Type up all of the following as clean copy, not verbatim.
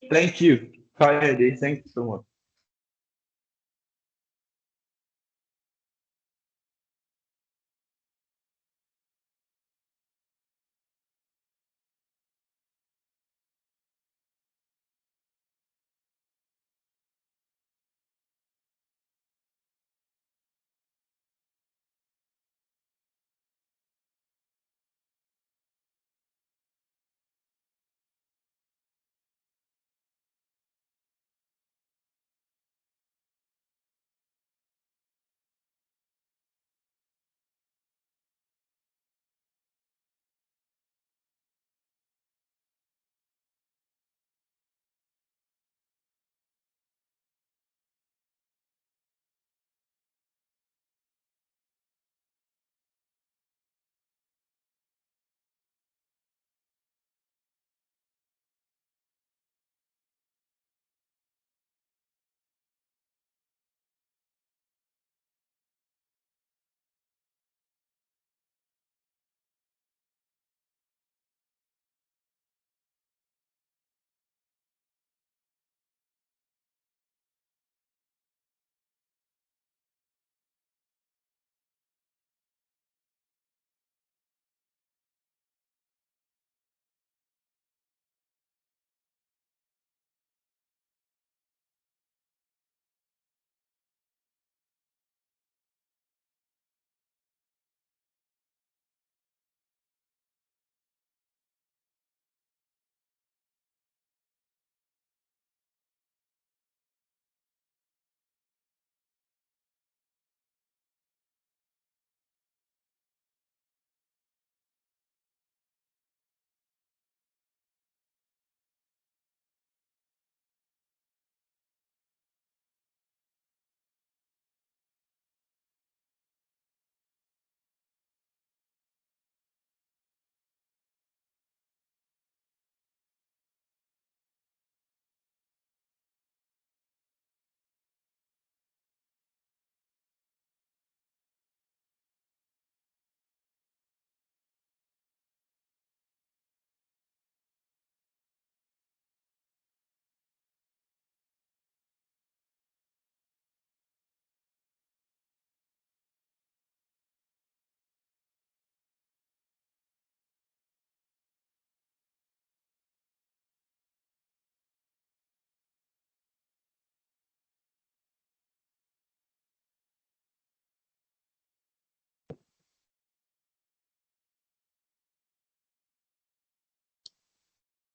Thank you, Kayode. Thank you so much.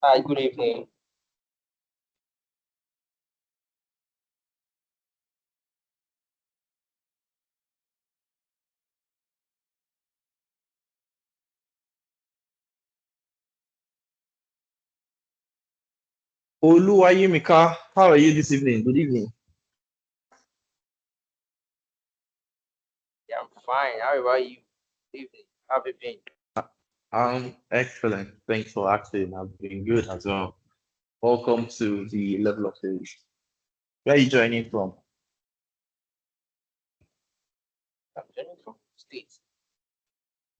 Hi, good evening. Oluwayimika, how are you this evening? Good evening. Yeah, I'm fine. How about you? Good evening. How have you been? I'm excellent. Thanks for asking. I've been good as well. Welcome to the level of the. Where are you joining from? I'm joining from States.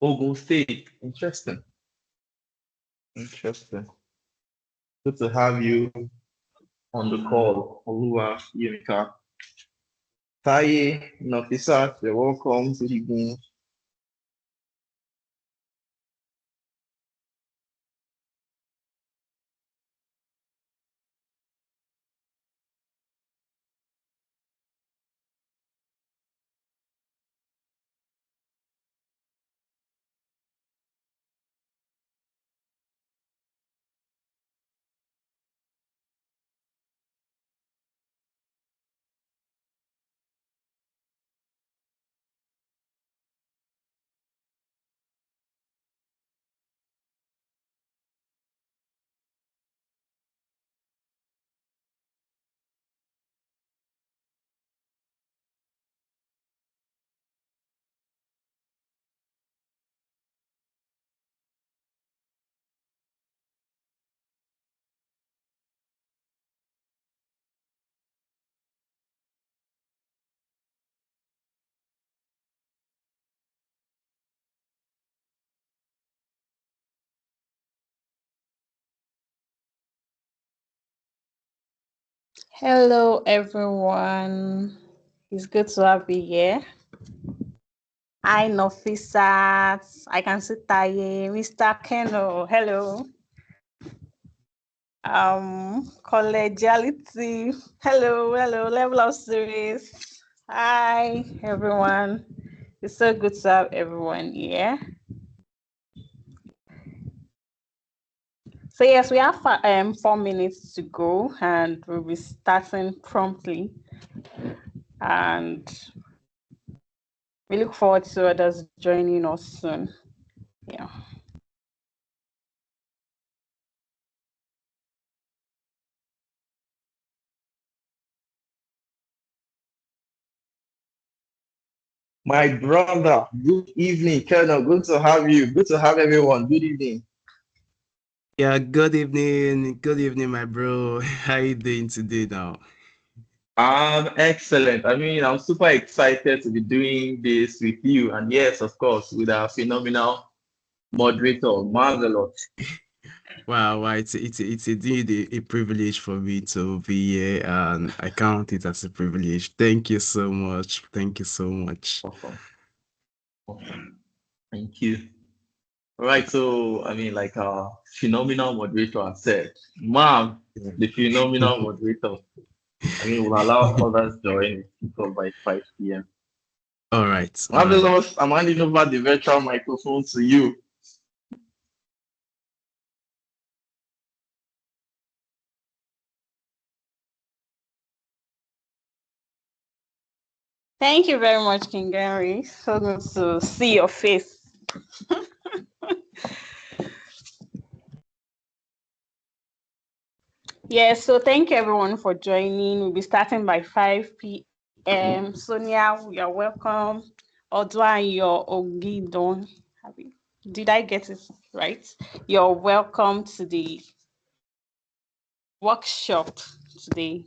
Ogun State. Interesting. Interesting. Good to have you on the call, Oluwayimika. Taye, Nafisa, you're welcome. Good evening. Hello, everyone. It's good to have you here. Hi, Nofisat. I can see Taye, Mr. Keno. Hello. Collegiality. Hello, hello. Level of series. Hi, everyone. It's so good to have everyone here. So yes, we have 4 minutes to go, and we'll be starting promptly. And we look forward to others joining us soon. Yeah. My brother, good evening, Colonel. Good to have you. Good to have everyone. Good evening. Yeah, good evening. Good evening, my bro. How you doing today now? I'm excellent. I mean, I'm super excited to be doing this with you. And yes, of course, with our phenomenal moderator, Marvelous. Wow, it's indeed a privilege for me to be here, and I count it as a privilege. Thank you so much. Thank you so much. Awesome. Awesome. Thank you. All right. So, I mean, like our phenomenal moderator has said, Mom, the phenomenal moderator. I mean, we'll allow others join by 5 p.m. All right. Marvelous, I'm handing over the virtual microphone to you. Thank you very much, King Henry. So good to see your face. Yes, so thank you everyone for joining. We'll be starting by 5 p.m. Sonia, you're welcome. Odwa, you're Ogidon. Did I get it right? You're welcome to the workshop today.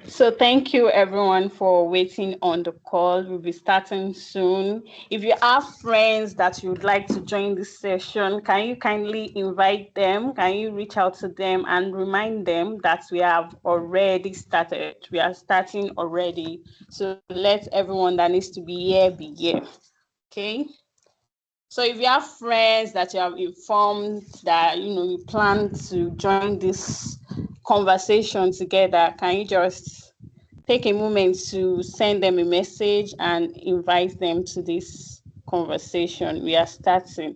So thank you everyone for waiting on the call. We'll be starting soon. If you have friends that you would like to join this session, can you kindly invite them? Can you reach out to them and remind them that we have already started? We are starting already. So let everyone that needs to be here. Okay? So if you have friends that you have informed that you plan to join this conversation together, can you just take a moment to send them a message and invite them to this conversation? We are starting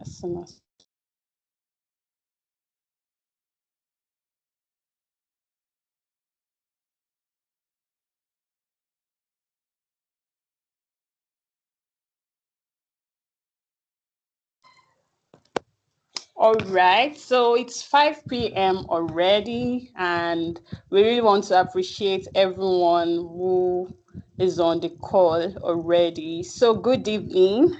as soon as. All right, so it's 5 p.m. already, and we really want to appreciate everyone who is on the call already. So good evening.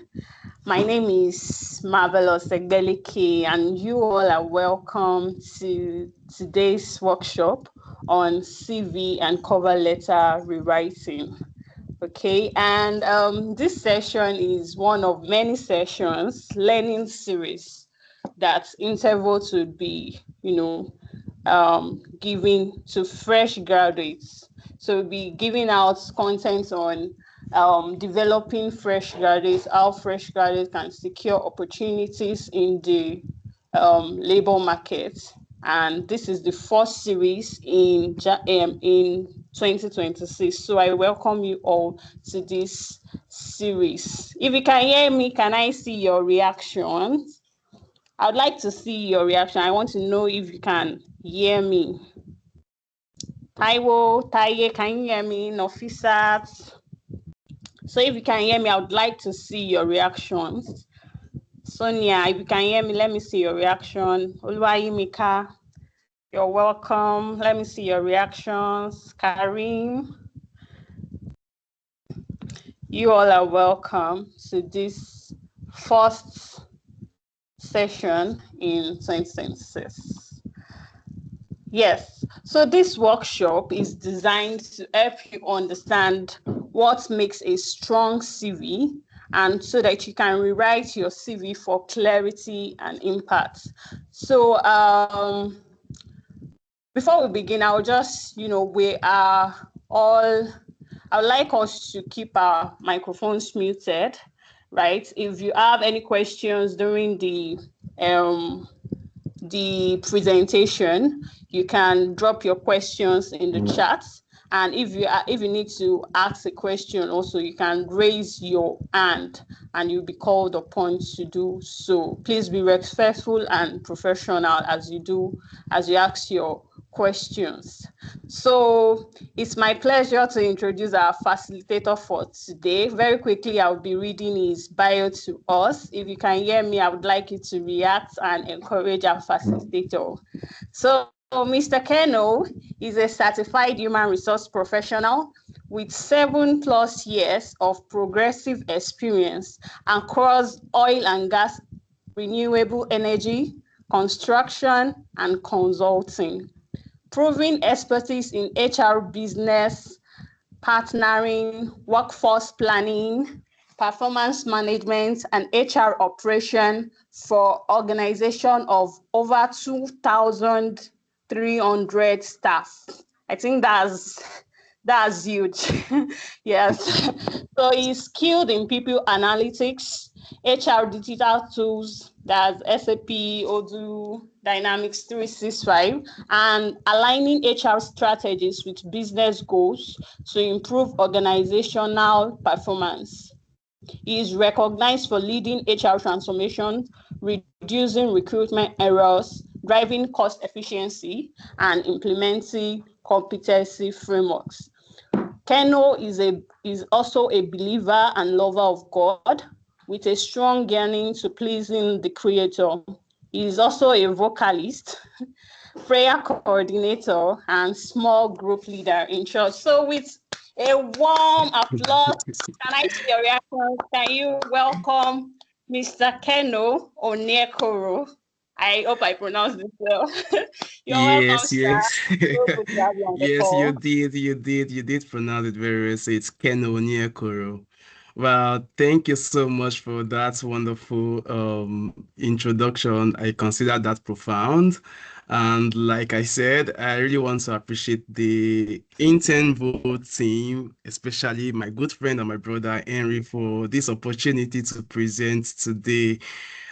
My name is Marvelous Egbelike, and you all are welcome to today's workshop on CV and cover letter rewriting. Okay, and this session is one of many sessions, learning series that Intervolt would be, giving to fresh graduates. So we'll be giving out content on developing fresh graduates, how fresh graduates can secure opportunities in the labor market. And this is the first series in 2026. So I welcome you all to this series. If you can hear me, can I see your reactions? I'd like to see your reaction. I want to know if you can hear me. Taiwo, Taye, can you hear me? Nofisat. So if you can hear me, I would like to see your reactions. Sonia, if you can hear me, let me see your reaction. Oluwayimika, you're welcome. Let me see your reactions. Karim, you all are welcome to this first session in 2026. Yes, so this workshop is designed to help you understand what makes a strong CV, and so that you can rewrite your CV for clarity and impact. So before we begin, I'll just, I would like us to keep our microphones muted, right? If you have any questions during the presentation, you can drop your questions in the chat. And if you need to ask a question also, you can raise your hand and you'll be called upon to do so. Please be respectful and professional as you ask your questions. So it's my pleasure to introduce our facilitator for today. Very quickly, I'll be reading his bio to us. If you can hear me, I would like you to react and encourage our facilitator. So Mr. Keno is a certified human resource professional with 7+ years of progressive experience across oil and gas, renewable energy, construction, and consulting. Proven expertise in HR business, partnering, workforce planning, performance management, and HR operation for organization of over 2,300 staff. I think that's huge. Yes. So he's skilled in people analytics, HR digital tools, that's SAP, Odoo, Dynamics 365, and aligning HR strategies with business goals to improve organizational performance. He is recognized for leading HR transformation, reducing recruitment errors, driving cost efficiency, and implementing competency frameworks. Keno is also a believer and lover of God with a strong yearning to pleasing the Creator. He is also a vocalist, prayer coordinator, and small group leader in church. So with a warm applause, can I see your reaction? Can you welcome Mr. Keno Onyekoro? I hope I pronounced it well. You're welcome, sir. Yes. So good to have you on the Yes, call. you did pronounce it very well. So it's Keno Onyekoro. Well, thank you so much for that wonderful introduction. I consider that profound. And like I said, I really want to appreciate the Intervolt team, especially my good friend and my brother Henry, for this opportunity to present today.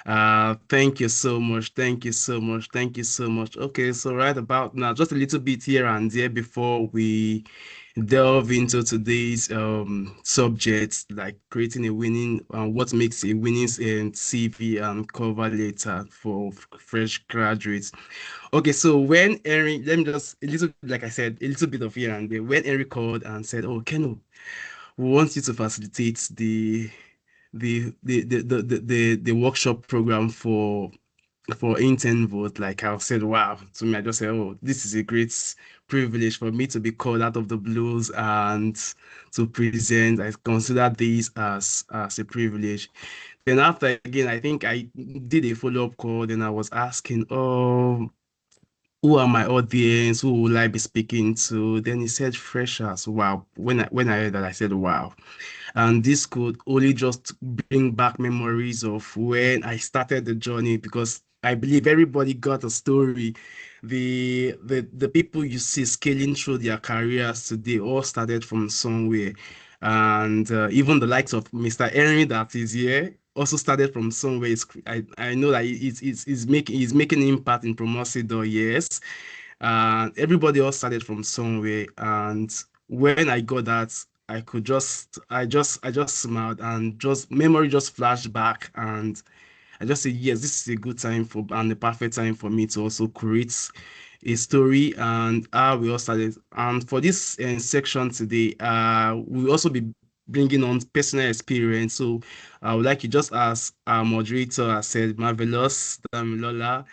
Thank you so much. Thank you so much. Thank you so much. Okay, so right about now, just a little bit here and there before we delve into today's subjects, like creating a winning, what makes a winning CV and cover letter for fresh graduates. Okay, so when Henry, let me just a little, like I said, a little bit of here and there. When Henry called and said, "Oh, Keno, we want you to facilitate the workshop program for Intervolt," like I said, wow, to me, I just said, oh, this is a great privilege for me to be called out of the blues and to present. I consider this as a privilege. Then after again, I think I did a follow-up call, then I was asking, oh, who are my audience? Who will I be speaking to? Then he said freshers. Wow. When I heard that, I said, wow. And this could only just bring back memories of when I started the journey, because I believe everybody got a story. The people you see scaling through their careers today all started from somewhere. And even the likes of Mr. Henry that is here also started from somewhere. I know that he's making an impact in Promosidor, yes. And everybody else started from somewhere. And when I got that, I just smiled, and just memory just flashed back, and I just said, yes, this is a good time for and the perfect time for me to also create a story and how we all started. And for this section today, we'll also be bringing on personal experience. So I would like you, just as our moderator has said, Marvelous Damilola,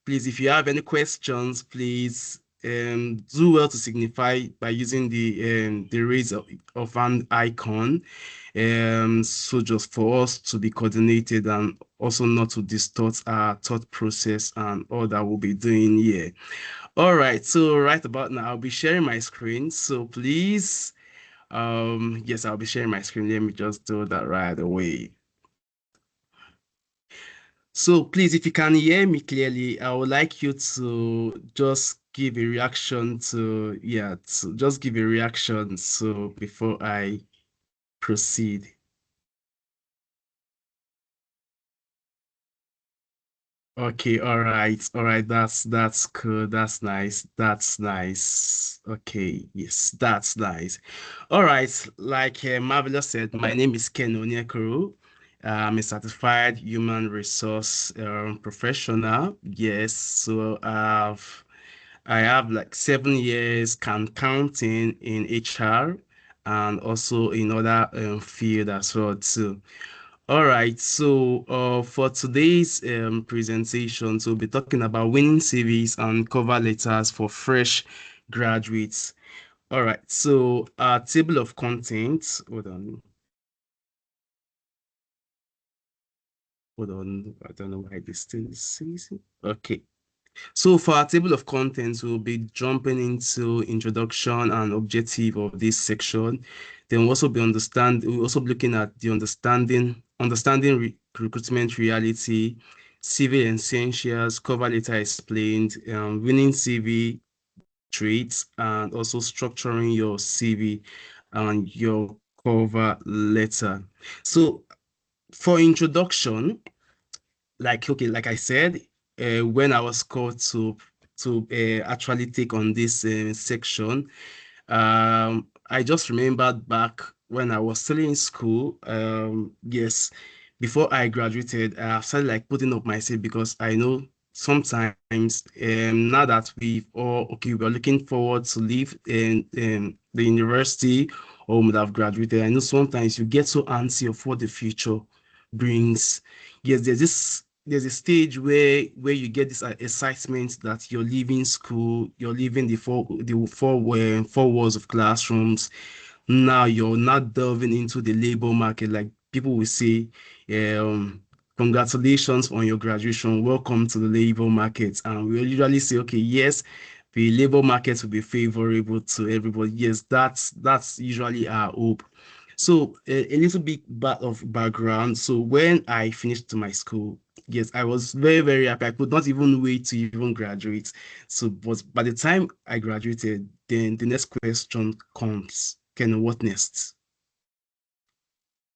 please, if you have any questions, please do well to signify by using the raise of an icon. So just for us to be coordinated and also not to distort our thought process and all that we'll be doing here. All right, so right about now, I'll be sharing my screen. So please, yes, I'll be sharing my screen. Let me just do that right away. So please, if you can hear me clearly, I would like you to just give a reaction to, yeah, to just give a reaction so before I proceed. Okay, all right, that's cool, that's nice, that's nice. Okay, yes, that's nice. All right, like Marvelous said, my name is Ken Onyekuru. I'm a certified human resource professional. Yes, so I have like 7 years counting in HR and also in other field as well too. All right, so for today's presentation, so we'll be talking about winning CVs and cover letters for fresh graduates. All right, so table of contents. Hold on. I don't know why this thing is ceasing. Okay. So for our table of contents, we'll be jumping into introduction and objective of this section. Then we'll also be looking at the understanding recruitment reality, CV essentials, cover letter explained, winning CV traits, and also structuring your CV and your cover letter. So for introduction, like I said, when I was called to actually take on this section, I just remembered back when I was still in school. Yes, before I graduated, I started like putting up myself, because I know sometimes now that we're looking forward to leave in the university or would have graduated. I know sometimes you get so antsy of what the future brings. Yes, there's a stage where you get this excitement that you're leaving school, you're leaving the four walls of classrooms. Now you're not delving into the labor market. Like people will say, um, congratulations on your graduation, welcome to the labor market. And we usually say, okay, yes, the labor market will be favorable to everybody. Yes, that's usually our hope. So a little bit of background. So when I finished my school, yes, I was very, very happy. I could not even wait to even graduate. So, but by the time I graduated, then the next question comes, Ken, what next?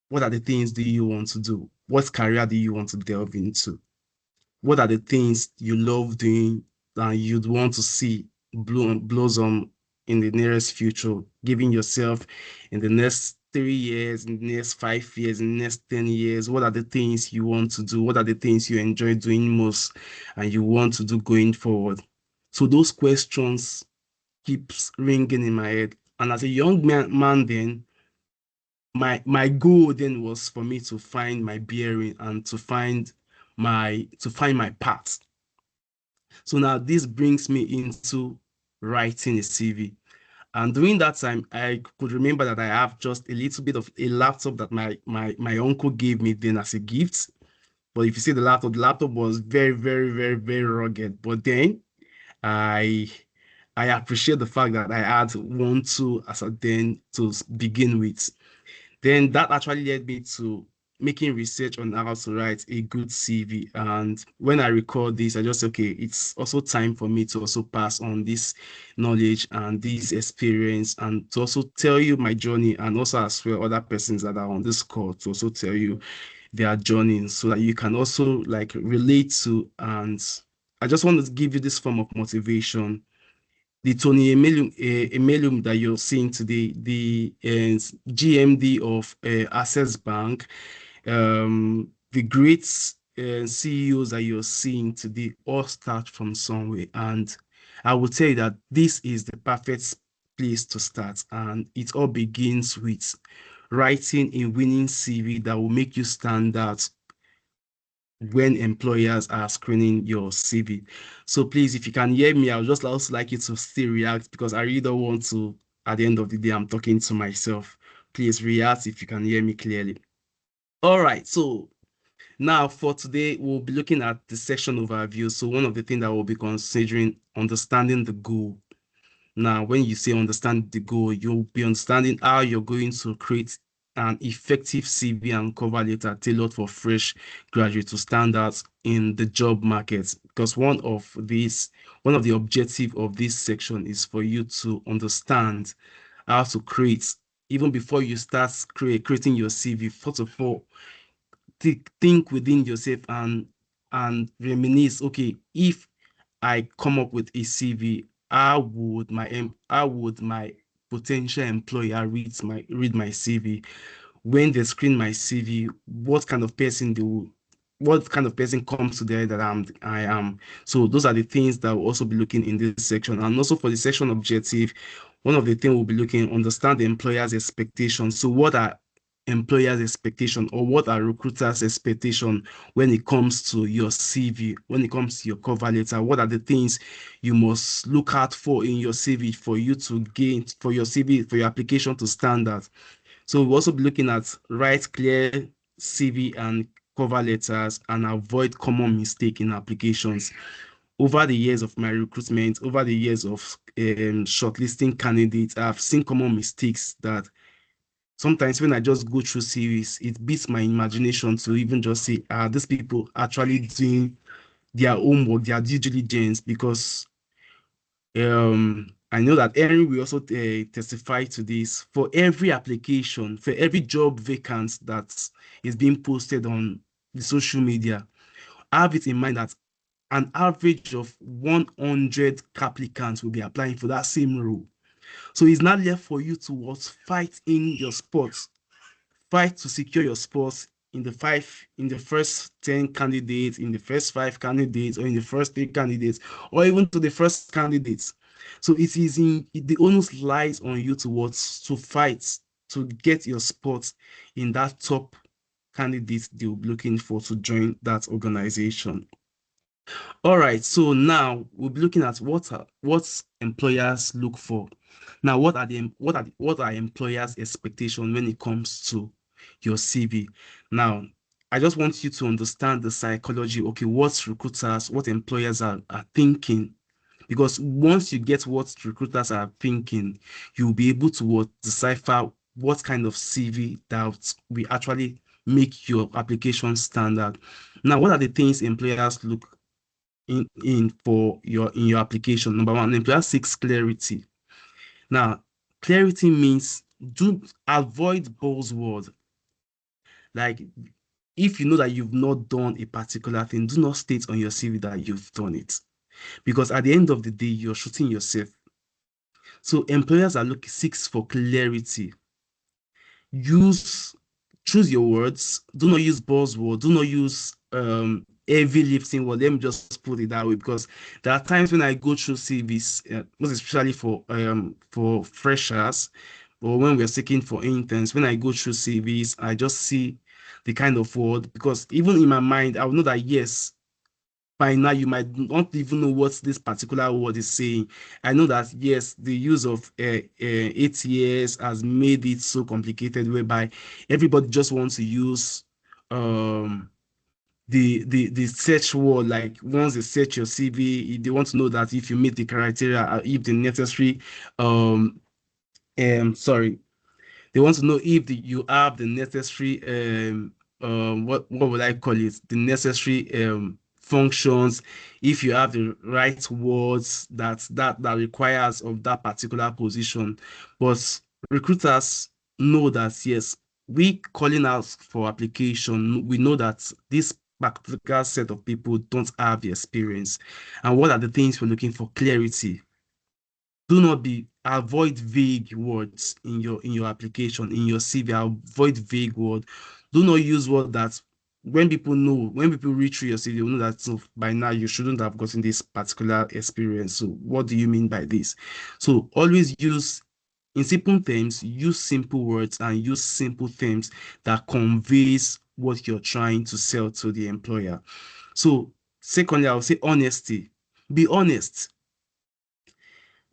What are the things do you want to do? What career do you want to delve into? What are the things you love doing and you'd want to see blossom in the nearest future, giving yourself in the next 3 years, in the next 5 years, in the next 10 years? What are the things you want to do? What are the things you enjoy doing most and you want to do going forward? So those questions keeps ringing in my head. And as a young man then, my goal then was for me to find my bearing and to find my path. So now this brings me into writing a CV. And during that time, I could remember that I have just a little bit of a laptop that my uncle gave me then as a gift. But if you see the laptop was very, very, very, very rugged. But then I I appreciate the fact that I had 1, 2 as a then to begin with. Then that actually led me to making research on how to write a good CV. And when I record this, I just, okay, it's also time for me to also pass on this knowledge and this experience and to also tell you my journey, and also as well other persons that are on this call to also tell you their journey so that you can also like relate to. And I just want to give you this form of motivation. The Tony Emelium that you're seeing today, the GMD of Access Bank, the great CEOs that you're seeing today all start from somewhere. And I will tell you that this is the perfect place to start. And it all begins with writing a winning CV that will make you stand out when employers are screening your CV. So please, if you can hear me, I would just also like you to still react, because I really don't want to, at the end of the day, I'm talking to myself. Please react if you can hear me clearly. All right, so now for today, we'll be looking at the section overview. So one of the things that we'll be considering, understanding the goal. Now, when you say understand the goal, you'll be understanding how you're going to create an effective CV and cover letter tailored for fresh graduates to stand out in the job market. Because one of the objective of this section is for you to understand how to create, even before you start creating your CV. First of all, think within yourself and reminisce, okay, if I come up with a CV, how would my potential employer read my CV? When they screen my CV, what kind of person comes to there that I am. So those are the things that we'll also be looking in this section. And also for the section objective, one of the things we'll be looking, understand the employer's expectations. So what are employers' expectation, or what are recruiters' expectation when it comes to your CV, when it comes to your cover letter? What are the things you must look out for in your CV for you to gain, for your CV, for your application to stand out? So we'll also be looking at write clear CV and cover letters and avoid common mistake in applications. Over the years of my recruitment, over the years of shortlisting candidates, I've seen common mistakes that sometimes when I just go through series, it beats my imagination to even just say, these people actually doing their homework, their due diligence, because I know that Henry will also testify to this. For every application, for every job vacant that is being posted on the social media, have it in mind that an average of 100 applicants will be applying for that same role. So it's not left for you to fight in your sports, fight to secure your spots in the first 10 candidates, in the first 5 candidates, or in the first 3 candidates, or even to the first candidates. So the onus lies on you to fight to get your spot in that top candidate they'll be looking for to join that organization. All right, so now we'll be looking at what employers look for. Now, what are employers' expectations when it comes to your CV? Now, I just want you to understand the psychology. Okay, what employers are thinking, because once you get what recruiters are thinking, you'll be able to decipher what kind of CV that we actually make your application standard. Now, what are the things employers look in your application? Number one, employer seeks clarity. Now, clarity means do avoid buzzword. Like, if you know that you've not done a particular thing, do not state on your CV that you've done it, because at the end of the day, you're shooting yourself. So employers are looking seeks for clarity. Choose your words. Do not use buzzword. Do not use heavy lifting word. Let me just put it that way, because there are times when I go through CVs, most especially for freshers, or when we're seeking for interns. When I go through CVs, I just see the kind of word, because even in my mind, I will know that yes, by now you might not even know what this particular word is saying. I know that yes, the use of ATS has made it so complicated, whereby everybody just wants to use the search word. Like once they search your CV, they want to know that if you meet the criteria, if the necessary sorry, they want to know if you have the necessary what would I call it? The necessary functions, if you have the right words that requires of that particular position. But recruiters know that yes, we calling out for application, we know that this particular set of people don't have the experience. And what are the things we're looking for? Clarity. Do not avoid vague words in your application, in your CV. Avoid vague word. Do not use word that when people read through your CV, they will know that so by now you shouldn't have gotten this particular experience. So what do you mean by this? So always use, in simple terms, use simple words and use simple terms that conveys what you're trying to sell to the employer. So secondly, I would say honesty. Be honest.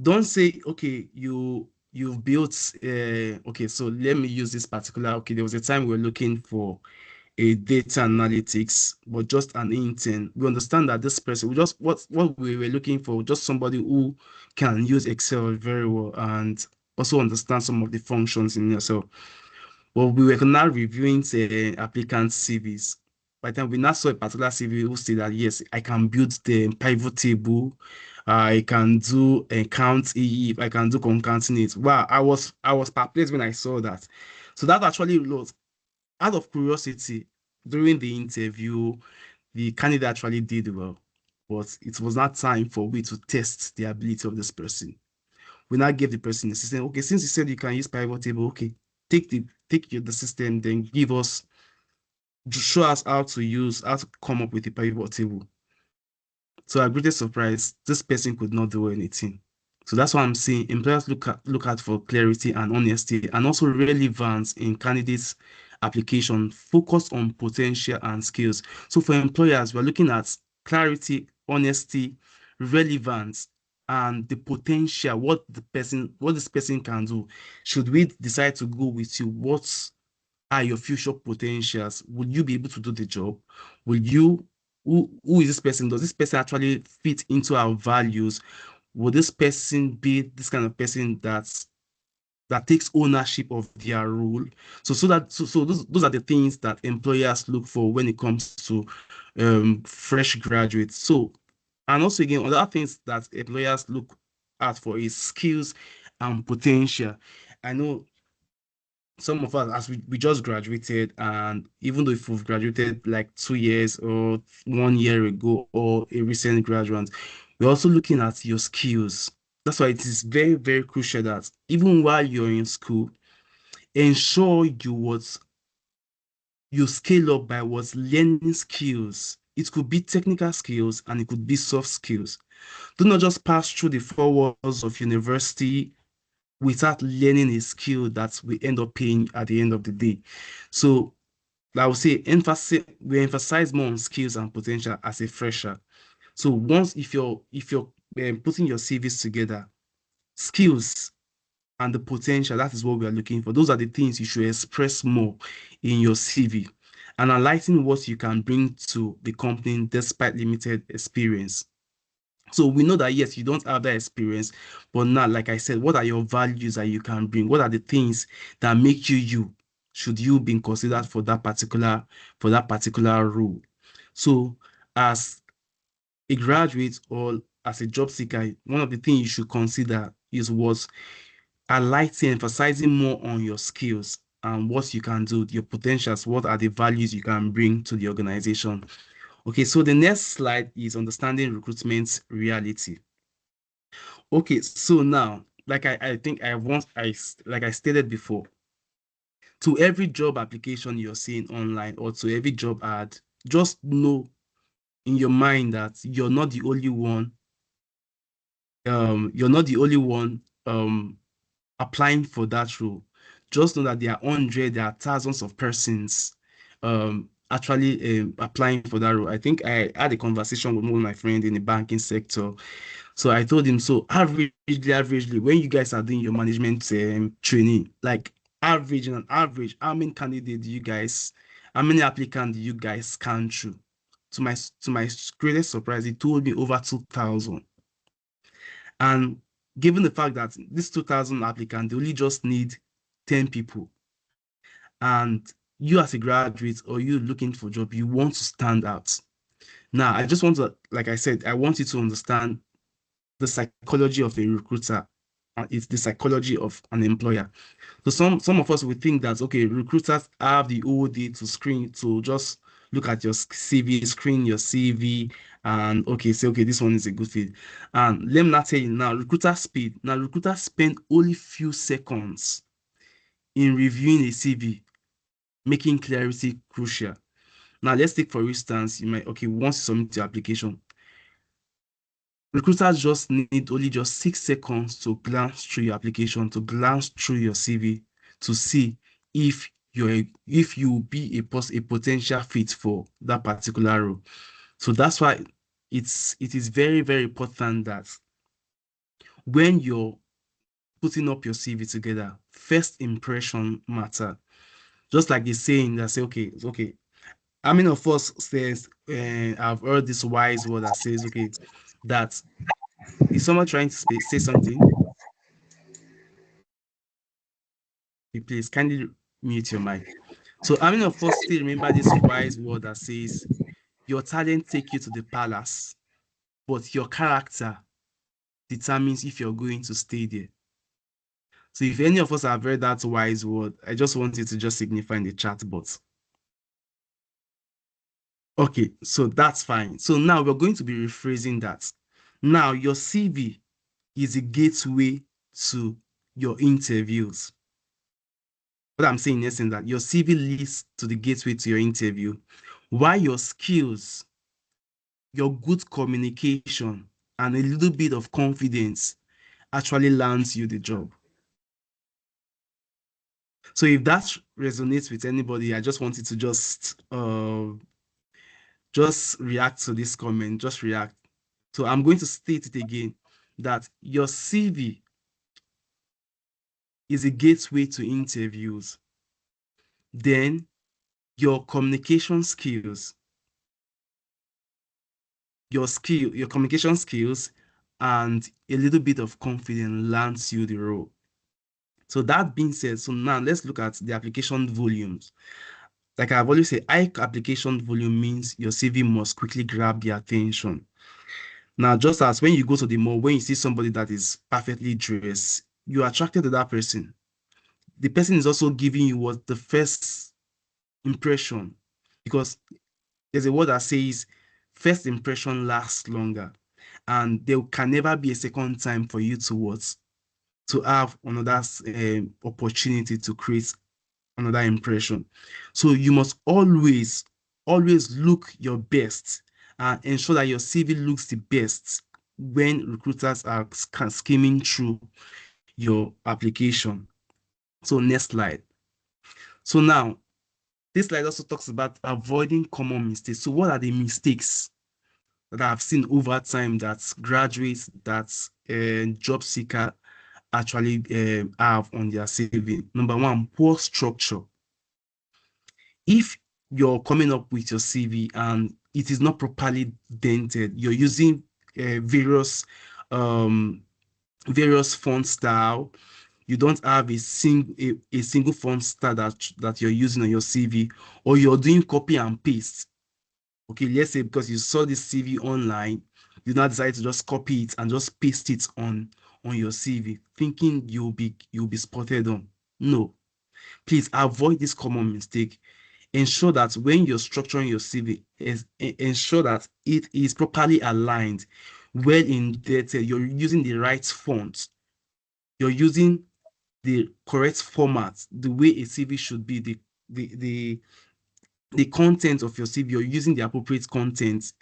Don't say, okay, you've built okay, so let me use this particular. Okay, there was a time we were looking for a data analytics, but just an intern. We understand that this person, we just what we were looking for, just somebody who can use Excel very well and also understand some of the functions in Excel. But we were now reviewing applicants' CVs. By the time we now saw a particular CV who said that yes, I can build the pivot table, I can do a count if, I can do concatenate. Wow, I was perplexed when I saw that. So that actually was out of curiosity. During the interview, the candidate actually did well, but it was not time for we to test the ability of this person. We now gave the person the system. Okay, since you said you can use pivot table, okay, take the system, then show us how to come up with a pivot table. So our greatest surprise, this person could not do anything. So that's why I'm saying employers look at for clarity and honesty, and also relevance in candidates' application. Focus on potential and skills. So for employers, we're looking at clarity, honesty, relevance, and the potential. What this person can do. Should we decide to go with you, what are your future potentials? Will you be able to do the job? Will you who is this person? Does this person actually fit into our values? Will this person be this kind of person that takes ownership of their role? So those are the things that employers look for when it comes to fresh graduates. So, and also again, other things that employers look at for is skills and potential. I know some of us, as we just graduated, and even though if we've graduated like 2 years or 1 year ago, or a recent graduate, we're also looking at your skills. That's why it is very, very crucial that even while you're in school, ensure you scale up by what's learning skills. It could be technical skills and it could be soft skills. Do not just pass through the 4 walls of university without learning a skill that we end up paying at the end of the day. So I would say we emphasize more on skills and potential as a fresher. So once if you're putting your CVs together, skills and the potential, that is what we are looking for. Those are the things you should express more in your CV, and highlighting what you can bring to the company despite limited experience. So we know that yes, you don't have that experience, but now, like I said, what are your values that you can bring? What are the things that make you you? Should you be considered for that particular role? So as a graduate or as a job seeker, one of the things you should consider is what highlighting, emphasizing more on your skills and what you can do, your potentials, what are the values you can bring to the organization. Okay, so the next slide is understanding recruitment reality. Okay, so now, like I think like I stated before, to every job application you're seeing online or to every job ad, just know in your mind that you're not the only one. You're not the only one applying for that role. Just know that there are thousands of persons actually applying for that role. I think I had a conversation with one of my friends in the banking sector. So I told him, so averagely, when you guys are doing your management training, like average, how many candidates do you guys, how many applicants do you guys scan through? to my greatest surprise, it told me over 2,000. And given the fact that this 2,000 applicants, they only just need 10 people. And you as a graduate or you looking for a job, you want to stand out. Now, I just want to, like I said, I want you to understand the psychology of a recruiter. It's the psychology of an employer. So some of us would think that, okay, recruiters have the whole day to screen, to just look at your CV, screen your CV, and okay, say, okay, this one is a good fit. And let me not tell you now, recruiters spend only few seconds in reviewing a CV, making clarity crucial. Now, let's take, for instance, you might, okay, once you submit your application, recruiters just need only just 6 seconds to glance through your application, to glance through your CV, to see if you be a potential fit for that particular role. So that's why it is very, very important that when you're putting up your CV together, first impression matter. Just like the saying that say, okay, how many of us says, I've heard this wise word that says, okay, that is someone trying to say something? Please kindly mute your mic. So how many of us still remember this wise word that says, your talent take you to the palace, but your character determines if you're going to stay there? So if any of us have heard that wise word, I just want you to just signify in the chat box. Okay, so that's fine. So now we're going to be rephrasing that. Now your CV is a gateway to your interviews. What I'm saying is that your CV leads to the gateway to your interview, while your skills, your good communication, and a little bit of confidence actually lands you the job. So if that resonates with anybody, I just wanted to just react to this comment, just react. So I'm going to state it again, that your CV is a gateway to interviews. Then your communication skills, your communication skills, and a little bit of confidence lands you the role. So that being said, so now let's look at the application volumes. Like I've always said, high application volume means your CV must quickly grab the attention. Now, just as when you go to the mall, when you see somebody that is perfectly dressed, you're attracted to that person. The person is also giving you what the first impression, because there's a word that says first impression lasts longer, and there can never be a second time for you to have another opportunity to create another impression. So you must always look your best and ensure that your CV looks the best when recruiters are skimming through your application. So next slide. So now, this slide also talks about avoiding common mistakes. So what are the mistakes that I've seen over time that graduates, that job seeker actually have on their CV? Number one, poor structure. If you're coming up with your CV and it is not properly dented, you're using various font style, you don't have a single font style that you're using on your CV, or you're doing copy and paste. Okay, let's say because you saw this CV online, you now decide to just copy it and just paste it on your CV, thinking you'll be spotted on. No, please avoid this common mistake. Ensure that when you're structuring your CV, ensure that it is properly aligned, well indented, you're using the right font, you're using the correct format, the way a CV should be, the content of your CV, you're using the appropriate content,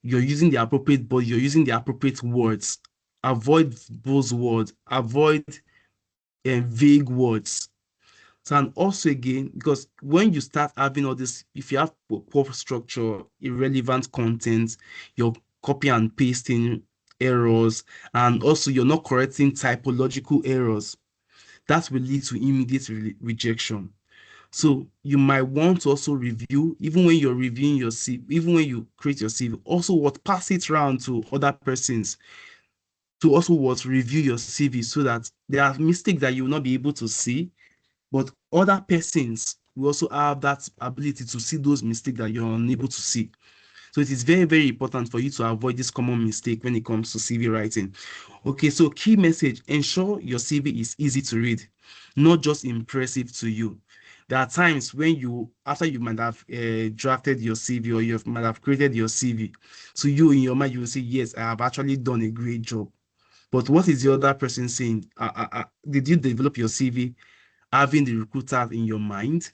you're using the appropriate body, you're using the appropriate words. Avoid buzzwords, avoid vague words. So, and also again, because when you start having all this, if you have poor structure, irrelevant content, you're copy and pasting errors, and also you're not correcting typological errors, that will lead to immediate rejection. So you might want to also review, even when you're reviewing your CV, even when you create your CV, also what pass it around to other persons to also what review your CV so that there are mistakes that you will not be able to see, but other persons will also have that ability to see those mistakes that you're unable to see. So it is very, very important for you to avoid this common mistake when it comes to CV writing. Okay, so key message, ensure your CV is easy to read, not just impressive to you. There are times when you, after you might have drafted your CV or you might have created your CV, so you in your mind, you will say, yes, I have actually done a great job. But what is the other person saying? Did you develop your CV having the recruiter in your mind?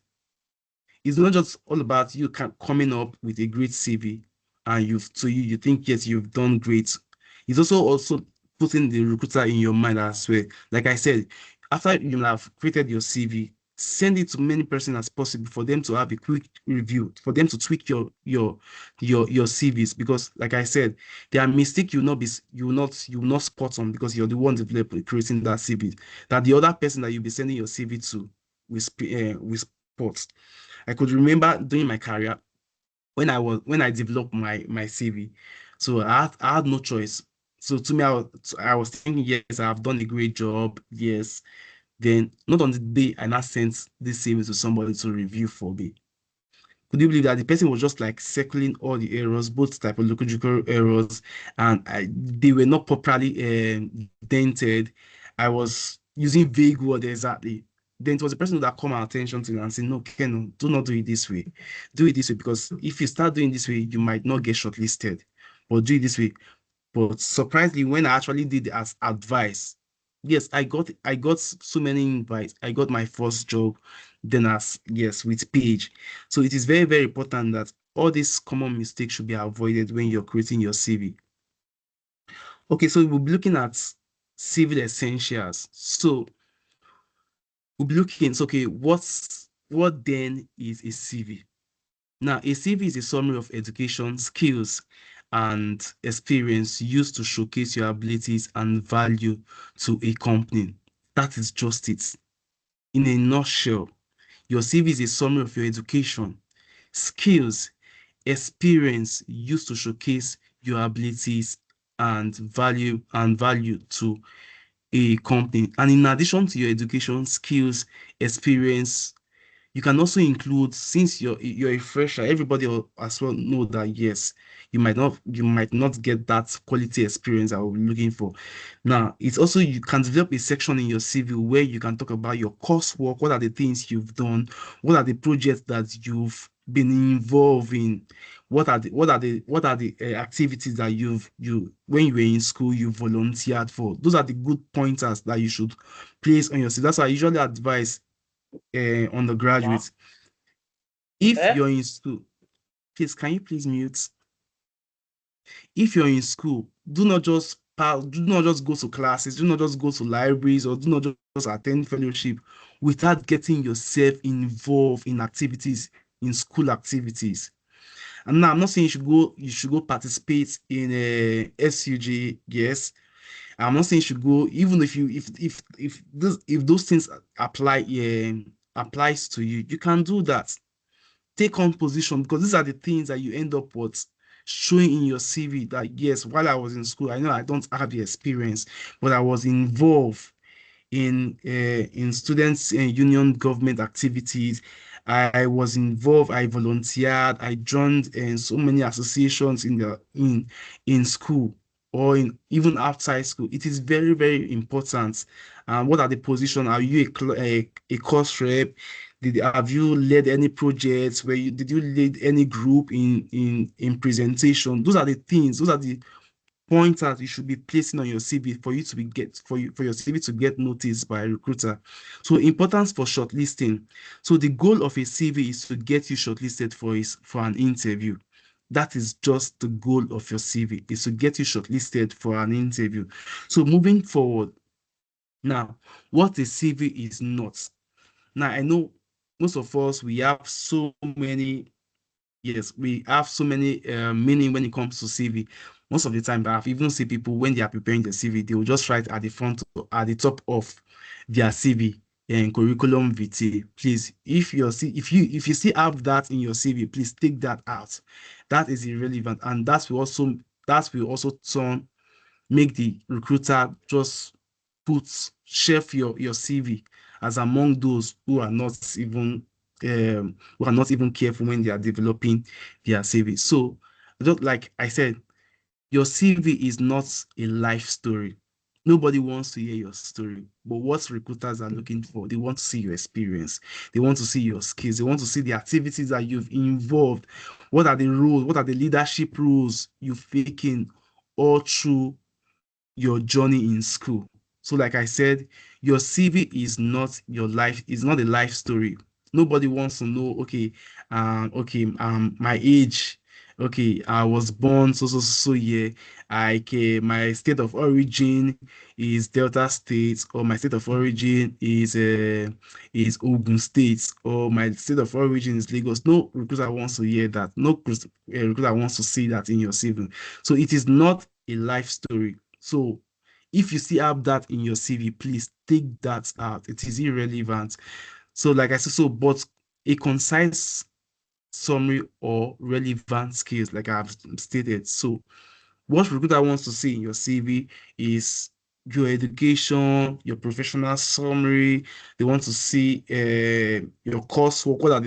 It's not just all about you coming up with a great CV and you think yes you've done great. It's also putting the recruiter in your mind as well. Like I said, after you have created your CV, send it to many persons as possible for them to have a quick review, for them to tweak your CVs. Because like I said, there are mistakes you will not spot on because you're the one developing creating that CV that the other person that you'll be sending your CV to will spot. I could remember during my career when I developed my CV. So I had no choice. So to me, I was thinking, yes, I've done a great job. Yes. Then not on the day I now sent this CV to somebody to review for me. Could you believe that the person was just like circling all the errors, both typological errors, and they were not properly dented. I was using vague words exactly. Then it was the person that called my attention to it and said, no, Ken, do not do it this way. Do it this way because if you start doing this way, you might not get shortlisted. But do it this way. But surprisingly, when I actually did it as advice, yes, I got so many invites. I got my first job, then as yes, with Page. So it is very, very important that all these common mistakes should be avoided when you're creating your CV. Okay, so we'll be looking at CV essentials. So we'll be looking, so okay, what then is a CV? Now, a CV is a summary of education, skills, and experience used to showcase your abilities and value to a company. That is just it. In a nutshell, your CV is a summary of your education, skills, experience used to showcase your abilities and value to a company. And in addition to your education, skills, experience, you can also include, since you're a fresher, everybody will as well know that yes, you might not get that quality experience that we're looking for. Now, it's also you can develop a section in your CV where you can talk about your coursework, what are the things you've done, what are the projects that you've been involved in, what are the activities that you when you were in school you volunteered for. Those are the good pointers that you should place on your CV. That's why I usually advise undergraduates. If Eh? you're in school, please, can you please mute? If you're in school, do not just go to classes, do not just go to libraries, or do not just attend fellowship without getting yourself involved in activities, in school activities. And now I'm not saying you should go participate in a SUG, yes. I'm not saying you should go, even if those things applies to you, you can do that. Take on position because these are the things that you end up with showing in your CV that yes, while I was in school, I know I don't have the experience, but I was involved in students union government activities. I was involved, I volunteered, I joined in so many associations in school or in even outside school. It is very, very important. What are the positions? Are you a course rep? Have you led any projects did you lead any group in presentation? Those are the things, those are the pointers you should be placing on your CV for you to be get for your CV to get noticed by a recruiter. So importance for shortlisting. So the goal of a CV is to get you shortlisted for an interview. That is just the goal of your CV, is to get you shortlisted for an interview. So moving forward, now, what a CV is not. Now, I know most of us, we have so many, yes, we have so many meaning when it comes to CV. Most of the time, I've even seen people when they are preparing the CV, they will just write at the top of their CV, and curriculum vitae. Please, if you still have that in your CV, please take that out. That is irrelevant, and that will also make the recruiter just shelf your CV as among those who are not even careful when they are developing their CV. So, just like I said, your CV is not a life story. Nobody wants to hear your story, but what recruiters are looking for, they want to see your experience. They want to see your skills. They want to see the activities that you've involved. What are the roles? What are the leadership roles you've taken all through your journey in school? So, like I said, your CV is not your life, it's not a life story. Nobody wants to know, my age. Okay, I was born so year. My state of origin is Delta State, or my state of origin is Ogun State, or my state of origin is Lagos. No recruiter wants to hear that. No recruiter wants to see that in your CV. So it is not a life story. So if you still have that in your CV, please take that out. It is irrelevant. So, like I said, but a concise summary or relevant skills, like I've stated. So, what recruiter wants to see in your CV is your education, your professional summary. They want to see your coursework. What are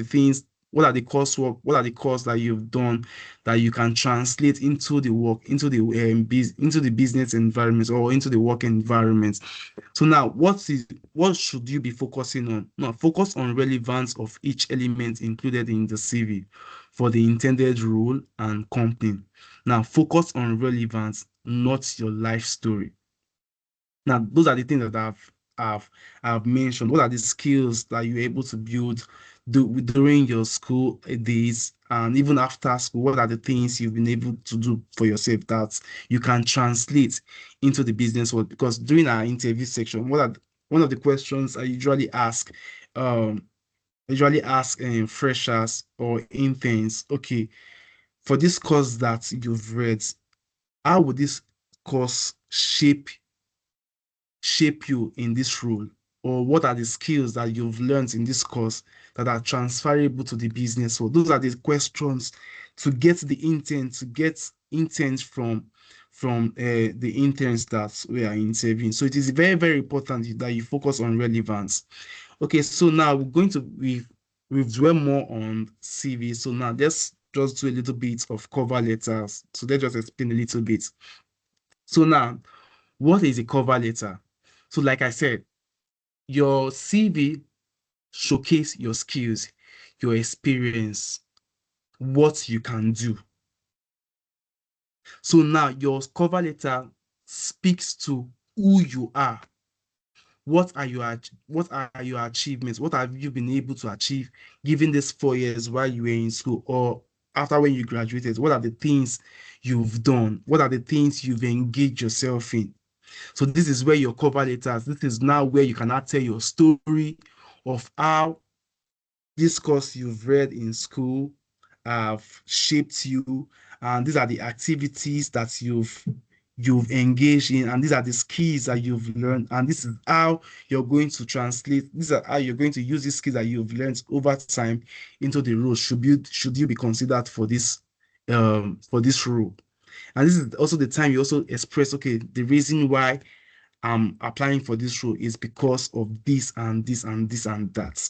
the coursework? What are the courses that you've done that you can translate into the work, into the business environment or into the work environment? So now, what should you be focusing on? Now, focus on relevance of each element included in the CV for the intended role and company. Now, focus on relevance, not your life story. Now, those are the things that I've mentioned. What are the skills that you're able to build during your school days and even after school? What are the things you've been able to do for yourself that you can translate into the business world? Because during our interview section, one of the questions I usually ask freshers or interns, okay, for this course that you've read, how would this course shape you in this role? Or what are the skills that you've learned in this course that are transferable to the business world? Those are the questions to get intent from the interns that we are interviewing. So it is very, very important that you focus on relevance. Okay, so now we've dwelled more on CV. So now let's just do a little bit of cover letters. So let's just explain a little bit. So now, what is a cover letter? So like I said, your CV showcase your skills, your experience, what you can do. So now your cover letter speaks to who you are. What are your achievements? What have you been able to achieve given these 4 years while you were in school or after when you graduated? What are the things you've done? What are the things you've engaged yourself in? So this is where your cover letters, this is now where you cannot tell your story of how this course you've read in school have shaped you, and these are the activities that you've engaged in, and these are the skills that you've learned, and this is how you're going to translate, these are how you're going to use these skills that you've learned over time into the role should you be considered for this role. And this is also the time you also express, okay, the reason why I'm applying for this role is because of this and this and this and that.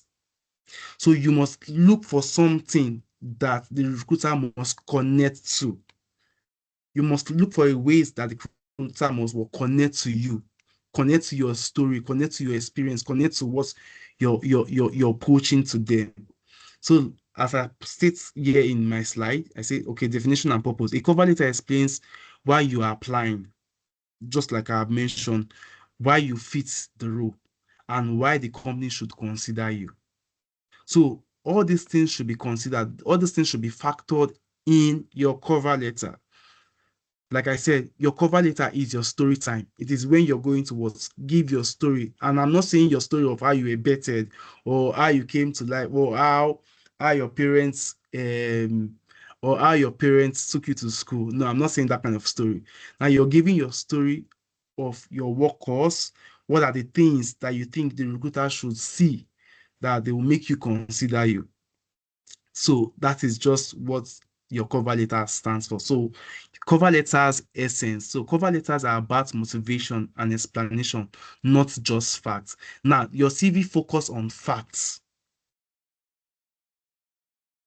So you must look for something that the recruiter must connect to. You must look for ways that the recruiter will connect to you, connect to your story, connect to your experience, connect to what you're coaching to them. So as I state here in my slide, I say, okay, definition and purpose. A cover letter explains why you are applying, just like I've mentioned, why you fit the role and why the company should consider you. So all these things should be considered, all these things should be factored in your cover letter. Like I said, your cover letter is your story time. It is when you're going to give your story. And I'm not saying your story of how you were bettered or how you came to life or how your parents or how your parents took you to school. No, I'm not saying that kind of story. Now you're giving your story of your work course, What are the things that you think the recruiter should see that they will make you consider you? So that is just what your cover letter stands for. So cover letters essence. So cover letters are about motivation and explanation, not just facts. Now, your CV focus on facts.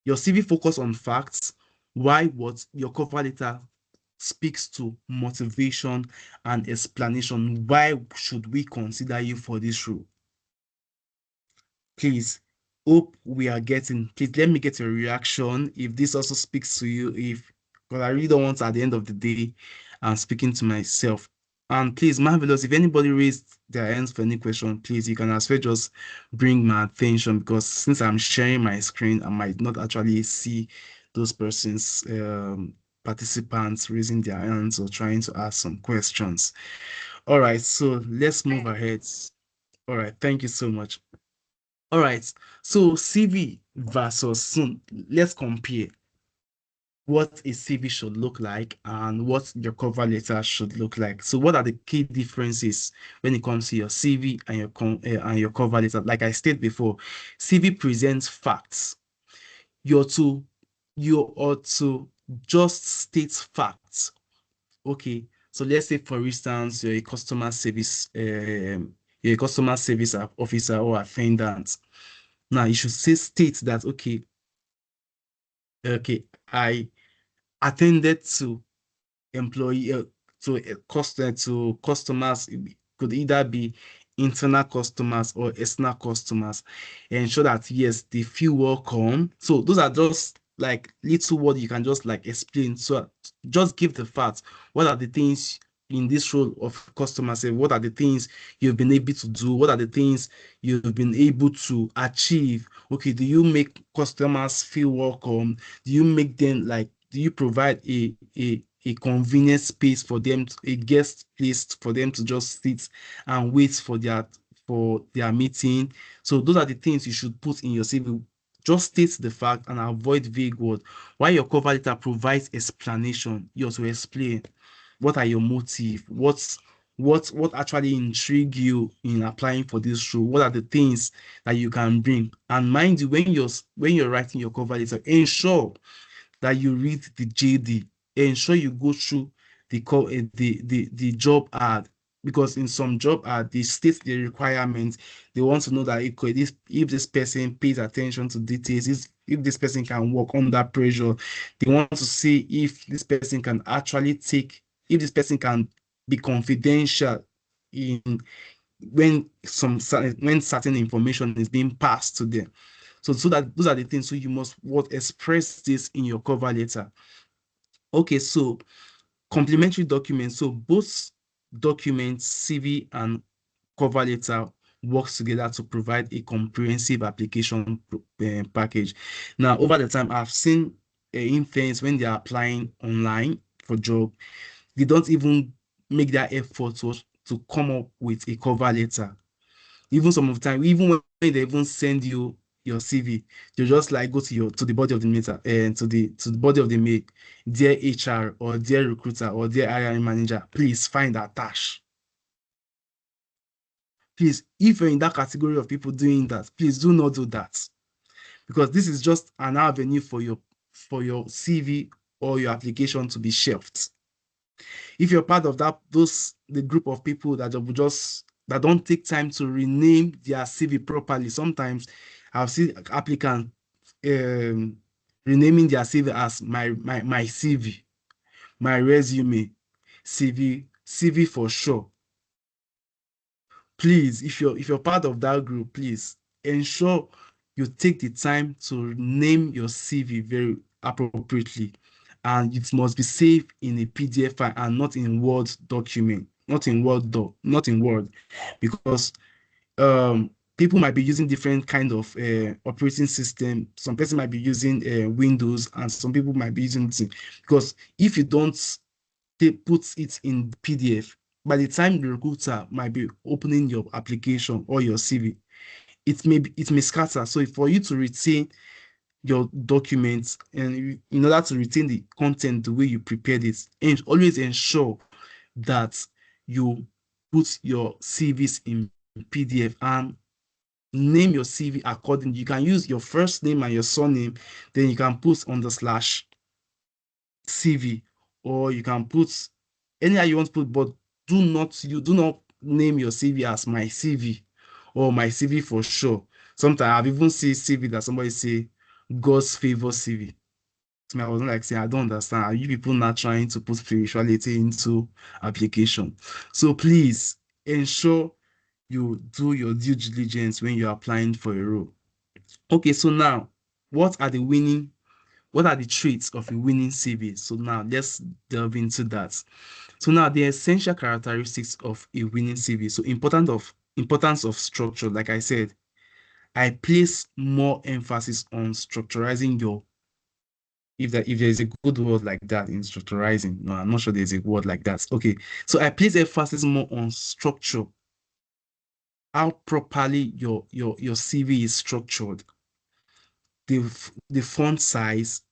Your CV focus on facts. Why what your cover letter speaks to motivation and explanation. Why should we consider you for this role? Please, hope we are getting. Please let me get your reaction if this also speaks to you. If because I really don't want at the end of the day, I'm speaking to myself. And please, Marvelous, if anybody raised their hands for any question, please, you can as well just bring my attention because since I'm sharing my screen, I might not actually see those persons, participants raising their hands or trying to ask some questions. All right, so let's move ahead. All right, thank you so much. All right, so CV versus soon. Let's compare what a CV should look like and what your cover letter should look like. So what are the key differences when it comes to your CV and your cover letter? Like I stated before, CV presents facts. You ought to just state facts. Okay, so let's say for instance you're a customer service officer or attendant. Now you should state that okay, I attended to employee to customers. It could either be internal customers or external customers, and ensure that yes, they feel welcome. So those are just like little words you can just like explain. So just give the facts. What are the things in this role of customer service? What are the things you've been able to do? What are the things you've been able to achieve? Okay, do you make customers feel welcome? Do you make them like, do you provide a convenient space for them, a guest place for them to just sit and wait for their meeting? So those are the things you should put in your CV. Just state the fact and avoid vague words. While your cover letter provides explanation, you also explain what are your motive, what actually intrigue you in applying for this role, what are the things that you can bring. And mind you, when you're writing your cover letter, ensure that you read the JD. Ensure you go through the job ad, because in some job ad they state the requirements. They want to know that if this person pays attention to details, if this person can work under pressure. They want to see if this person can actually if this person can be confidential in when certain information is being passed to them. So that those are the things. So you must express this in your cover letter. Okay, so complementary documents. So both documents, CV and cover letter, works together to provide a comprehensive application package. Now, over the time, I've seen interns when they're applying online for job, they don't even make that effort to come up with a cover letter. Even some of the time, even when they even send you your CV, you just like go to the body of the letter and to the body of the mail, dear HR or dear recruiter or dear hiring manager, please find attach. Please, if you're in that category of people doing that, please do not do that, because this is just an avenue for your CV or your application to be shelved. If you're part of the group of people that don't take time to rename their CV properly, sometimes I've seen applicants renaming their CV as my CV, my resume, CV for sure. Please, if you're part of that group, please ensure you take the time to name your CV very appropriately, and it must be saved in a PDF file and not in Word document, not in Word, because people might be using different kind of operating system. Some person might be using Windows, and some people might be using it. Because if you don't put it in PDF, by the time the recruiter might be opening your application or your CV, it may scatter. So for you to retain your documents and in order to retain the content the way you prepared it, and always ensure that you put your CVs in PDF and name your CV accordingly. You can use your first name and your surname, then you can put on the slash CV, or you can put any you want to put, but do not name your CV as my CV or my CV for sure. Sometimes I've even seen CV that somebody say God's favor CV. To me, I wasn't like saying, I don't understand. Are you people not trying to put spirituality into application? So please ensure you do your due diligence when you're applying for a role. Okay, so now what are the traits of a winning CV? So now let's delve into that. So now the essential characteristics of a winning CV. So importance of structure. Like I said, I place more emphasis on structurizing your, if there's a good word like that in structurizing. No, I'm not sure there's a word like that. Okay, so I place emphasis more on structure, how properly your CV is structured, the font size.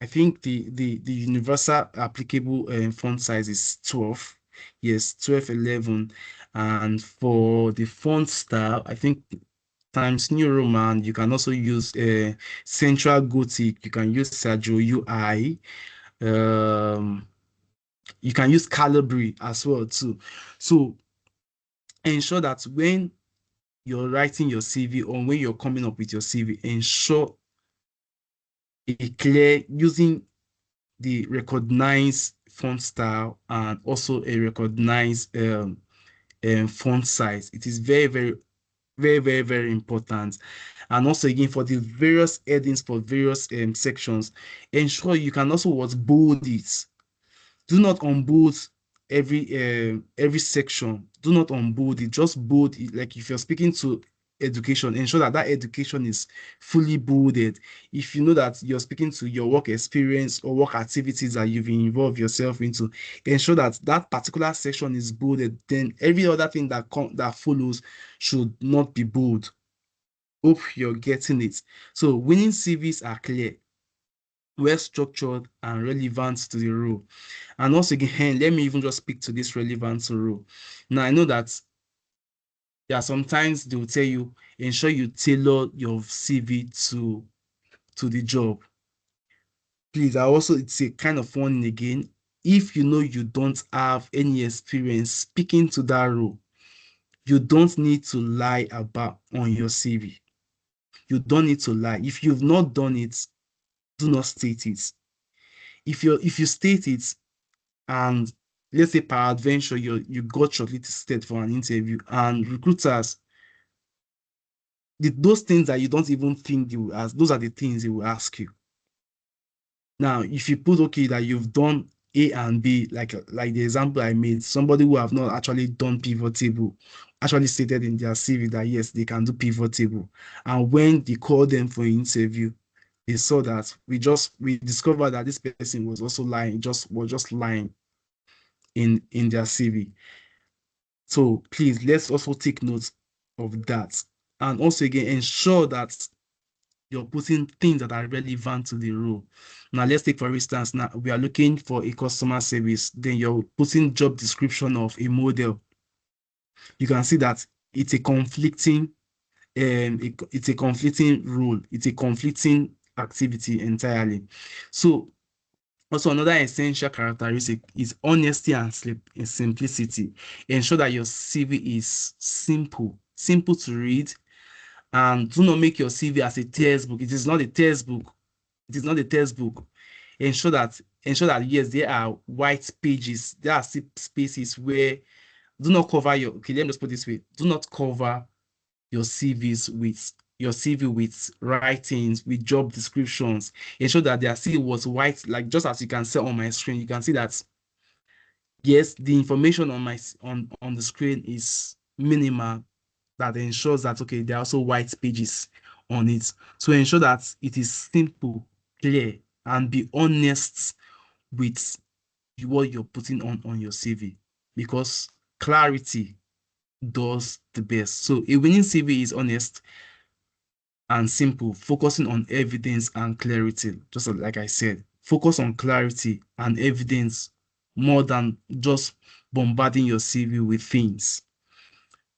I think the universal applicable font size is 12. Yes, 1211. And for the font style, I think Times New Roman, you can also use Central Gothic, you can use Sergio UI, you can use Calibri as well too. So ensure that when you're writing your CV or when you're coming up with your CV, ensure a clear using the recognized font style and also a recognized font size. It is very, very, very, very, very important. And also again for the various headings for various sections, ensure you can also bold it. Do not unbold every section. Do not unbold it. Just bold it. Like if you're speaking to education, ensure that education is fully bolded. If you know that you're speaking to your work experience or work activities that you've involved yourself into, ensure that that particular section is bolded. Then every other thing that follows should not be bold. Hope you're getting it. So winning CVs are clear, well structured, and relevant to the role. And also again, let me even just speak to this relevance role. Now I know that sometimes they will tell you ensure you tailor your CV to the job. Please, it's a kind of warning again. If you know you don't have any experience speaking to that role, you don't need to lie about on your CV. You don't need to lie. If you've not done it, do not state it. If you state it, and let's say peradventure you got shortlisted for an interview, and recruiters, those things that you don't even think they will ask, those are the things they will ask you. Now, if you put that you've done A and B, like the example I made, somebody who have not actually done pivot table actually stated in their CV that yes, they can do pivot table, and when they called them for an interview, they saw that we discovered that this person was also lying, was just lying in their CV. So please, let's also take note of that. And also again, ensure that you're putting things that are relevant to the role. Now, let's take for instance, now we are looking for a customer service, then you're putting job description of a model. You can see that it's a conflicting it's a conflicting role, it's a conflicting activity entirely. So also, another essential characteristic is honesty and simplicity. Ensure that your CV is simple to read, and do not make your CV as a textbook. It is not a textbook. It is not a textbook. Ensure that yes, there are white pages. There are spaces where do not cover your. Okay, let me just put this way. Do not cover your CV with writings, with job descriptions. Ensure that their CV was white, like just as you can see on my screen. You can see that yes, the information on my on the screen is minimal. That ensures that okay, there are also white pages on it. So ensure that it is simple, clear, and be honest with what you're putting on your CV, because clarity does the best. So a winning CV is honest and simple, focusing on evidence and clarity. Just like I said, focus on clarity and evidence more than just bombarding your CV with things.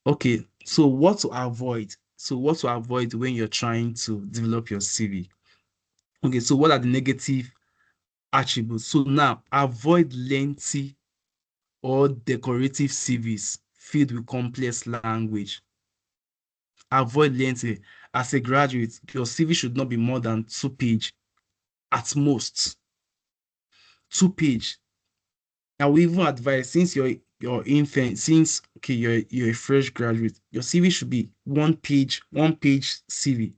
Okay, so what to avoid? So what to avoid when you're trying to develop your CV? Okay, so what are the negative attributes? So now avoid lengthy or decorative CVs filled with complex language. Avoid lengthy. As a graduate, your CV should not be more than 2 page at most. 2 page. I will even advise, since you're infant, since okay, you're a fresh graduate, your CV should be 1 page, 1 page CV.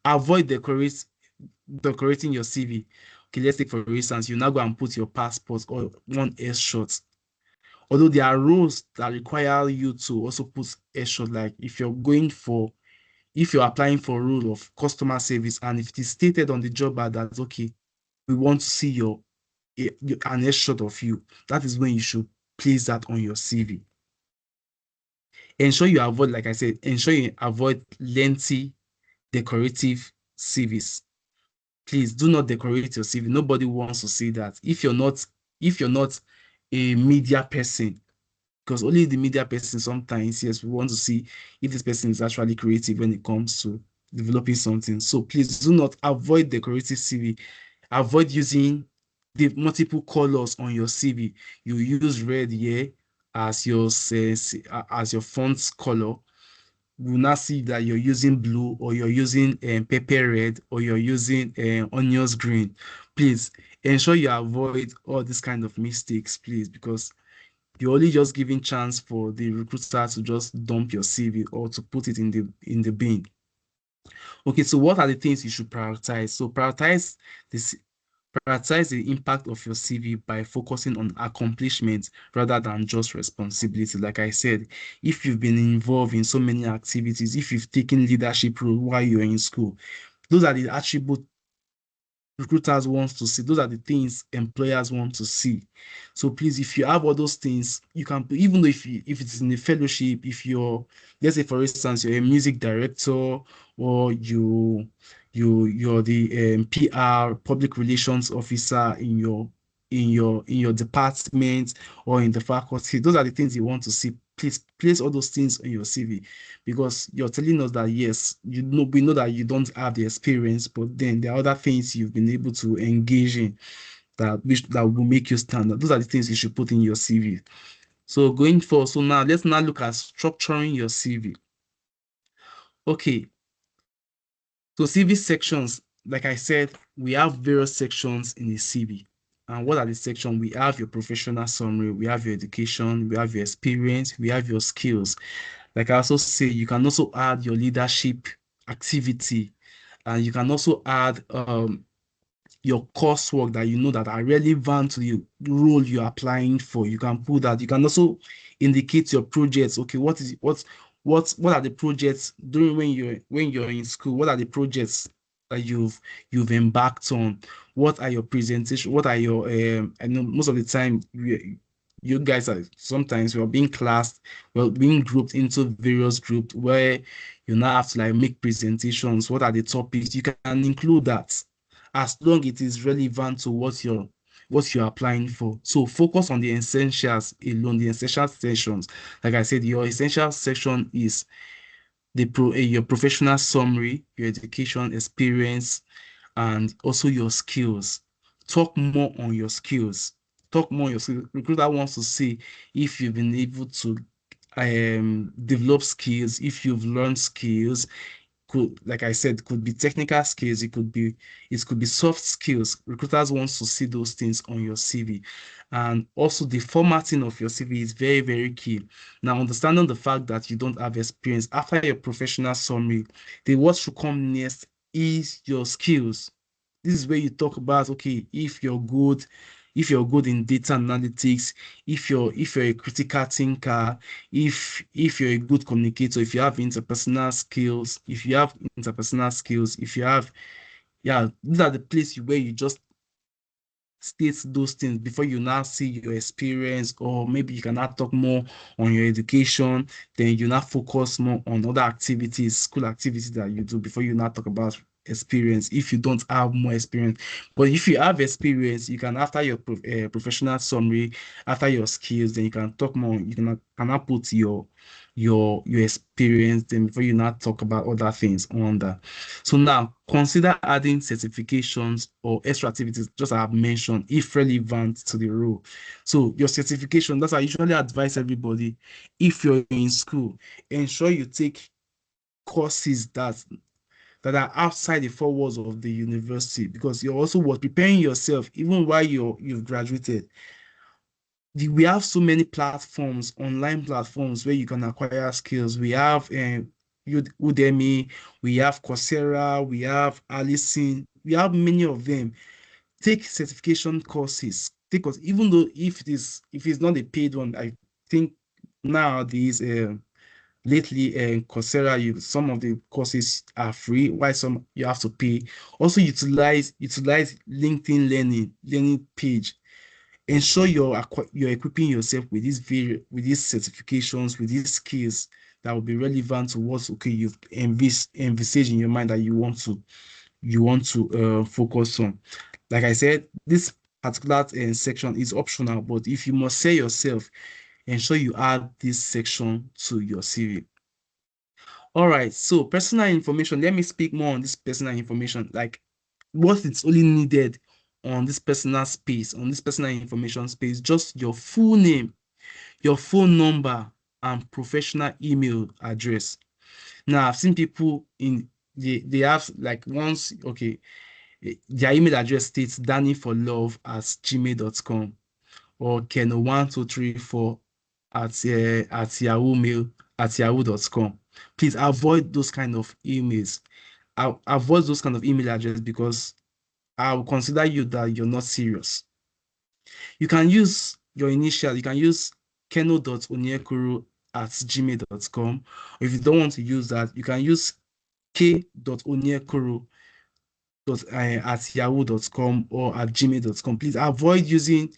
Avoid decorating your CV. Okay, let's take for instance, you now go and put your passport or one S shot. Although there are rules that require you to also put S shot, like if you're applying for a role of customer service, and if it is stated on the job ad that okay, we want to see an S shot of you, that is when you should place that on your CV. Ensure you avoid, like I said, ensure you avoid lengthy decorative CVs. Please do not decorate your CV. Nobody wants to see that. If you're not a media person, because only the media person sometimes, yes, we want to see if this person is actually creative when it comes to developing something. So please do not avoid decorative CV. Avoid using the multiple colors on your CV. You use red here as your font color. We will not see that you're using blue, or you're using pepper red, or you're using onions green. Please ensure you avoid all these kind of mistakes, please, because you're only just giving chance for the recruiter to just dump your CV or to put it in the bin. Okay, so what are the things you should prioritize? So prioritize the impact of your CV by focusing on accomplishments rather than just responsibility. Like I said, if you've been involved in so many activities, if you've taken leadership role while you're in school, those are the attributes recruiters want to see. Those are the things employers want to see. So please, if you have all those things, you can, even though if it's in a fellowship, if you're, let's say for instance, you're a music director, or you're the PR public relations officer in your department or in the faculty, those are the things you want to see. Please place all those things on your CV, because you're telling us that yes, we know that you don't have the experience, but then there are other things you've been able to engage in that will make you stand out. Those are the things you should put in your CV. So going forward, so now let's now look at structuring your CV. Okay, so CV sections, like I said, we have various sections in the CV. And what are the sections? We have your professional summary, we have your education, we have your experience, we have your skills. Like I also say, you can also add your leadership activity, and you can also add your coursework that you know that are relevant to the role you're applying for. You can put that. You can also indicate your projects. Okay, what are the projects during when you're in school? What are the projects that you've embarked on? What are your presentation? What are your I know most of the time you guys are sometimes we're being classed, well, being grouped into various groups where you now have to like make presentations. What are the topics? You can include that as long it is relevant to what you're applying for. So focus on the essentials alone, the essential sections. Like I said, your essential section is your professional summary, your education experience, and also your skills. Talk more on your skills. Talk more on your skills. Recruiter wants to see if you've been able to develop skills, if you've learned skills. Like I said, could be technical skills, it could be soft skills. Recruiters want to see those things on your CV. And also the formatting of your CV is very, very key. Now, understanding the fact that you don't have experience after your professional summary, what should come next is your skills. This is where you talk about, okay, if you're good in data analytics, if you're a critical thinker, if you're a good communicator, if you have interpersonal skills, if you have, yeah, these are the places where you just state those things before you now see your experience, or maybe you can now talk more on your education, then you now focus more on other activities, school activities that you do before you now talk about experience if you don't have more experience. But if you have experience, you can, after your professional summary, after your skills, then you can talk more. You cannot put your experience, then before you not talk about other things on that. So now consider adding certifications or extra activities, just as I've mentioned, if relevant to the role. So your certification, that's why I usually advise everybody, if you're in school, ensure you take courses that are outside the four walls of the university, because you're also preparing yourself even while you've graduated. We have so many platforms, online platforms, where you can acquire skills. We have Udemy, we have Coursera, we have Allison, we have many of them. Take certification courses. Take us, even though if it's not a paid one, I think nowadays, lately, Coursera, some of the courses are free, while some you have to pay. Also, utilize LinkedIn learning page. Ensure you're equipping yourself with these certifications, with these skills that will be relevant to what, okay, you've envisaged in your mind that you want to focus on. Like I said, this particular section is optional, but if you must say yourself, ensure you add this section to your CV. All right, so personal information. Let me speak more on this personal information, like what it's only needed on this personal space, on this personal information space, just your full name, your phone number, and professional email address. Now, I've seen people they have, like, once, okay, their email address states dannyforlove@gmail.com or keno1234 at yahoo.com. Please avoid those kind of emails. Avoid those kind of email addresses, because I will consider you that you're not serious. You can use your initial. You can use keno.onyekuru@gmail.com. Or if you don't want to use that, you can use k.onyekuru at yahoo.com or at gmail.com. Please avoid using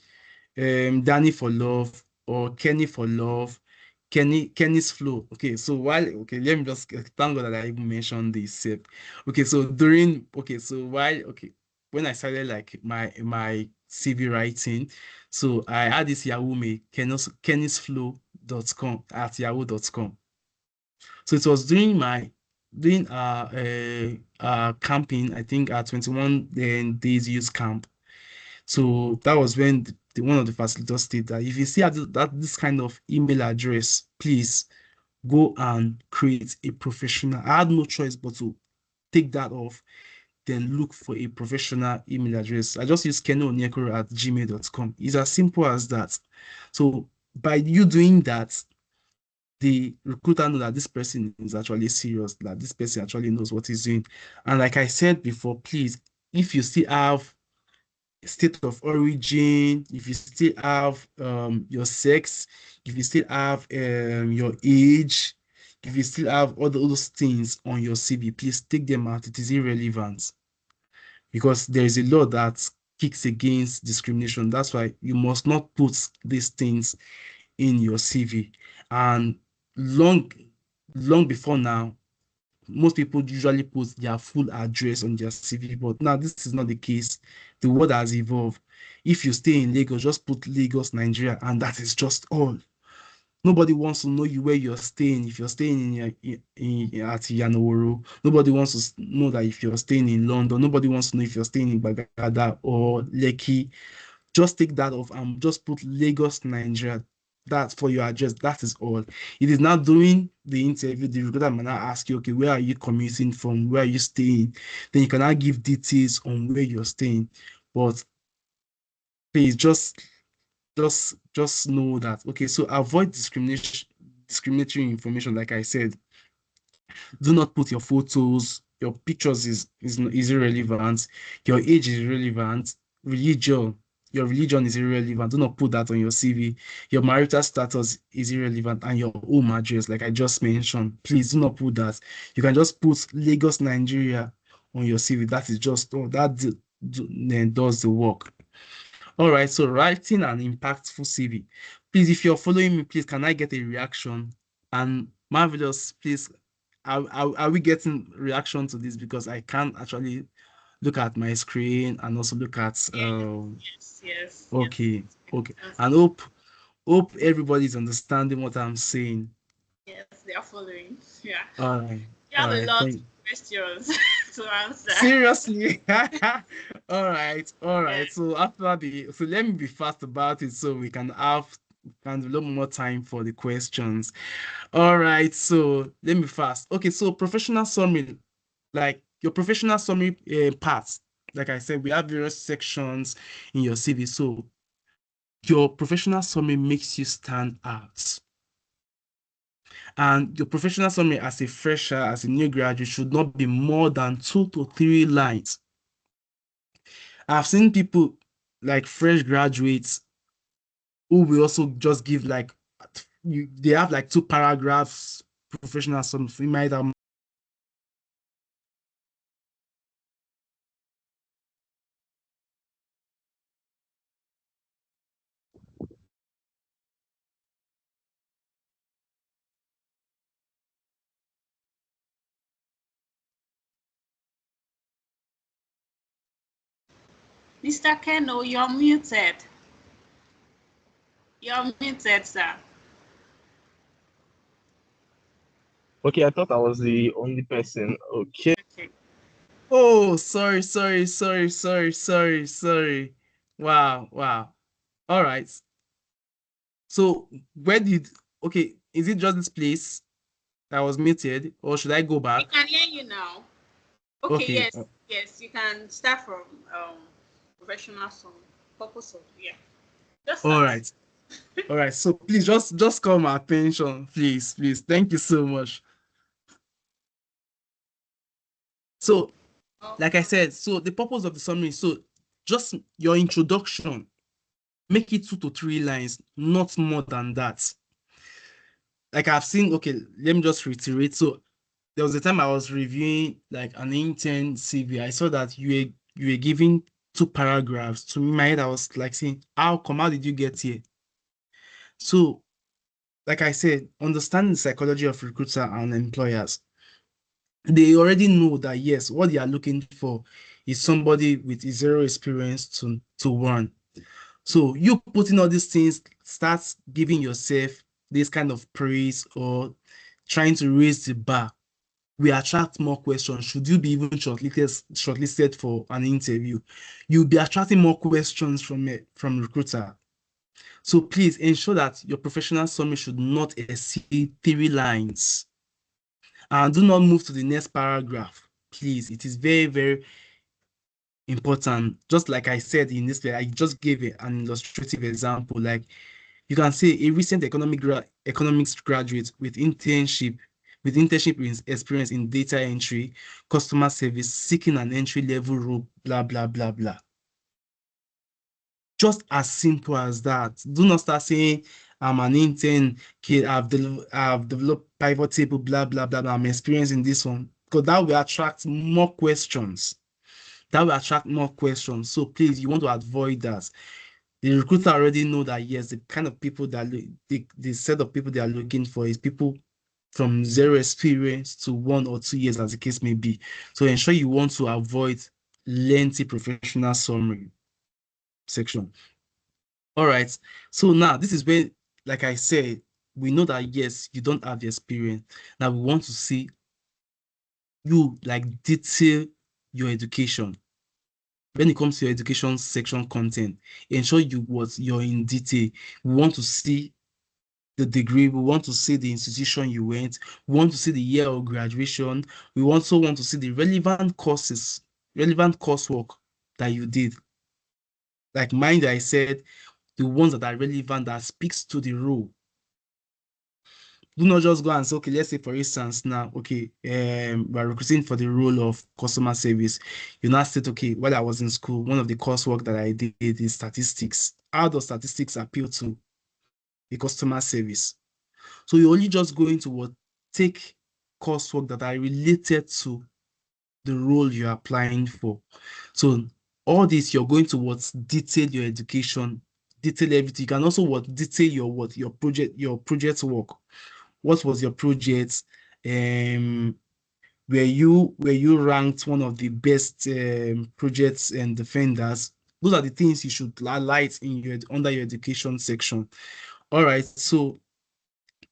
Danny for Love or Kenny for Love, Kenny's Flow. Okay, so let me just thank God that I even mentioned this. Okay, so when I started, like, my CV writing, so I had this Yahoo mail, kennysflow.com at yahoo.com. So it was during camping, I think, 21 days youth camp. So that was when one of the facilitators stated that if you see this kind of email address, please go and create a professional. I had no choice but to take that off, then look for a professional email address. I just use keno@gmail.com. It's as simple as that. So by you doing that, the recruiter knows that this person is actually serious, that this person actually knows what he's doing. And like I said before, please, if you still have state of origin, if you still have your sex, if you still have your age, if you still have all those things on your CV, please take them out. It is irrelevant, because there is a law that kicks against discrimination. That's why you must not put these things in your CV. And long before now, most people usually put their full address on their CV, but now this is not the case. The world has evolved. If you stay in Lagos, just put Lagos, Nigeria, and that is just all. Nobody wants to know where you're staying. If you're staying at Yanoworo, nobody wants to know that if you're staying in London. Nobody wants to know if you're staying in Bagada or Lekki. Just take that off and just put Lagos, Nigeria. That's for your address. That is all. It is not during the interview. The recruiter might not ask you, okay, where are you commuting from? Where are you staying? Then you cannot give details on where you're staying. But please just know that, okay, so avoid discriminatory information. Like I said, do not put your photos, your pictures is irrelevant, your age is irrelevant, your religion is irrelevant. Do not put that on your CV. Your marital status is irrelevant, and your home address, like I just mentioned, please do not put that. You can just put Lagos, Nigeria on your CV. That is just does the work. All right, so writing an impactful CV. Please, if you're following me, please, can I get a reaction? And Marvelous, please, are we getting reaction to this? Because I can't actually look at my screen and also look at Yes. okay. And hope everybody's understanding what I'm saying. Yes, they are following. Yeah. All right. You All have a right. lot of questions to answer. Seriously. All right. Yeah. So so let me be fast about it so we can have a little more time for the questions. All right. So let me fast. Okay. So professional summary, like your professional summary parts. Like I said, we have various sections in your CV. So your professional summary makes you stand out. And your professional summary as a fresher, as a new graduate, should not be more than 2 to 3 lines. I've seen people like fresh graduates who will also just give like they have like 2 paragraphs professional summary. We might have Mr. Keno, you're muted. You're muted, sir. Okay, I thought I was the only person. Okay. Okay. oh sorry. Wow. All right. So where did okay, is it just this place that was muted, or should I go We back? can hear you now. Okay, Okay. yes, you can start from professional song. Purpose of yeah. Just All start. right. All right. So please just call my attention, please. Thank you so much. So, like I said, so the purpose of the summary, so just your introduction, make it 2 to 3 lines, not more than that. Like I've seen, okay, let me just reiterate. So there was a time I was reviewing like an intern CV. I saw that you were giving 2 paragraphs. To me, in my head, I was like saying, how did you get here? So, like I said, understanding the psychology of recruiter and employers, they already know that yes, what they are looking for is somebody with zero experience to one. So you putting all these things starts giving yourself this kind of praise or trying to raise the bar. We attract more questions. Should you be even shortlisted for an interview, you'll be attracting more questions from recruiter. So please ensure that your professional summary should not exceed 3 lines. And do not move to the next paragraph. Please, it is very, very important. Just like I said in this way, I just gave an illustrative example. Like you can say a recent economics graduate with internship experience in data entry, customer service, seeking an entry level role, blah blah blah blah. Just as simple as that. Do not start saying I'm an intern, kid, I've developed pivot table, blah blah blah, I'm experienced in this one. Because that will attract more questions. So please, you want to avoid that. The recruiter already know that yes, the kind of people that the set of people they are looking for is people from zero experience to 1 or 2 years, as the case may be. So ensure you want to avoid lengthy professional summary section. All right. So now this is where, like I said, we know that yes, you don't have the experience. Now we want to see you like detail your education. When it comes to your education section content, ensure you're in detail. We want to see the degree, we want to see the institution you went, we want to see the year of graduation, we also want to see the relevant coursework that you did. Like mine that I said, the ones that are relevant, that speaks to the role. Do not just go and say, okay, let's say for instance now, okay, we're recruiting for the role of customer service. You now said, okay, while I was in school, one of the coursework that I did is statistics. How does statistics appeal to the customer service? So you're only just going to take coursework that are related to the role you're applying for. So all this, you're going to detail your education, detail everything. You can also detail your project work. What was your project? were you ranked one of the best projects and defenders? Those are the things you should highlight in your under your education section. All right, so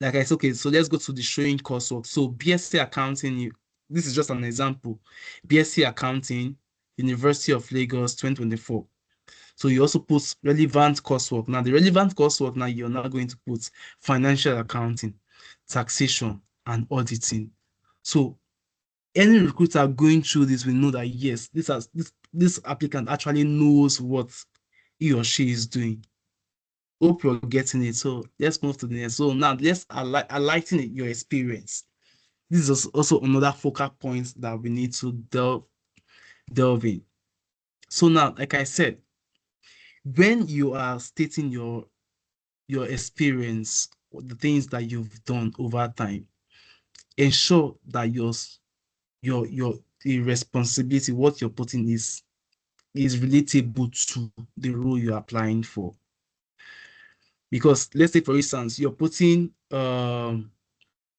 like I said, okay, so let's go to the showing coursework. So BSc Accounting, this is just an example. BSc Accounting, University of Lagos, 2024. So you also put relevant coursework. Now, the relevant coursework, now you're not going to put financial accounting, taxation, and auditing. So any recruiter going through this will know that yes, this applicant actually knows what he or she is doing. Hope you're getting it. So let's move to the next. So now let's highlighting your experience. This is also another focal point that we need to delve in. So now, like I said, when you are stating your experience, the things that you've done over time, ensure that the responsibility, what you're putting is relatable to the role you're applying for. Because let's say, for instance, you're putting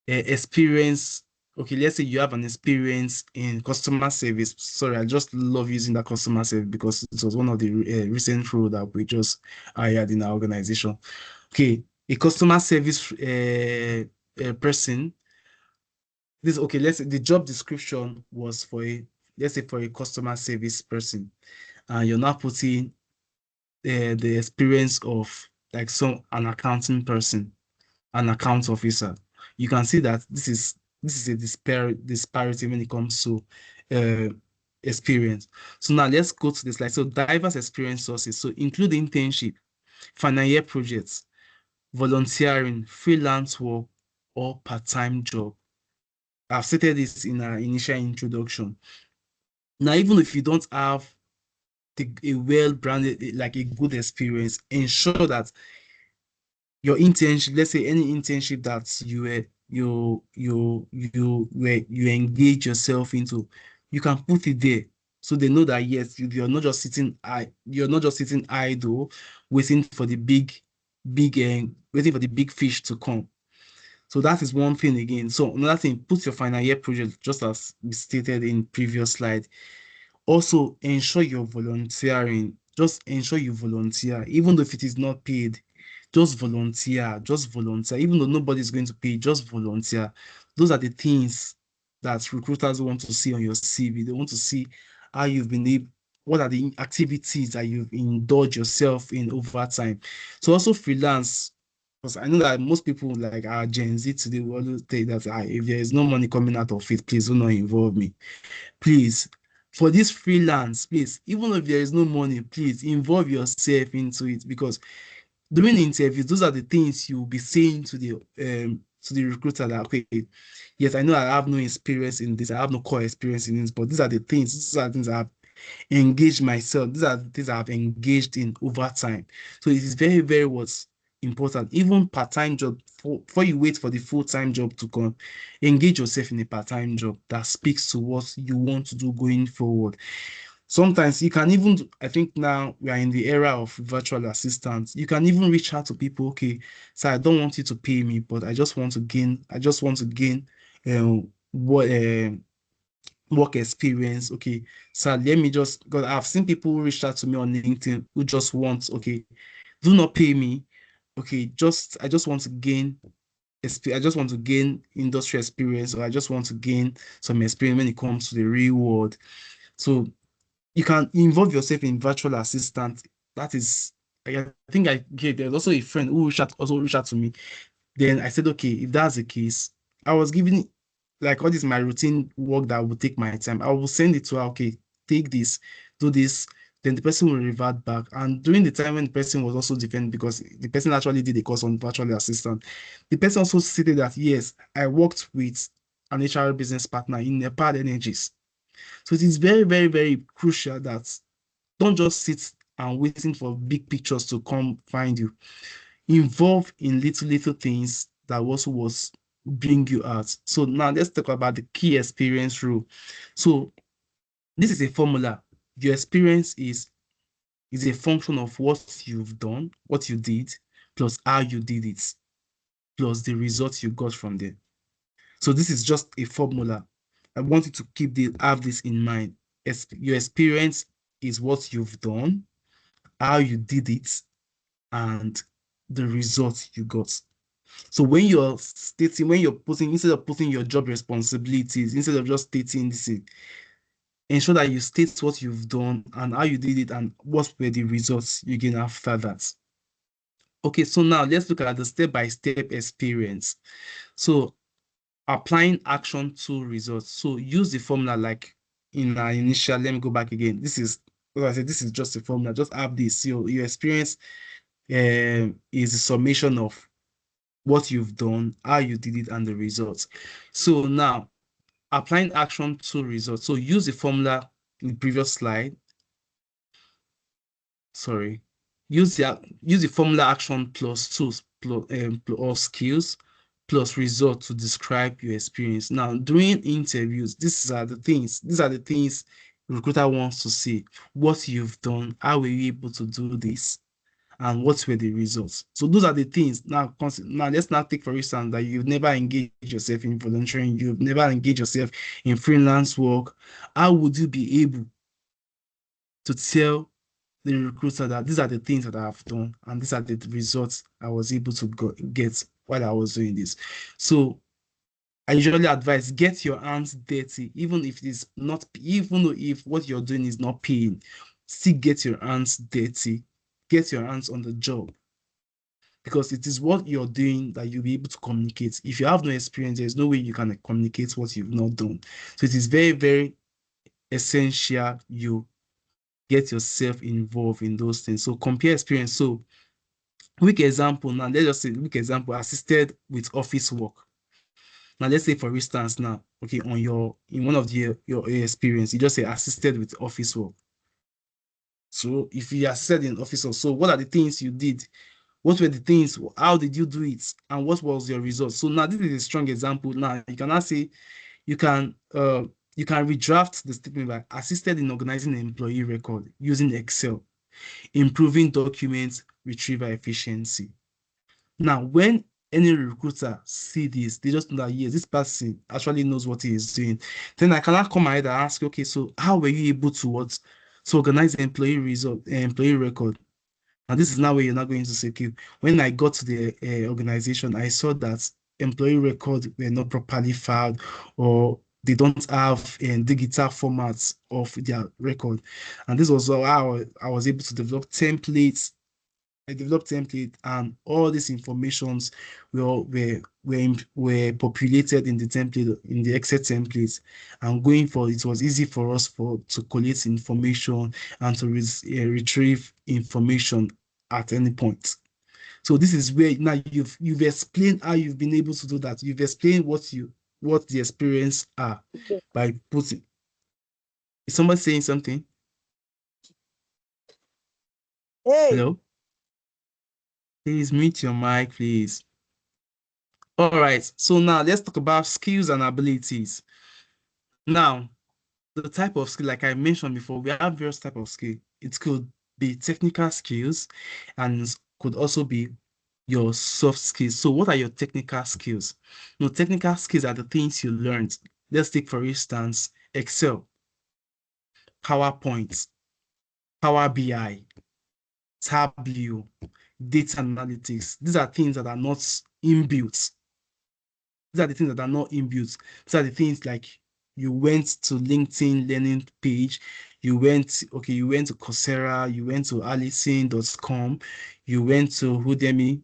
experience. Okay, let's say you have an experience in customer service. Sorry, I just love using that customer service because it was one of the recent role that we just hired in our organization. Okay, a customer service person. This okay. Let's say the job description was for let's say for a customer service person, and you're not putting the experience of like an accounting person, an account officer. You can see that this is a disparity when it comes to experience. So now let's go to this slide. So diverse experience sources. So include internship, final year projects, volunteering, freelance work, or part-time job. I've stated this in our initial introduction. Now, even if you don't have a well-branded, like a good experience, ensure that your internship, let's say any internship that you engage yourself into, you can put it there, so they know that yes, you're not just sitting idle, waiting for the big fish to come. So that is one thing again. So another thing, put your final year project, just as we stated in previous slide. Also, ensure you're volunteering. Just ensure you volunteer, even though if it is not paid. Just volunteer. Just volunteer. Even though nobody's going to pay, just volunteer. Those are the things that recruiters want to see on your CV. They want to see how you've been able, what are the activities that you've indulged yourself in over time. So also freelance, because I know that most people like our Gen Z today will always say that if there is no money coming out of it, please do not involve me. Please, for this freelance, please, even if there is no money, please involve yourself into it, because during the interviews, those are the things you'll be saying to the recruiter that, okay, yes, I know I have no experience in this, I have no core experience in this, but these are the things I've engaged myself, these are the things I've engaged in over time. So it is very, very what's important. Even part-time job, before you wait for the full-time job to come, engage yourself in a part-time job that speaks to what you want to do going forward. Sometimes you can even, I think now we are in the era of virtual assistants. You can even reach out to people. Okay, so I don't want you to pay me, but I just want to gain what work experience. Okay, so let me just, because I've seen people reach out to me on LinkedIn who just want, okay, do not pay me. Okay, I just want to gain industry experience, or I just want to gain some experience when it comes to the real world. So you can involve yourself in virtual assistant. That is, I think there's also a friend who reached out to me. Then I said, okay, if that's the case, I was giving like all this my routine work that would take my time. I will send it to her. Okay, take this, do this. Then the person will revert back. And during the time when the person was also defending, because the person actually did a course on virtual assistant, the person also stated that yes, I worked with an HR business partner in Nepal Energies. So it is very, very, very crucial that don't just sit and waiting for big pictures to come find you. Involve in little things that also was bring you out. So now let's talk about the key experience rule. So this is a formula. Your experience is a function of what you've done, what you did, plus how you did it, plus the results you got from there. So this is just a formula. I want you to have this in mind. Your experience is what you've done, how you did it, and the results you got. So when you're putting, instead of putting your job responsibilities, instead of just stating this, ensure that you state what you've done and how you did it and what were the results you gain after that. Okay, so now let's look at the step-by-step experience. So applying action to results. So use the formula like in our initial, let me go back again. This is, as I said, this is just a formula. Just have this. Your experience is a summation of what you've done, how you did it, and the results. So now, applying action to results. So use the formula in the previous slide. Sorry. Use the formula action plus tools or skills plus result to describe your experience. Now, during interviews, these are the things recruiter wants to see. What you've done, how were you able to do this, and what were the results. So those are the things. Now let's not take for instance that you've never engaged yourself in volunteering, you've never engaged yourself in freelance work. How would you be able to tell the recruiter that these are the things that I have done and these are the results I was able to get while I was doing this? So I usually advise get your hands dirty, even if what you're doing is not paying, still get your hands dirty, get your hands on the job, because it is what you're doing that you'll be able to communicate. If you have no experience, there's no way you can communicate what you've not done. So it is very, very essential you get yourself involved in those things. So compare experience. So weak example now, let's just say weak example, assisted with office work. Now let's say for instance now, okay, in one of your experience, you just say assisted with office work. So if you assisted in office work, so what are the things you did? What were the things? How did you do it? And what was your result? So now this is a strong example. Now you cannot say you can redraft the statement by assisted in organizing an employee record using Excel, improving document retrieval efficiency. Now, when any recruiter see this, they just know that yes, this person actually knows what he is doing. Then I cannot come ahead and ask, okay, so how were you able to organize the employee record? And this is now where you're not going to say, okay, when I got to the organization, I saw that employee records were not properly filed, or they don't have digital formats of their record. And this was how I was able to develop templates. I developed template, and all these informations were populated in the template, in the Excel templates. And going forward, it was easy for us to collect information and to retrieve information at any point. So this is where now you've explained how you've been able to do that. You've explained what the experience are by putting. Is somebody saying something? Hey. Hello? Please mute your mic, please. All right, so now let's talk about skills and abilities. Now, the type of skill, like I mentioned before, we have various types of skill. It could be technical skills and could also be your soft skills. So what are your technical skills? No, technical skills are the things you learned. Let's take, for instance, Excel, PowerPoint, Power BI, Tableau, data analytics. These are things that are not inbuilt. These are the things that are not inbuilt. These are the things like you went to LinkedIn learning page, you went to Coursera, you went to Allison.com, you went to Udemy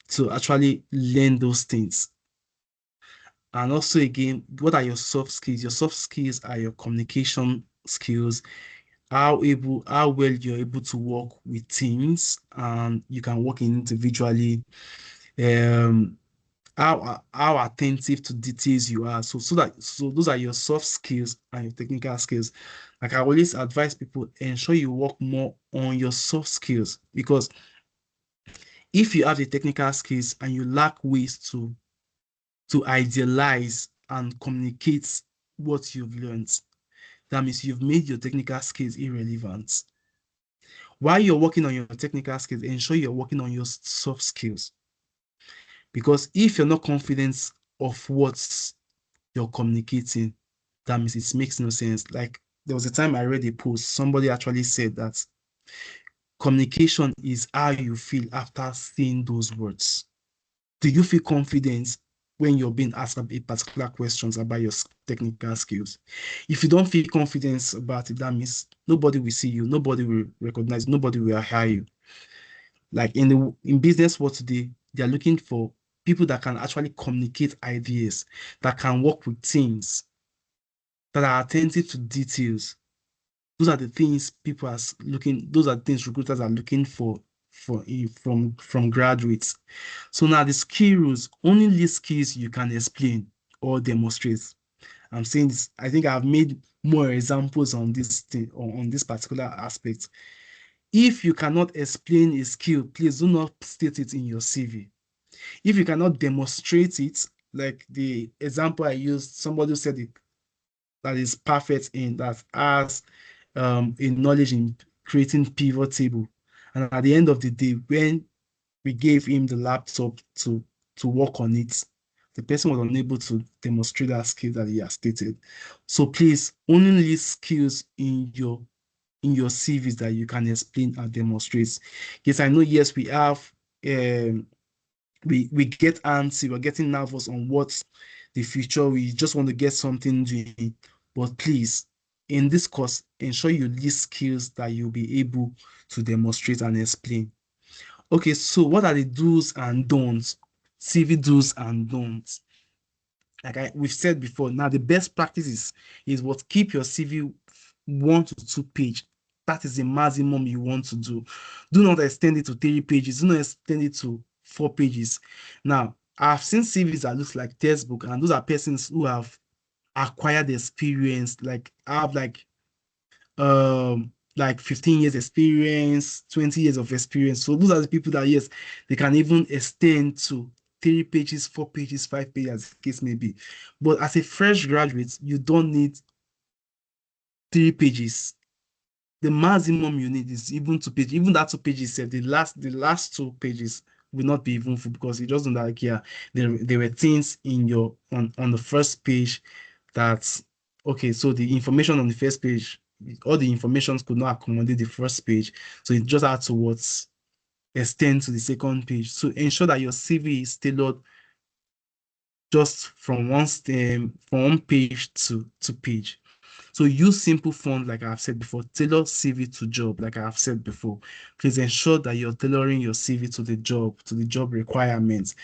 to actually learn those things. And also again, what are your soft skills? Your soft skills are your communication skills, how well you're able to work with teams, and you can work individually, how attentive to details you are. So those are your soft skills and your technical skills. Like I always advise people, ensure you work more on your soft skills, because if you have the technical skills and you lack ways to idealize and communicate what you've learned, that means you've made your technical skills irrelevant. While you're working on your technical skills, ensure you're working on your soft skills. Because if you're not confident of what you're communicating, that means it makes no sense. Like there was a time I read a post, somebody actually said that communication is how you feel after saying those words. Do you feel confident when you're being asked a particular questions about your technical skills? If you don't feel confidence about it, that means nobody will see you, nobody will recognize, nobody will hire you. Like in business world today, they are looking for people that can actually communicate ideas, that can work with teams, that are attentive to details. Those are the things people are looking. Those are the things recruiters are looking for from graduates. So now the skills, only these skills you can explain or demonstrate. I'm saying this. I think I've made more examples on this thing on this particular aspect. If you cannot explain a skill, please do not state it in your CV. If you cannot demonstrate it, like the example I used, somebody said it that is perfect in that has in knowledge in creating pivot table. And at the end of the day, when we gave him the laptop to work on it, the person was unable to demonstrate that skill that he has stated. So please, only list skills in your CVs that you can explain and demonstrate. Yes, I know. Yes, we have. We get antsy. We're getting nervous on what the future. We just want to get something doing. But please, in this course, ensure you list skills that you'll be able to demonstrate and explain. Okay, so what are the do's and don'ts? CV do's and don'ts. Like we've said before, now the best practice is what keep your CV 1 to 2 page. That is the maximum you want to do. Do not extend it to 3 pages. Do not extend it to 4 pages. Now, I've seen CVs that looks like textbook, and those are persons who have acquired experience, like have like 15 years experience, 20 years of experience. So those are the people that, yes, they can even extend to 3 pages, 4 pages, 5 pages, as the case may be. But as a fresh graduate, you don't need 3 pages. The maximum you need is even 2 pages. Even that 2 pages, the last 2 pages will not be even full, because you just know that, like, yeah, there were things in your on the first page that, okay, so the information on the first page, all the informations could not accommodate the first page, so it just had to extend to the second page. So ensure that your CV is tailored just from one page to page. So use simple font, like I've said before. Tailor CV to job, like I've said before. Please ensure that you're tailoring your CV to the job requirements.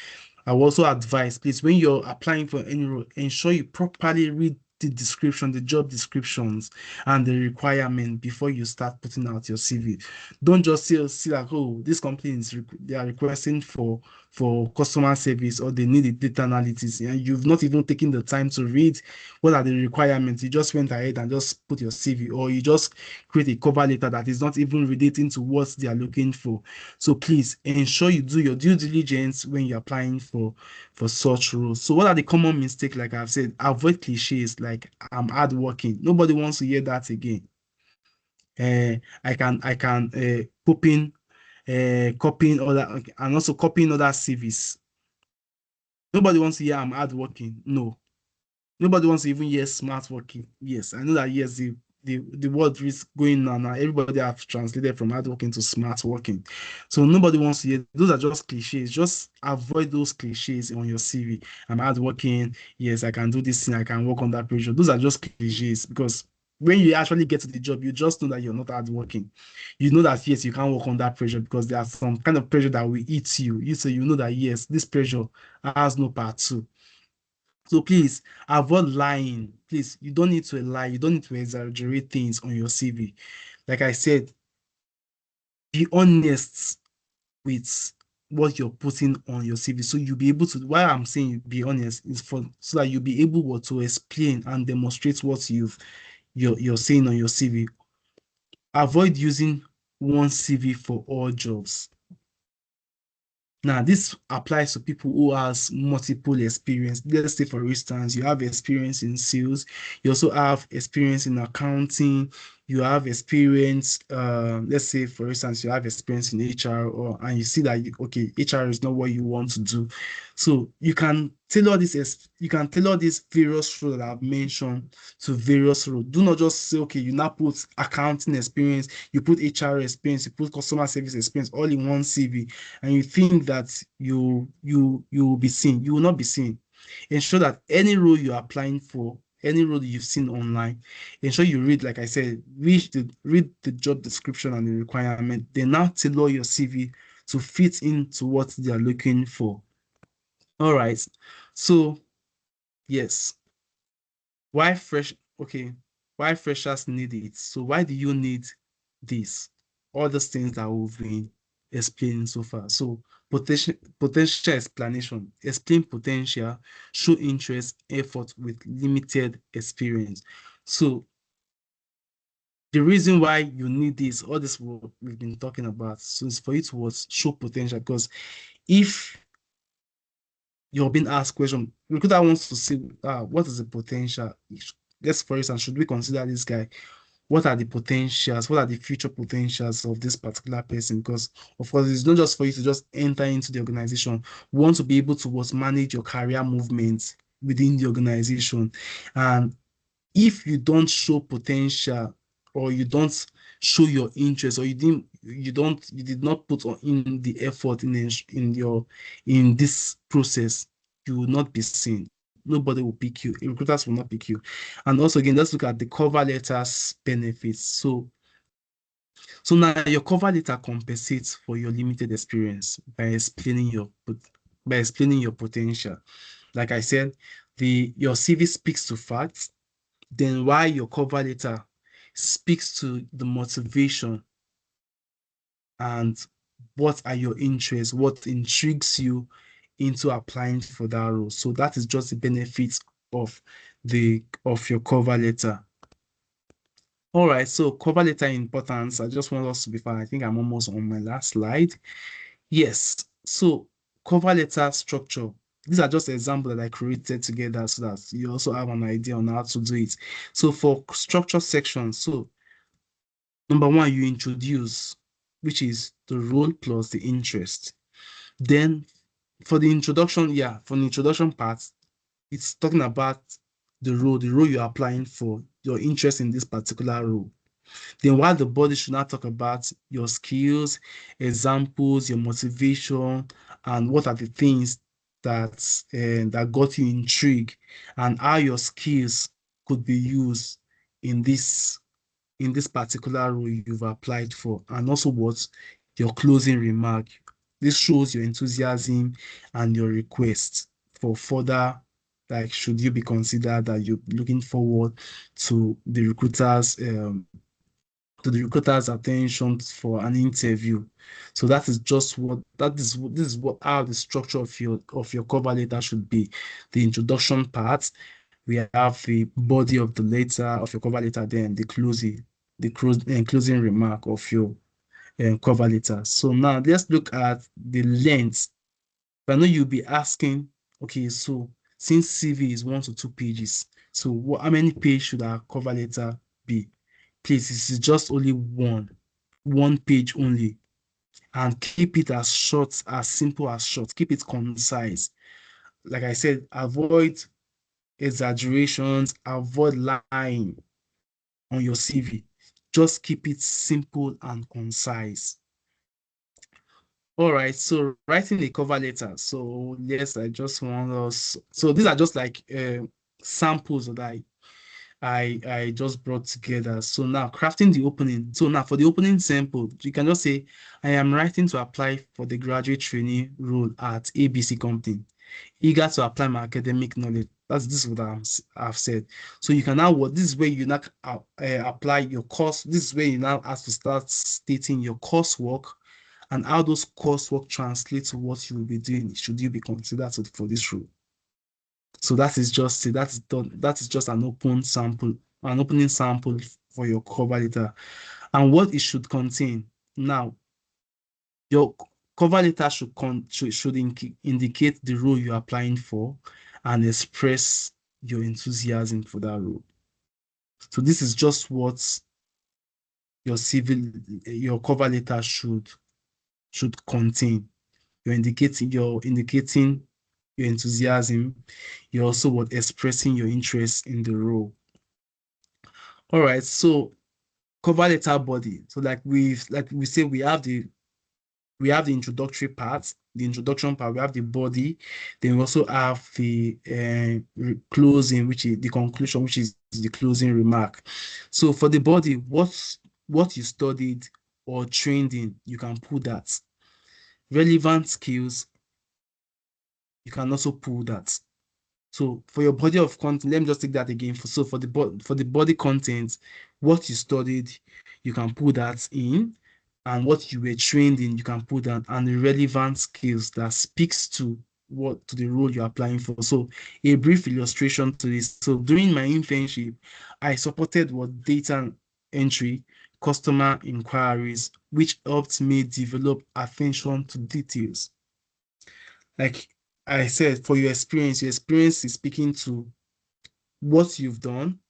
I will also advise, please, when you're applying for any role, ensure you properly read the description, the job descriptions, and the requirement before you start putting out your CV. Don't just see like, oh, this company they are requesting for customer service, or they need a data analytics, and you've not even taken the time to read what are the requirements. You just went ahead and just put your CV, or you just create a cover letter that is not even relating to what they are looking for. So please ensure you do your due diligence when you're applying for such roles. So what are the common mistakes? Like I've said, avoid cliches like I'm hardworking. Nobody wants to hear that again. I can copying other, and also copying other CVs. Nobody wants to hear I'm hardworking. No. Nobody wants to even hear smart working. Yes, I know that. Yes, the word is going on now. Everybody have translated from hard working to smart working. So nobody wants to hear. Those are just cliches. Just avoid those cliches on your CV. I'm hard working. Yes, I can do this thing. I can work under pressure. Those are just cliches, because when you actually get to the job, you just know that you're not hard working. You know that, yes, you can't work under pressure, because there's some kind of pressure that will eat you. You know that, yes, this pressure has no part two. So please avoid lying. Please, you don't need to lie. You don't need to exaggerate things on your CV. Like I said, be honest with what you're putting on your CV. So you'll be able to, why I'm saying be honest is so that you'll be able to explain and demonstrate what you're saying on your CV. Avoid using one CV for all jobs. Now, this applies to people who has multiple experience. Let's say, for instance, you have experience in sales, you also have experience in accounting, you have experience, let's say for instance, you have experience in HR, and you see that okay, HR is not what you want to do. So you can tailor these various roles that I've mentioned to various roles. Do not just say, okay, you now put accounting experience, you put HR experience, you put customer service experience all in one CV, and you think that you will be seen. You will not be seen. Ensure that any role you're applying for, any role you've seen online, ensure you read, like I said, read the job description and the requirement. Then now tailor your CV to fit into what they are looking for. All right. So yes, why fresh? Okay, why freshers need it? So why do you need this? All those things that we've been explaining so far. So potential explanation, explain potential, show interest, effort with limited experience. So the reason why you need this, all this what we've been talking about, so it's for you to show potential. Because if you're being asked question, recruiter wants to see what is the potential. Let's, for instance, should we consider this guy? What are the potentials? What are the future potentials of this particular person? Because of course, it's not just for you to just enter into the organization. We want to be able to manage your career movements within the organization. And if you don't show potential, or you don't show your interest, or you did not put in the effort in this process, you will not be seen. Nobody will pick you. Recruiters will not pick you. And also, again, let's look at the cover letters benefits. So now your cover letter compensates for your limited experience by explaining your potential. Like I said, your CV speaks to facts. Then why your cover letter speaks to the motivation and what are your interests, what intrigues you into applying for that role. So that is just the benefits of your cover letter. All right, so cover letter importance. I just want us to be fine. I think I'm almost on my last slide. Yes, so cover letter structure. These are just examples that I created together so that you also have an idea on how to do it. So for structure section, so number one, you introduce, which is the role plus the interest. Then for the introduction part, it's talking about the role you're applying for, your interest in this particular role. Then while the body should not talk about your skills, examples, your motivation, and what are the things that got you intrigued, and how your skills could be used in this particular role you've applied for, and also what your closing remark. This shows your enthusiasm and your request for further, like, should you be considered, that you're looking forward to the recruiter's attention for an interview. So that is just this is what how the structure of your cover letter should be. The introduction part, we have the body of the letter of your cover letter, then the closing remark of your cover letter. So now let's look at the length. I know you'll be asking, okay, so since CV is 1 to 2 pages, so how many pages should our cover letter be? Please, this is just only one page only, and keep it as short, as simple as short. Keep it concise. Like I said, avoid exaggerations, avoid lying on your CV. Just keep it simple and concise. All right, so writing a cover letter. So yes, I just want us. So these are just like samples that I just brought together. So now crafting the opening. So now for the opening sample, you can just say, I am writing to apply for the graduate trainee role at ABC company. Eager to apply my academic knowledge. This is what I've said. So you can now this is where you now apply your course. This is where you now have to start stating your coursework and how those coursework translate to what you will be doing. Should you be considered for this role? So that is just an opening sample for your cover letter, and what it should contain. Now, your cover letter should indicate the role you're applying for and express your enthusiasm for that role. So this is just what your CV, your cover letter should contain. You're indicating your enthusiasm. You're also expressing your interest in the role. All right, so cover letter body. So like we say, we have the introductory part, the introduction part. We have the body. Then we also have the closing, which is the conclusion, which is the closing remark. So for the body, what you studied or trained in, you can put that. Relevant skills, you can also pull that. So for your body of content, let me just take that again. So for the body content, what you studied, you can put that in, and what you were trained in, you can put that, and the relevant skills that speaks to the role you're applying for. So a brief illustration to this. So during my internship, I supported data entry, customer inquiries, which helped me develop attention to details. Like I said, for your experience is speaking to what you've done,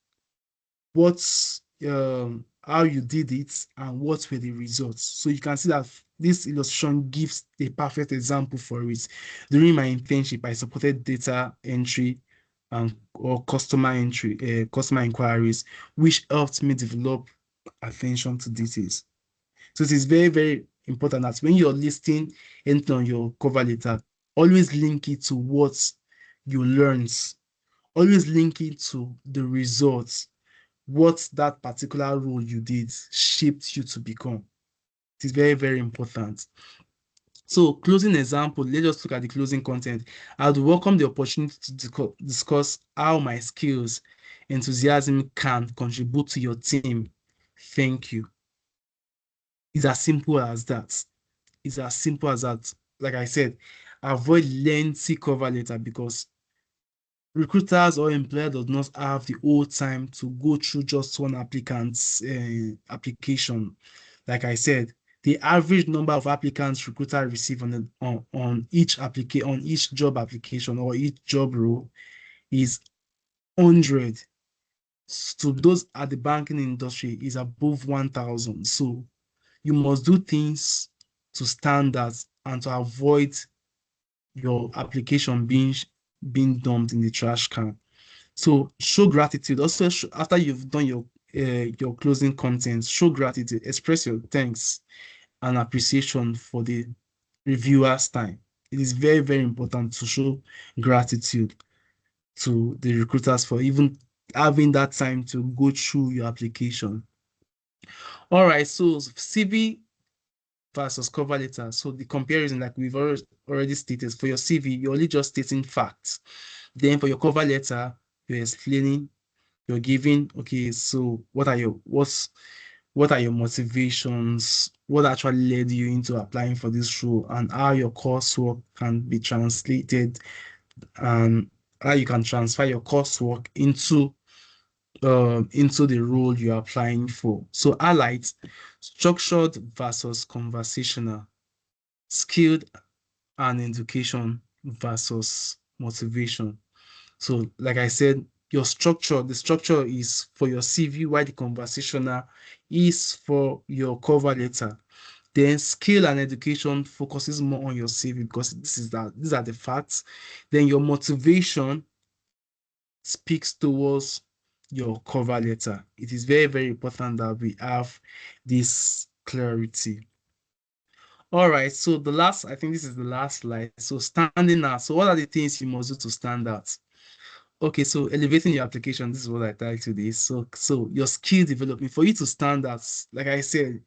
how you did it, and what were the results. So you can see that this illustration gives a perfect example for it. During my internship, I supported data entry or customer inquiries, which helped me develop attention to details. So it is very, very important that when you're listing anything on your cover letter, always link it to what you learned. Always link it to the results, what that particular role you did shaped you to become. It is very, very important. So closing example, let's just look at the closing content. I would welcome the opportunity to discuss how my skills, enthusiasm can contribute to your team. Thank you. It's as simple as that. It's as simple as that. Like I said, avoid lengthy cover letter, because recruiters or employer does not have the whole time to go through just one applicant's application. Like I said, the average number of applicants recruiter receive on each job application or each job role is 100. To those at the banking industry is above 1,000. So you must do things to standards and to avoid your application being dumped in the trash can. So show gratitude. Also, after you've done your closing content, show gratitude. Express your thanks and appreciation for the reviewer's time. It is very, very important to show gratitude to the recruiters for even having that time to go through your application. All right, so CV versus cover letter. So the comparison, like we've already stated, for your CV, you're only just stating facts. Then for your cover letter, you're explaining, you're giving, okay, so what are your motivations, what actually led you into applying for this role, and how your coursework can be translated, and how you can transfer your coursework into the role you're applying for. So highlight structured versus conversational, skilled and education versus motivation. So like I said, the structure is for your CV, while the conversational is for your cover letter. Then skill and education focuses more on your CV, because these are the facts. Then your motivation speaks towards your cover letter. It is very, very important that we have this clarity. All right, so I think this is the last slide. So standing out. So what are the things you must do to stand out? Okay, so elevating your application, this is what I titled this. So your skill development, for you to stand out, like I said,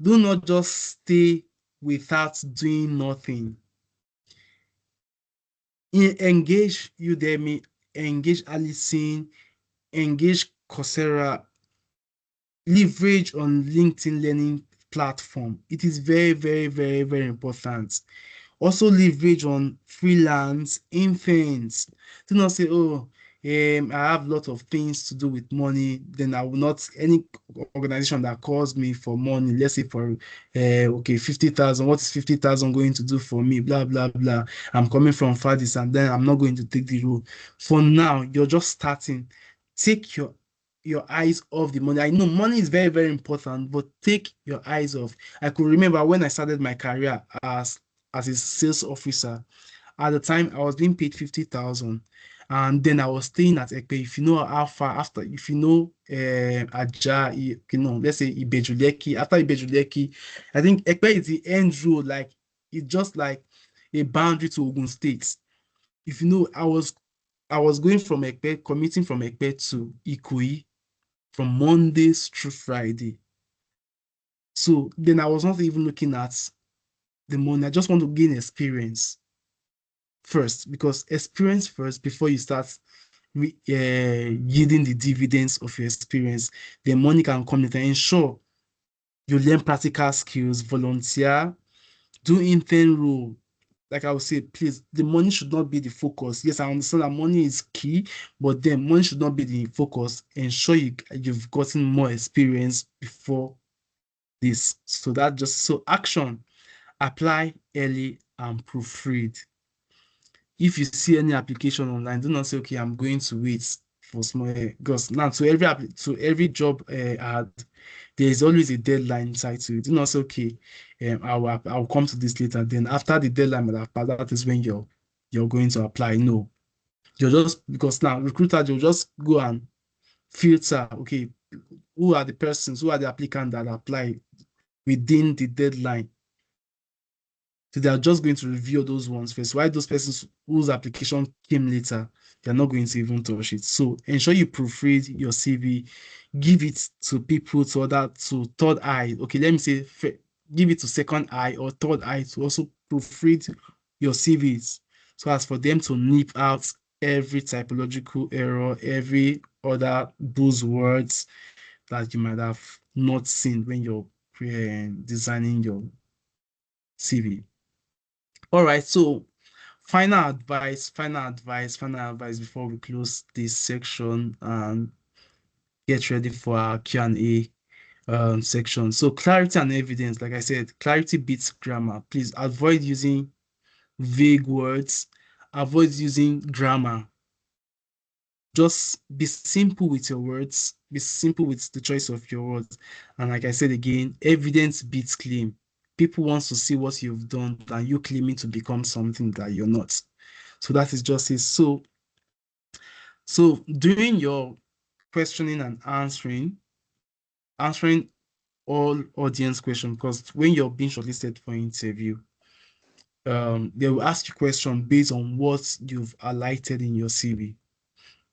do not just stay without doing nothing. Engage Udemy, engage Allison, engage Coursera, leverage on LinkedIn learning platform. It is very, very, very, very important. Also leverage on freelance interns. Do not say, oh, I have a lot of things to do with money, then I will not, any organization that calls me for money, let's say for, okay, 50,000, what is 50,000 going to do for me, blah, blah, blah. I'm coming from Fadis and then I'm not going to take the role. For now, you're just starting. Take your your eyes off the money. I know money is very, very important, but take your eyes off. I could remember when I started my career as a sales officer. At the time, I was being paid 50,000, and then I was staying at Ekpe. If you know how far after, if you know Aja, let's say Ibejuleki. After Ibejuleki, I think Ekpe is the end road. Like it's just like a boundary to Ogun State. If you know, I was going from Ekpe, commuting from Ekpe to Ikoyi from Mondays through Friday. So then I was not even looking at the money. I just want to gain experience first, because experience first before you start yielding the dividends of your experience. The money can come later. Ensure you learn practical skills, volunteer, do intern role. Like I would say, please, the money should not be the focus. Yes, I understand that money is key, but then money should not be the focus. Ensure you've gotten more experience before this. So action, apply early and proofread. If you see any application online, do not say, okay, I'm going to wait for small, because now to every job ad, there is always a deadline inside to it. Do not say, okay, I'll come to this later. Then after the deadline that is when you're going to apply. No, you're just, because now recruiter, you'll just go and filter, okay, who are the applicants that apply within the deadline. So they are just going to review those ones first. Why those persons whose application came later, they're not going to even touch it. So ensure you proofread your CV, give it to people to third eye. Okay, let me say give it to second eye or third eye to also proofread your CVs, so as for them to nip out every typological error, every other buzzwords that you might have not seen when you're designing your CV. All right, so final advice before we close this section and get ready for our Q&A section. So clarity and evidence, like I said, clarity beats grammar. Please avoid using vague words, avoid using grammar. Just be simple with your words, be simple with the choice of your words. And like I said again, evidence beats claim. People want to see what you've done than you claiming to become something that you're not. So that is just it. So during your questioning and answering all audience questions, because when you're being shortlisted for interview, they will ask you questions based on what you've highlighted in your CV.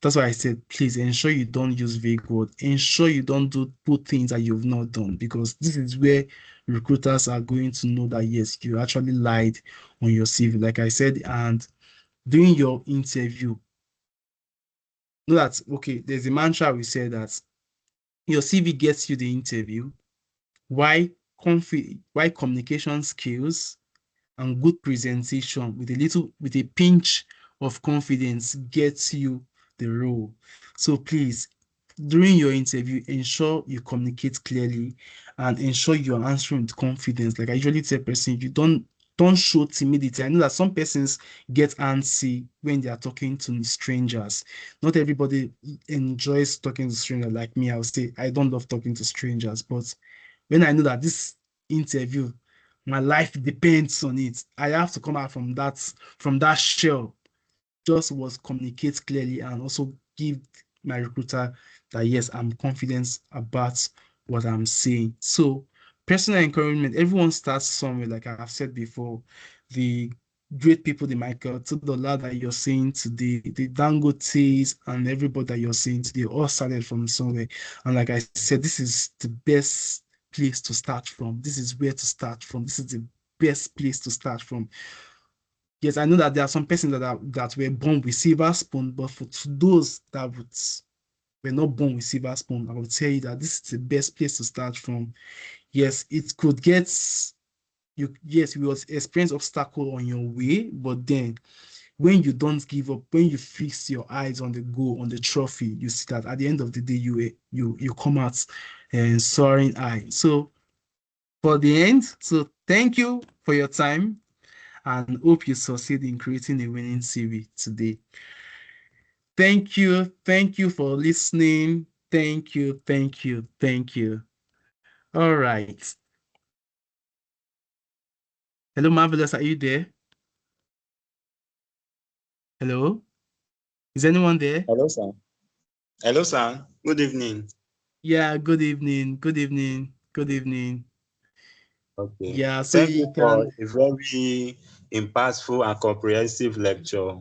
That's why I said, please ensure you don't use vague words. Ensure you don't put things that you've not done, because this is where recruiters are going to know that, yes, you actually lied on your CV, like I said. And during your interview, know that, okay, there's a mantra we say that your CV gets you the interview, why communication skills and good presentation with a pinch of confidence gets you the role. So please, during your interview, ensure you communicate clearly and ensure you're answering with confidence. Like I usually tell person, you don't show timidity. I know that some persons get antsy when they are talking to strangers. Not everybody enjoys talking to strangers. Like me, I'll say I don't love talking to strangers, but when I know that this interview, my life depends on it, I have to come out from that shell. Just was communicate clearly and also give my recruiter that, yes, I'm confident about what I'm saying. So personal encouragement, everyone starts somewhere. Like I've said before, the great people, the Michael to the lad that you're seeing today, the Dangotes and everybody that you're seeing today all started from somewhere. And like I said, this is the best place to start from. This is where to start from. This is the best place to start from. Yes, I know that there are some persons that were born with silver spoon, but for those that were not born with silver spoon, I would tell you that this is the best place to start from. Yes, it could get you. Yes, you will experience obstacle on your way, but then when you don't give up, when you fix your eyes on the goal, on the trophy, you see that at the end of the day, you come out and soaring high. So for the end, so thank you for your time and hope you succeed in creating a winning CV today. Thank you for listening. Thank you, thank you, thank you. All right. Hello, Marvelous, are you there? Hello? Is anyone there? Hello, sir. Hello, sir. Good evening. Yeah, good evening, good evening, good evening. Okay. Yeah, so Thank you you for can, a very impactful and comprehensive lecture.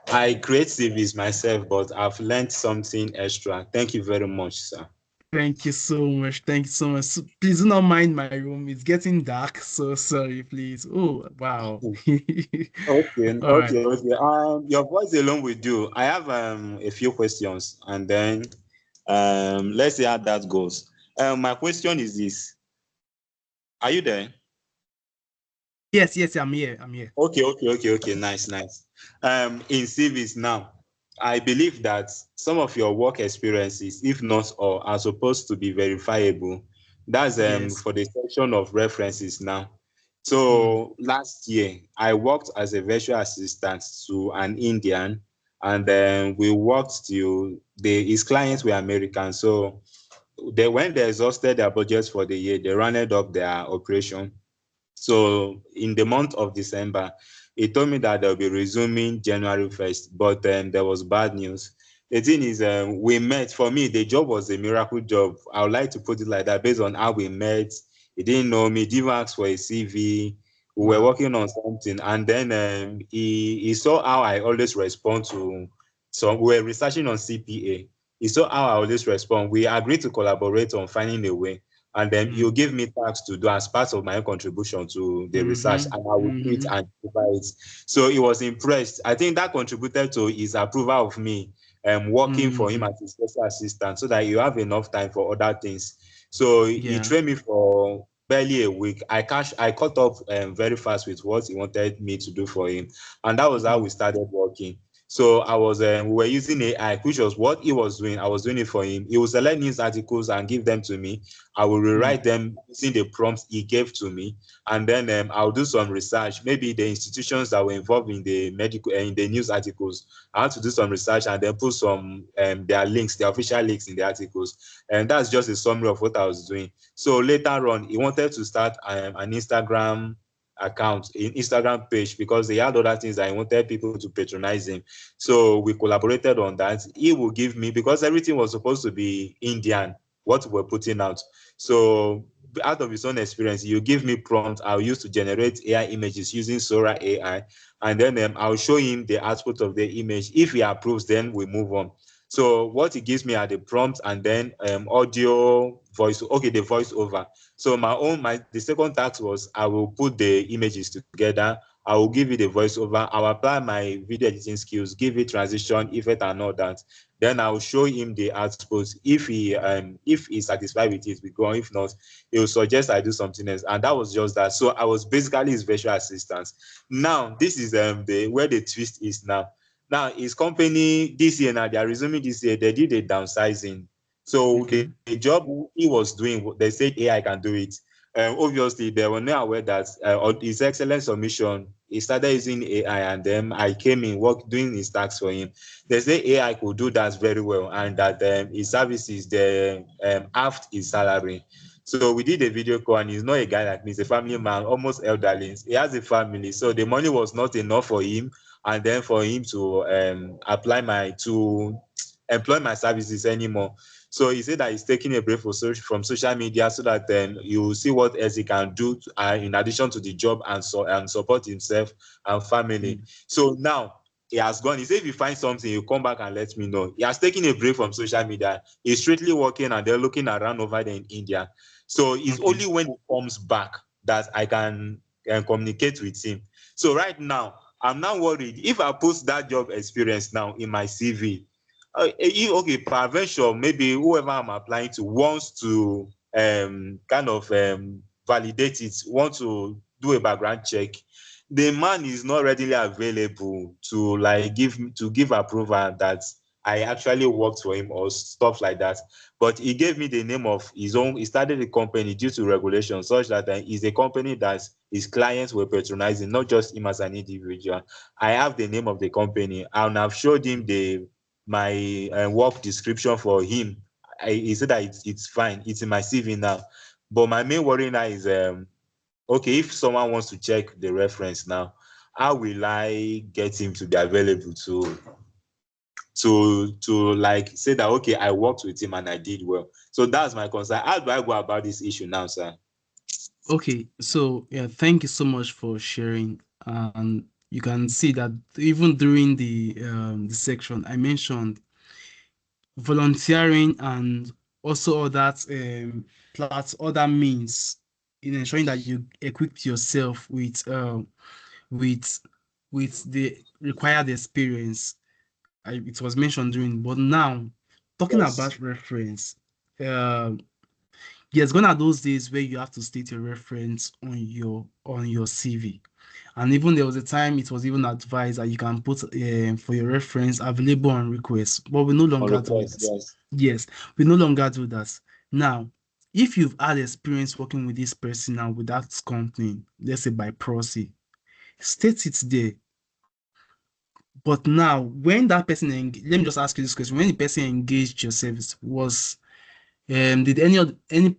I create CVs myself, but I've learned something extra. Thank you very much, sir. thank you so much, thank you so much. Please do not mind my room, it's getting dark, so sorry, please. Oh, wow. Okay, All right. okay. Your voice alone will do. I have a few questions, and then let's see how that goes. My question is this: Are you there? Yes, I'm here, I'm here. Okay. Nice. In CVs now, I believe that some of your work experiences, if not all, are supposed to be verifiable. That's Yes. for the section of references now. Mm. So last year, I worked as a virtual assistant to an Indian, and then we worked till his clients were American. So when they exhausted their budgets for the year, they rounded up their operation. So in the month of December, he told me that they'll be resuming January 1st, but there was bad news. The thing is, we met. For me, the job was a miracle job. I would like to put it like that based on how we met. He didn't know me, didn't ask for a CV. We were Wow. working on something, and then he saw how I always respond to. So we were researching on CPA. He saw how I always respond. We agreed to collaborate on finding a way, and then you Mm. give me tasks to do as part of my contribution to the research, Mm-hmm. and I will do it Mm-hmm. and deliver it. So he was impressed. I think that contributed to his approval of me working for him Mm-hmm. as a special assistant, so that you have enough time for other things. So he Yeah. trained me for barely a week. I caught up very fast with what he wanted me to do for him, and that was how Mm. we started working. So we were using AI, which was what he was doing. I was doing it for him. He would select news articles and give them to me. I will Mm. rewrite them using the prompts he gave to me, and then I'll do some research. Maybe the institutions that were involved in the medical in the news articles, I had to do some research and then put some their links, their official links in the articles, and that's just a summary of what I was doing. So later on, he wanted to start an Instagram account, an Instagram page, because he had other things that he wanted people to patronize him. So we collaborated on that. He will give me, because everything was supposed to be Indian, what we're putting out. So out of his own experience, you give me prompt, I'll use to generate AI images using Sora AI, and then I'll show him the output of the image. If he approves, then we move on. So what he gives me are the prompts, and then audio, voice, okay, the voiceover. So the second task was I will put the images together. I will give it a voiceover. I'll apply my video editing skills, give it transition, effect, and all that. Then I'll show him the output. If he's satisfied with it, we go on. If not, he will suggest I do something else. And that was just that. So I was basically his virtual assistant. Now this is the where the twist is now. Now his company this year, now they are resuming this year, they did a downsizing. So Okay. the job he was doing, they said AI can do it. Obviously, they were not aware that on his excellent submission, he started using AI, and then I came in work doing his tasks for him. They say AI could do that very well, and that his services they halved his salary. So we did a video call, and he's not a guy like me, he's a family man, almost elderly. He has a family, so the money was not enough for him, and then for him to employ my services anymore. So he said that he's taking a break from social media, so that you see what else he can do in addition to the job, and support himself and family. Mm. So now he has gone. He said if you find something, you come back and let me know. He has taken a break from social media. He's strictly working, and they're looking around over there in India. So it's Okay. only when he comes back that I can communicate with him. So right now, I'm now worried if I post that job experience now in my CV. Okay, peradventure, maybe whoever I'm applying to wants to kind of validate it, want to do a background check. The man is not readily available to give approval that I actually worked for him or stuff like that. But he gave me the name of his own. He started the company due to regulations, such that it's a company that his clients were patronizing, not just him as an individual. I have the name of the company, and I've showed him my work description for him he said that it's fine. It's in my CV now. But my main worry now is okay, if someone wants to check the reference now, how will I get him to be available to like say that okay, I worked with him and I did well. So that's my concern. How do I go about this issue now, sir? Okay, so yeah, thank you so much for sharing. And you can see that even during the section I mentioned volunteering and also other means in ensuring that you equip yourself with with the required experience. It was mentioned during, but now talking Yes. about reference, yes, gone are those days where you have to state your reference on your CV. And even there was a time it was even advised that you can put for your reference available on request, but we no On longer do request, that. yes. Yes, we no longer do that. Now, if you've had experience working with this person now with that company, let's say by proxy, state it there. But now, when that person, let me just ask you this question: when the person engaged your service, did any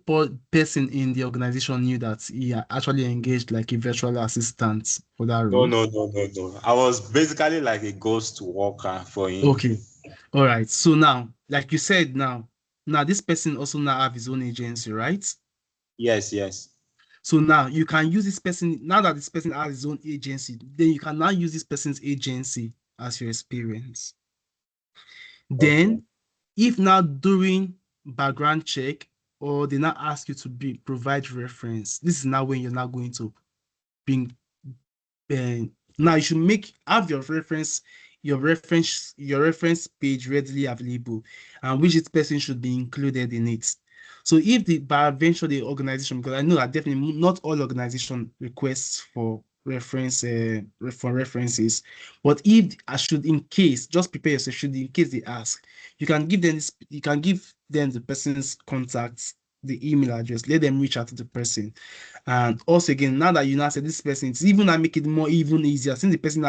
person in the organization knew that he actually engaged like a virtual assistant for that No, role? no. I was basically like a ghost worker for him. Okay, all right. So now, like you said, now this person also now have his own agency, right? Yes. So now you can use this person, now that this person has his own agency, then you can now use this person's agency as your experience. Okay. Then, if now during background check or they now ask you to provide reference, this is now when you're now going to bring. Now you should have your reference page readily available, and which person should be included in it. So if by eventually the organization, because I know that definitely not all organization requests for references, but if I should, in case, just prepare yourself, should in case they ask, you can give them the person's contacts, the email address, let them reach out to the person. And also again, now that you now said this person, it's even now make it more even easier since the person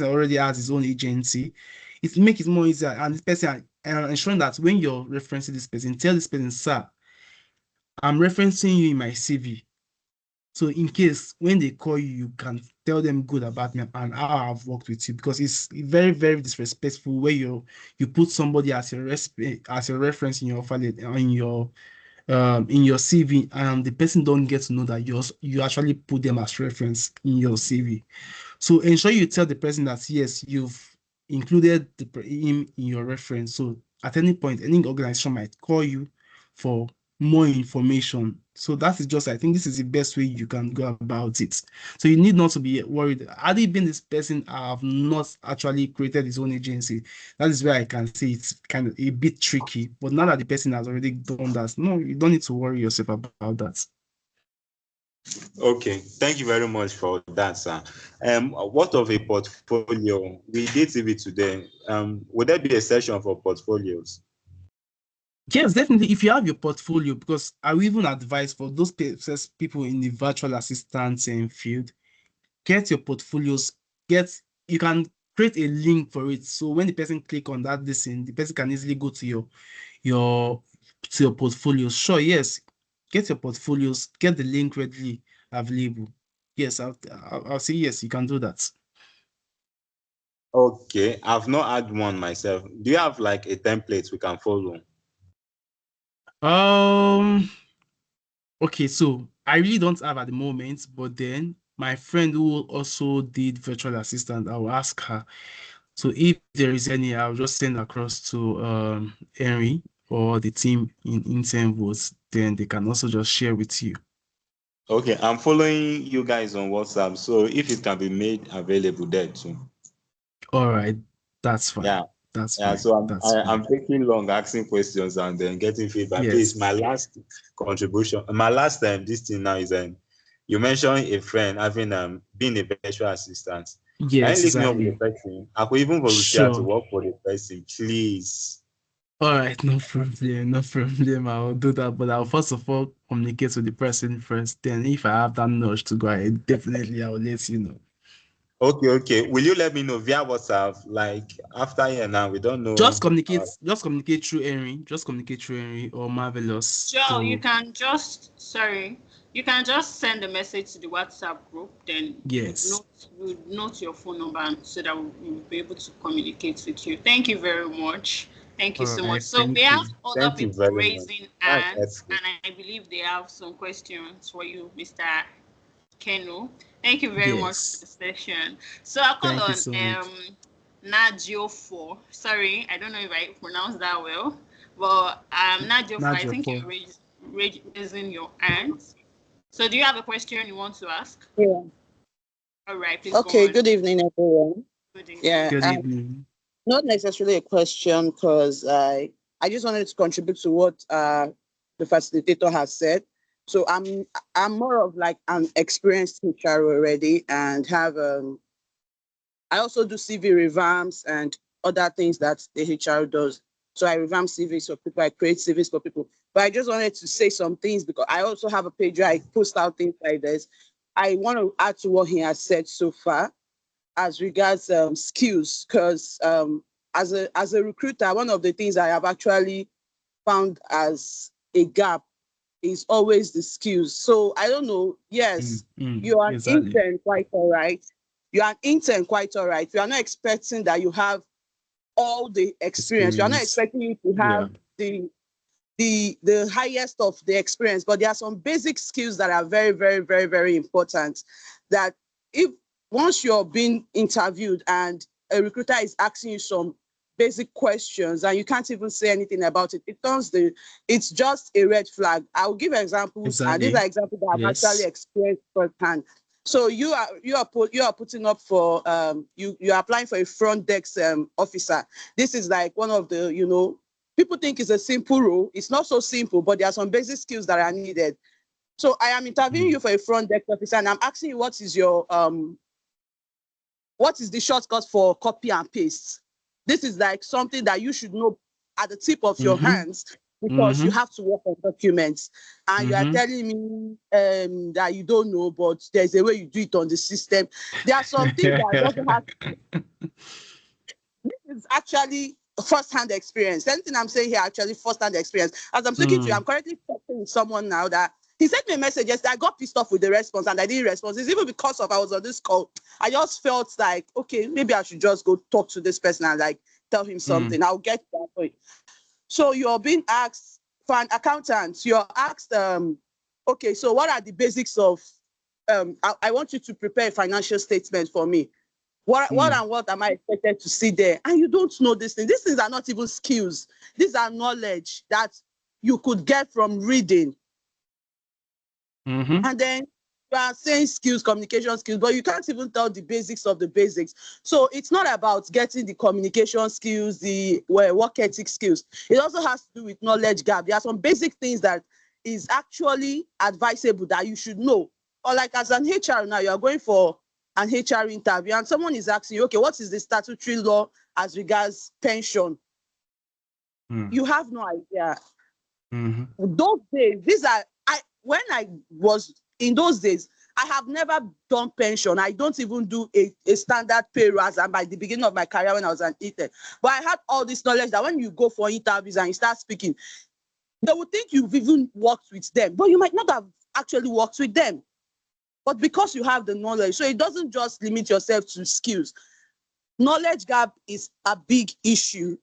already has his own agency, it make it more easier. And this person ensuring that when you're referencing this person, tell this person, sir, I'm referencing you in my CV. So in case when they call you, you can tell them good about me and how I've worked with you, because it's very, very disrespectful where you put somebody as your reference in your file in your CV, and the person don't get to know that you actually put them as reference in your CV. So ensure you tell the person that yes, you've included him in your reference. So at any point, any organization might call you for more information. So that is just, I think this is the best way you can go about it. So you need not to be worried. Had it been this person have not actually created his own agency, that is where I can say it's kind of a bit tricky. But now that the person has already done that, no, you don't need to worry yourself about that. Okay, thank you very much for that, sir. What of a portfolio? We did TV today. Would there be a session for portfolios? Yes, definitely. If you have your portfolio, because I will even advise for those people in the virtual assistance field, get your portfolios. You can create a link for it. So when the person click on that, the person can easily go to your portfolios. Sure, yes, get your portfolios, get the link readily available. Yes, I'll say yes, you can do that. Okay, I've not had one myself. Do you have like a template we can follow? Okay, so I really don't have at the moment, but then my friend who also did virtual assistant, I will ask her. So if there is any, I'll just send across to Henry or the team in Intern Votes, then they can also just share with you. Okay, I'm following you guys on WhatsApp, so if it can be made available there too. All right, that's fine. Yeah. That's Yeah, fine. so That's fine. I'm taking long asking questions and then getting feedback. Yes. Please, my last contribution, my last time this thing now is you mentioned a friend having been a virtual assistant. Yes, Can you link me up with exactly. the person? I could even volunteer to Sure. work for the person, please. All right, no problem, no problem. I'll do that, but I'll first of all communicate with the person first. Then, if I have that nudge to go ahead, definitely I will let you know. Okay. Will you let me know via WhatsApp? Like after here now, we don't know. Just communicate through Henry. Just communicate through Henry or Marvelous. Joe, to- you can just send a message to the WhatsApp group, then Yes. we'll note your phone number so that we'll be able to communicate with you. Thank you very much. Thank you so All right, much. So thank we have you. other Thank you people very much. raising That's hands, helpful. and I believe they have some questions for you, Mr. Kenu. Thank you very much for the Yes. session. So I call Thank you on so much. Nadio 4. Sorry, I don't know if I pronounced that well, but Nadio 4, I Nadia think 4. you're raising your hands. So do you have a question you want to ask? Yeah. All right, please Okay. go on. Good evening, everyone. Good evening. Yeah. Good evening. Not necessarily a question because I just wanted to contribute to what the facilitator has said. So I'm more of like an experienced teacher already, and have I also do CV revamps and other things that the HR does. So I revamp CVs for people, I create CVs for people. But I just wanted to say some things because I also have a page where I post out things like this. I want to add to what he has said so far as regards skills, because as a recruiter, one of the things I have actually found as a gap is always the skills. So I don't know. Yes, you are an Exactly. intern, quite all right. You are an intern, quite all right. You are not expecting that you have all the experience. You are not Experience. expecting you to have the highest of the experience, but there are some basic skills that are very, very, very, very important. That if once you're being interviewed and a recruiter is asking you some basic questions and you can't even say anything about it, it's just a red flag. I'll give examples, and these Exactly. are examples that I've Yes. actually experienced firsthand. So you are putting up for you are applying for a front desk officer. This is like one of the people think it's a simple role. It's not so simple, but there are some basic skills that are needed. So I am interviewing you for a front desk officer, and I'm asking you what is the shortcut for copy and paste. This is like something that you should know at the tip of your hands, because you have to work on documents, and you are telling me that you don't know, but there's a way you do it on the system. There are some things that doesn't have. This is actually first-hand experience. Anything I'm saying here, actually first-hand experience. As I'm speaking to you, I'm currently talking with someone now that he sent me a message yesterday. I got pissed off with the response and I didn't respond. It's even because I was on this call. I just felt like, okay, maybe I should just go talk to this person and like tell him something. I'll get to that point. So you're being asked for an accountant. You're asked, okay, so what are the basics of? I want you to prepare a financial statement for me. What am I expected to see there? And you don't know these things. These things are not even skills. These are knowledge that you could get from reading. And then you are saying skills, communication skills, but you can't even tell the basics of the basics. So it's not about getting the communication skills, the work ethic skills. It also has to do with knowledge gap. There are some basic things that is actually advisable that you should know. Or like as an HR now, you are going for an HR interview and someone is asking you, okay, what is the statutory law as regards pension? You have no idea. Those days, when I was in those days, I have never done pension. I don't even do a standard pay rise. And by the beginning of my career when I was an intern, but I had all this knowledge that when you go for interviews and you start speaking, they would think you've even worked with them, but you might not have actually worked with them. But because you have the knowledge, so it doesn't just limit yourself to skills. Knowledge gap is a big issue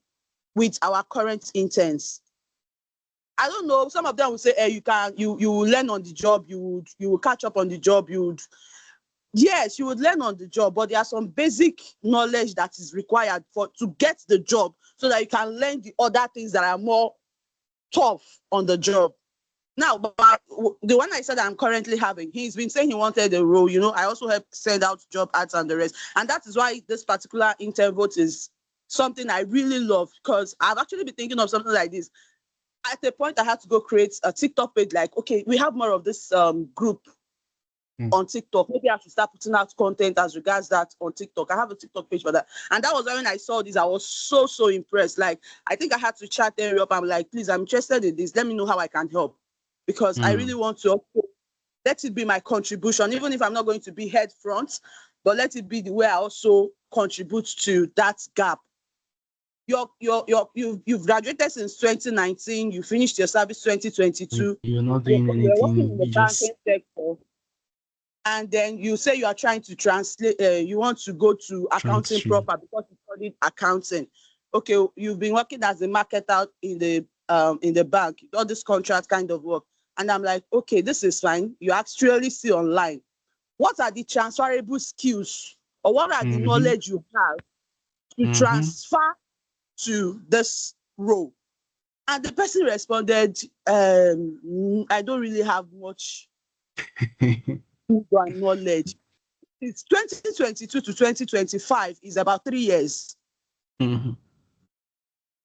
with our current interns. I don't know. Some of them will say, "Hey, you will learn on the job. You will catch up on the job. Yes, you would learn on the job, but there are some basic knowledge that is required to get the job, so that you can learn the other things that are more tough on the job." Now, but the one I said I'm currently having, he's been saying he wanted a role. I also help send out job ads and the rest, and that is why this particular intern vote is something I really love, because I've actually been thinking of something like this. At a point, I had to go create a TikTok page. Like, okay, we have more of this group on TikTok. Maybe I should start putting out content as regards that on TikTok. I have a TikTok page for that. And that was when I saw this, I was so impressed. Like, I think I had to chat them up. I'm like, please, I'm interested in this. Let me know how I can help. Because I really want to let it be my contribution, even if I'm not going to be head front. but let it be the way I also contribute to that gap. You've graduated since 2019, you finished your service 2022, You're not you're, doing you're working in anything. the You banking just sector, and then you say you are trying to translate, you want to go to accounting transfer. proper because you studied accounting. Okay, you've been working as a marketer in the bank, all this contract kind of work. And I'm like, okay, this is fine. You actually see online. What are the transferable skills, or what are the knowledge you have to transfer to this role? And the person responded, I don't really have much knowledge. It's 2022 to 2025 is about 3 years.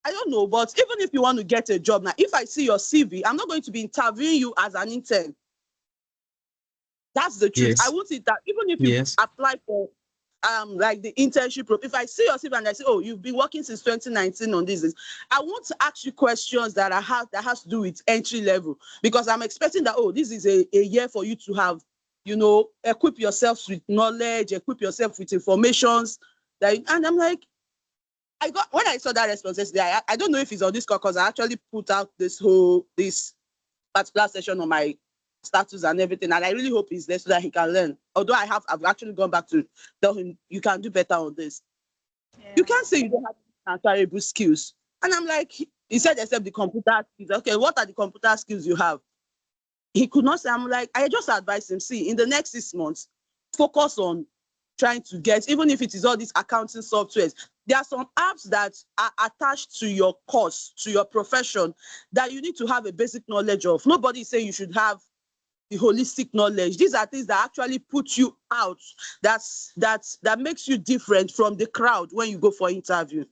I don't know, but even if you want to get a job now, if I see your CV, I'm not going to be interviewing you as an intern. That's the truth. I Yes. won't see that. Even if you Yes. apply for like the internship, if I see your CV and I say, oh, you've been working since 2019 on this, I want to ask you questions that has to do with entry level, because I'm expecting that, oh, this is a year for you to have, equip yourself with knowledge, equip yourself with informations. And I'm like, when I saw that response yesterday, I don't know if it's on this call, because I actually put out this particular session on my status and everything, and I really hope he's there so that he can learn. Although I've actually gone back to tell him, you can do better on this. Yeah. You can't say you don't have transferable skills. And I'm like, he said except the computer skills. Okay, what are the computer skills you have? He could not say. I'm like, I just advised him, see, in the next 6 months, focus on trying to get, even if it is all these accounting softwares, there are some apps that are attached to your course, to your profession, that you need to have a basic knowledge of. Nobody is saying you should have the holistic knowledge. These are things that actually put you out, that makes you different from the crowd when you go for interview.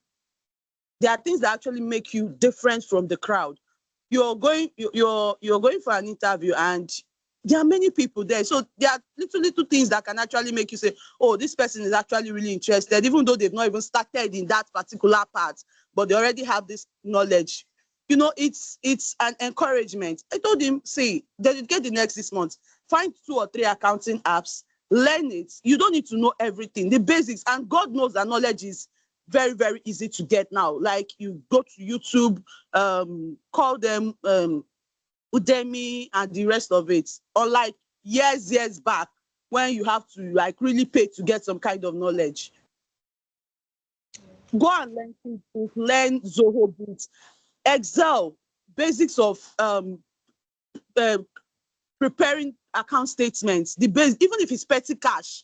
There are things that actually make you different from the crowd. You're going for an interview and there are many people there. So there are little things that can actually make you say, oh, this person is actually really interested, even though they've not even started in that particular part, but they already have this knowledge. It's an encouragement. I told him, see, get the next 6 months, find 2 or 3 accounting apps, learn it. You don't need to know everything, the basics. And God knows that knowledge is very, very easy to get now. Like, you go to YouTube, call them Udemy and the rest of it. Unlike years back, when you have to like really pay to get some kind of knowledge. Go and learn Zoho Boots, Excel, basics of preparing account statements, the base, even if it's petty cash,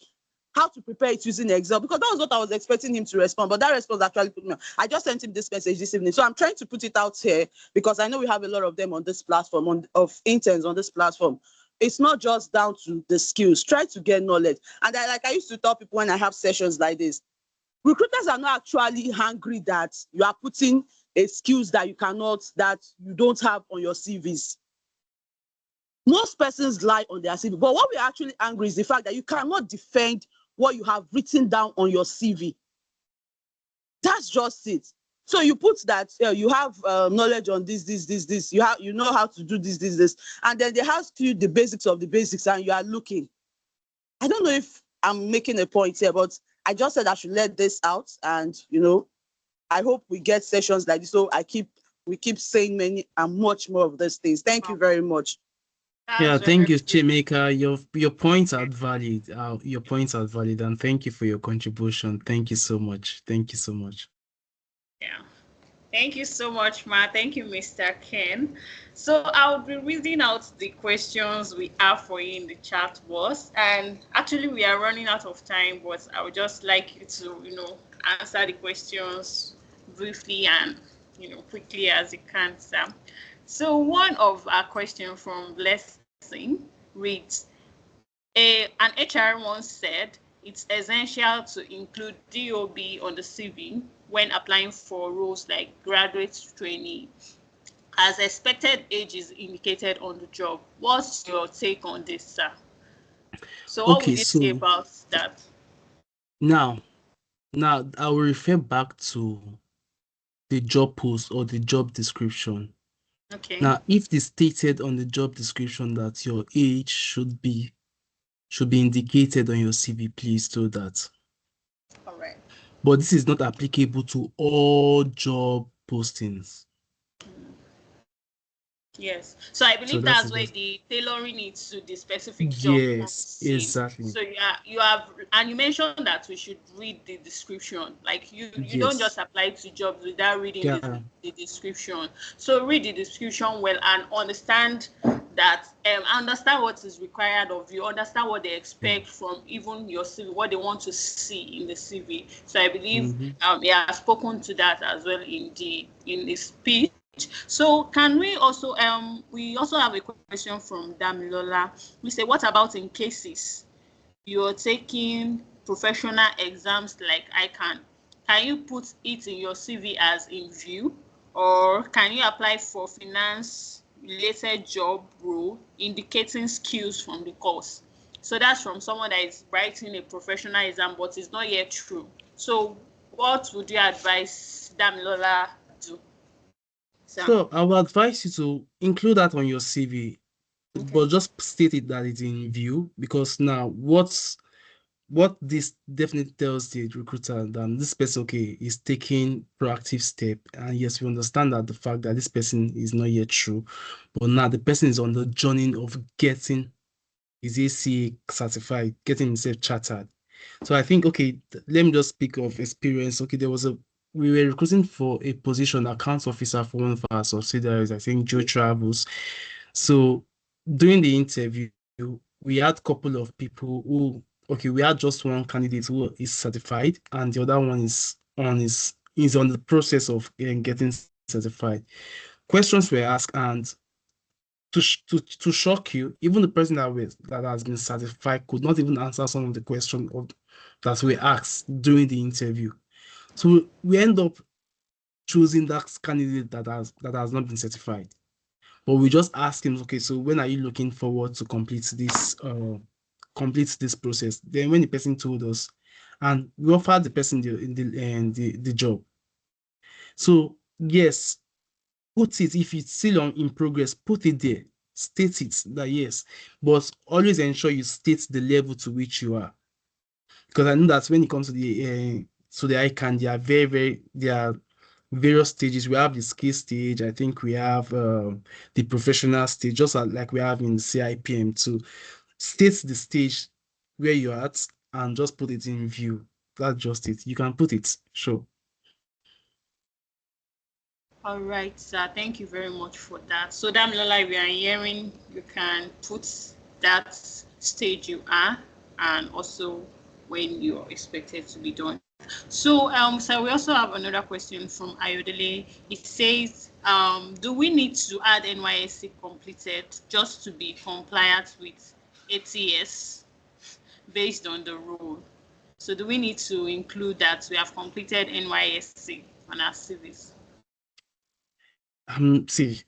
how to prepare it using Excel, because that was what I was expecting him to respond, but that response actually put me on. I just sent him this message this evening, so I'm trying to put it out here because I know we have a lot of them on this platform, of interns on this platform. It's not just down to the skills. Try to get knowledge. And I used to tell people when I have sessions like this, recruiters are not actually hungry that you are putting a skills that you don't have on your CVs. Most persons lie on their CV, but what we're actually angry is the fact that you cannot defend what you have written down on your CV. That's just it. So you put that you have knowledge on this. You know how to do this, and then they ask you the basics of the basics, and you are looking. I don't know if I'm making a point here, but I just said I should let this out, and I hope we get sessions like this. So we keep saying many and much more of these things. Thank you very much. Yeah, thank you, Chimeka. Your points are valid. Your points are valid, and thank you for your contribution. Thank you so much. Thank you so much. Yeah. Thank you so much, Ma. Thank you, Mr. Ken. So I'll be reading out the questions we have for you in the chat box. And actually, we are running out of time, but I would just like you to, answer the questions briefly and, quickly as you can, Sam. So one of our questions from Blessing reads, an HR once said, it's essential to include DOB on the CV when applying for roles like graduate trainee, as expected age is indicated on the job. What's your take on this, sir? So what would you say about that? Now I will refer back to the job post or the job description. Okay. Now, if it's stated on the job description that your age should be should be indicated on your CV. Please do that. All right. But this is not applicable to all job postings. Yes. So I believe So that's where the tailoring it to the specific job yes, comes in. exactly. So you have, and you mentioned that we should read the description. Like you don't just apply to jobs without reading the description. So read the description well and understand that understand what is required of you, understand what they expect from even your CV, what they want to see in the CV. So I believe he has spoken to that as well in the speech. So can we also have a question from Damilola. We say, what about in cases you're taking professional exams like ICANN? Can you put it in your CV as in view, or can you apply for finance related job role indicating skills from the course? So that's from someone that is writing a professional exam but it's not yet true. So what would you advise Damilola do? So I would advise you to include that on your CV, but just state it that it's in view, because now what this definitely tells the recruiter that this person, is taking proactive step. And yes, we understand that the fact that this person is not yet true, but now the person is on the journey of getting his ACA certified, getting himself chartered. So I think, let me just speak of experience. We were recruiting for a position, accounts officer for one of our subsidiaries, I think Joe Travels. So during the interview, we had a couple of people who, we had just one candidate who is certified, and the other one is on the process of getting certified. Questions were asked, and to shock you, even the person that has been certified could not even answer some of the questions that were asked during the interview. So we end up choosing that candidate that has not been certified. But we just ask him, so when are you looking forward to complete this process? Then when the person told us, and we offered the person the job. So yes, put it, if it's still in progress, put it there. State it that yes, but always ensure you state the level to which you are. Because I know that when it comes to the ICANN, there are various stages. We have the skill stage. I think we have the professional stage, just like we have in CIPM. To state the stage where you're at and just put it in view. That's just it. You can put it, sure. All right, sir. Thank you very much for that. So Damilola, we are hearing you can put that stage you are and also when you're expected to be done. So so we also have another question from Ayodele. It says, do we need to add NYSC completed just to be compliant with ATS based on the rule? So do we need to include that we have completed NYSC on our CVs? See,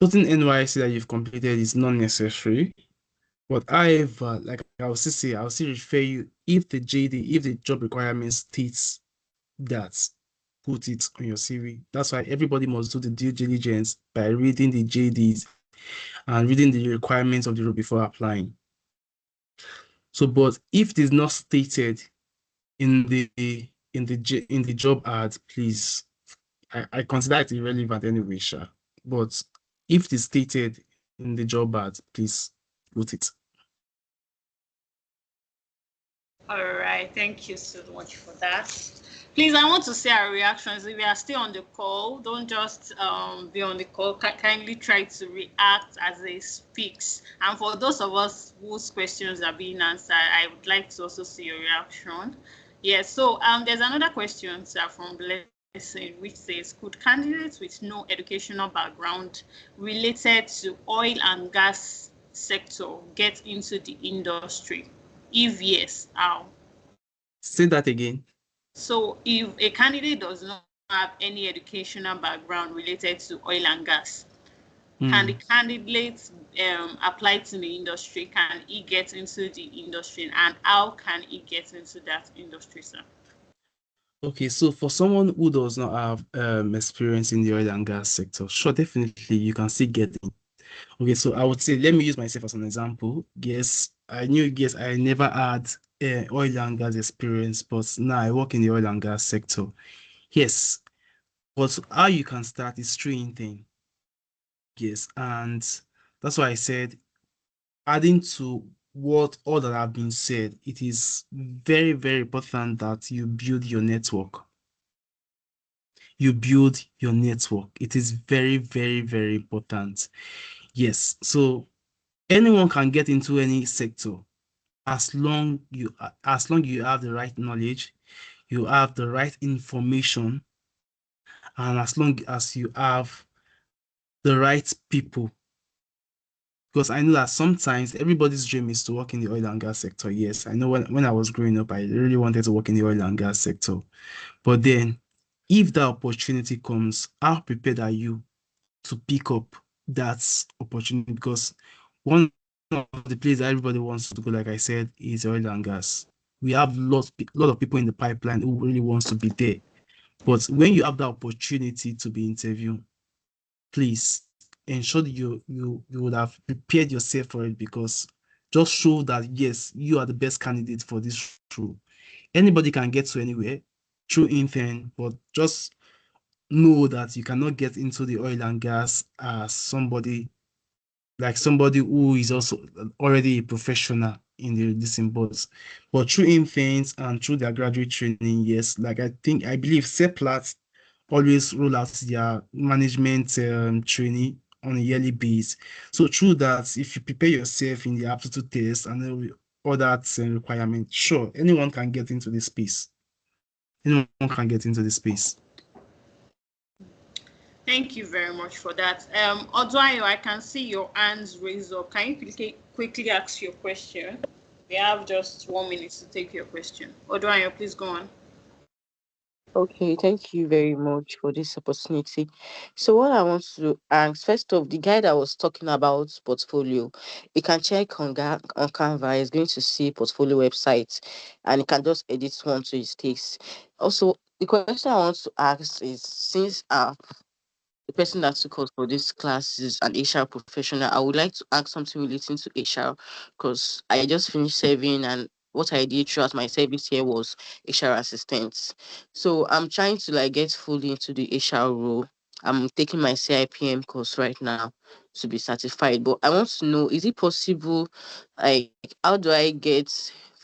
putting NYSC that you've completed is not necessary. But however, like I'll still refer you, if the job requirement states that, put it on your CV. That's why everybody must do the due diligence by reading the JDs and reading the requirements of the role before applying. So, but if it is not stated in the job ad, please, I consider it irrelevant anyway, sure. But if it is stated in the job ad, please put it. All right, thank you so much for that. Please, I want to see our reactions. If you are still on the call, don't just be on the call. Kindly try to react as it speaks. And for those of us whose questions are being answered, I would like to also see your reaction. Yes, so there's another question, sir, from Blessing, which says, could candidates with no educational background related to oil and gas sector get into the industry? If yes, how? Say that again. So if a candidate does not have any educational background related to oil and gas, can the candidate apply to the industry? Can he get into the industry? And how can he get into that industry, sir? Okay, so for someone who does not have experience in the oil and gas sector, sure, definitely you can still get in. Okay, so I would say, let me use myself as an example. Yes, I knew, yes, I never had oil and gas experience, but now I work in the oil and gas sector. Yes, but how you can start is through thing. Yes, and that's why I said, adding to what all that have been said, it is very, very important that you build your network. You build your network. It is very, very, very important. Yes, so anyone can get into any sector as long you have the right knowledge, you have the right information, and as long as you have the right people. Because I know that sometimes everybody's dream is to work in the oil and gas sector. Yes, I know when I was growing up, I really wanted to work in the oil and gas sector. But then, if that opportunity comes, how prepared are you to pick up that opportunity? Because one of the places that everybody wants to go, like I said, is oil and gas. We have lot of people in the pipeline who really wants to be there. But when you have the opportunity to be interviewed, please ensure that you would have prepared yourself for it, because just show that yes, you are the best candidate for this role. Anybody can get to anywhere through intern, but just know that you cannot get into the oil and gas as somebody who is also already a professional in the listen boards. But through interns and through their graduate training, yes, like I believe Seplat always roll out their management training on a yearly basis. So through that, if you prepare yourself in the aptitude test and all that requirement, sure, anyone can get into this space. Anyone can get into this space. Thank you very much for that. Odwayo, I can see your hands raised up. Can you quickly ask your question? We have just 1 minute to take your question. Odwayo, please go on. Okay, thank you very much for this opportunity. So what I want to ask, first off, the guy that was talking about portfolio, you can check on Canva. He's going to see portfolio websites, and he can just edit one to his taste. Also, the question I want to ask is, since the person that took us for this class is an HR professional, I would like to ask something relating to HR, because I just finished serving, and what I did throughout my service here was HR assistant. So I'm trying to like get fully into the HR role. I'm taking my CIPM course right now to be certified. But I want to know, is it possible, like, how do I get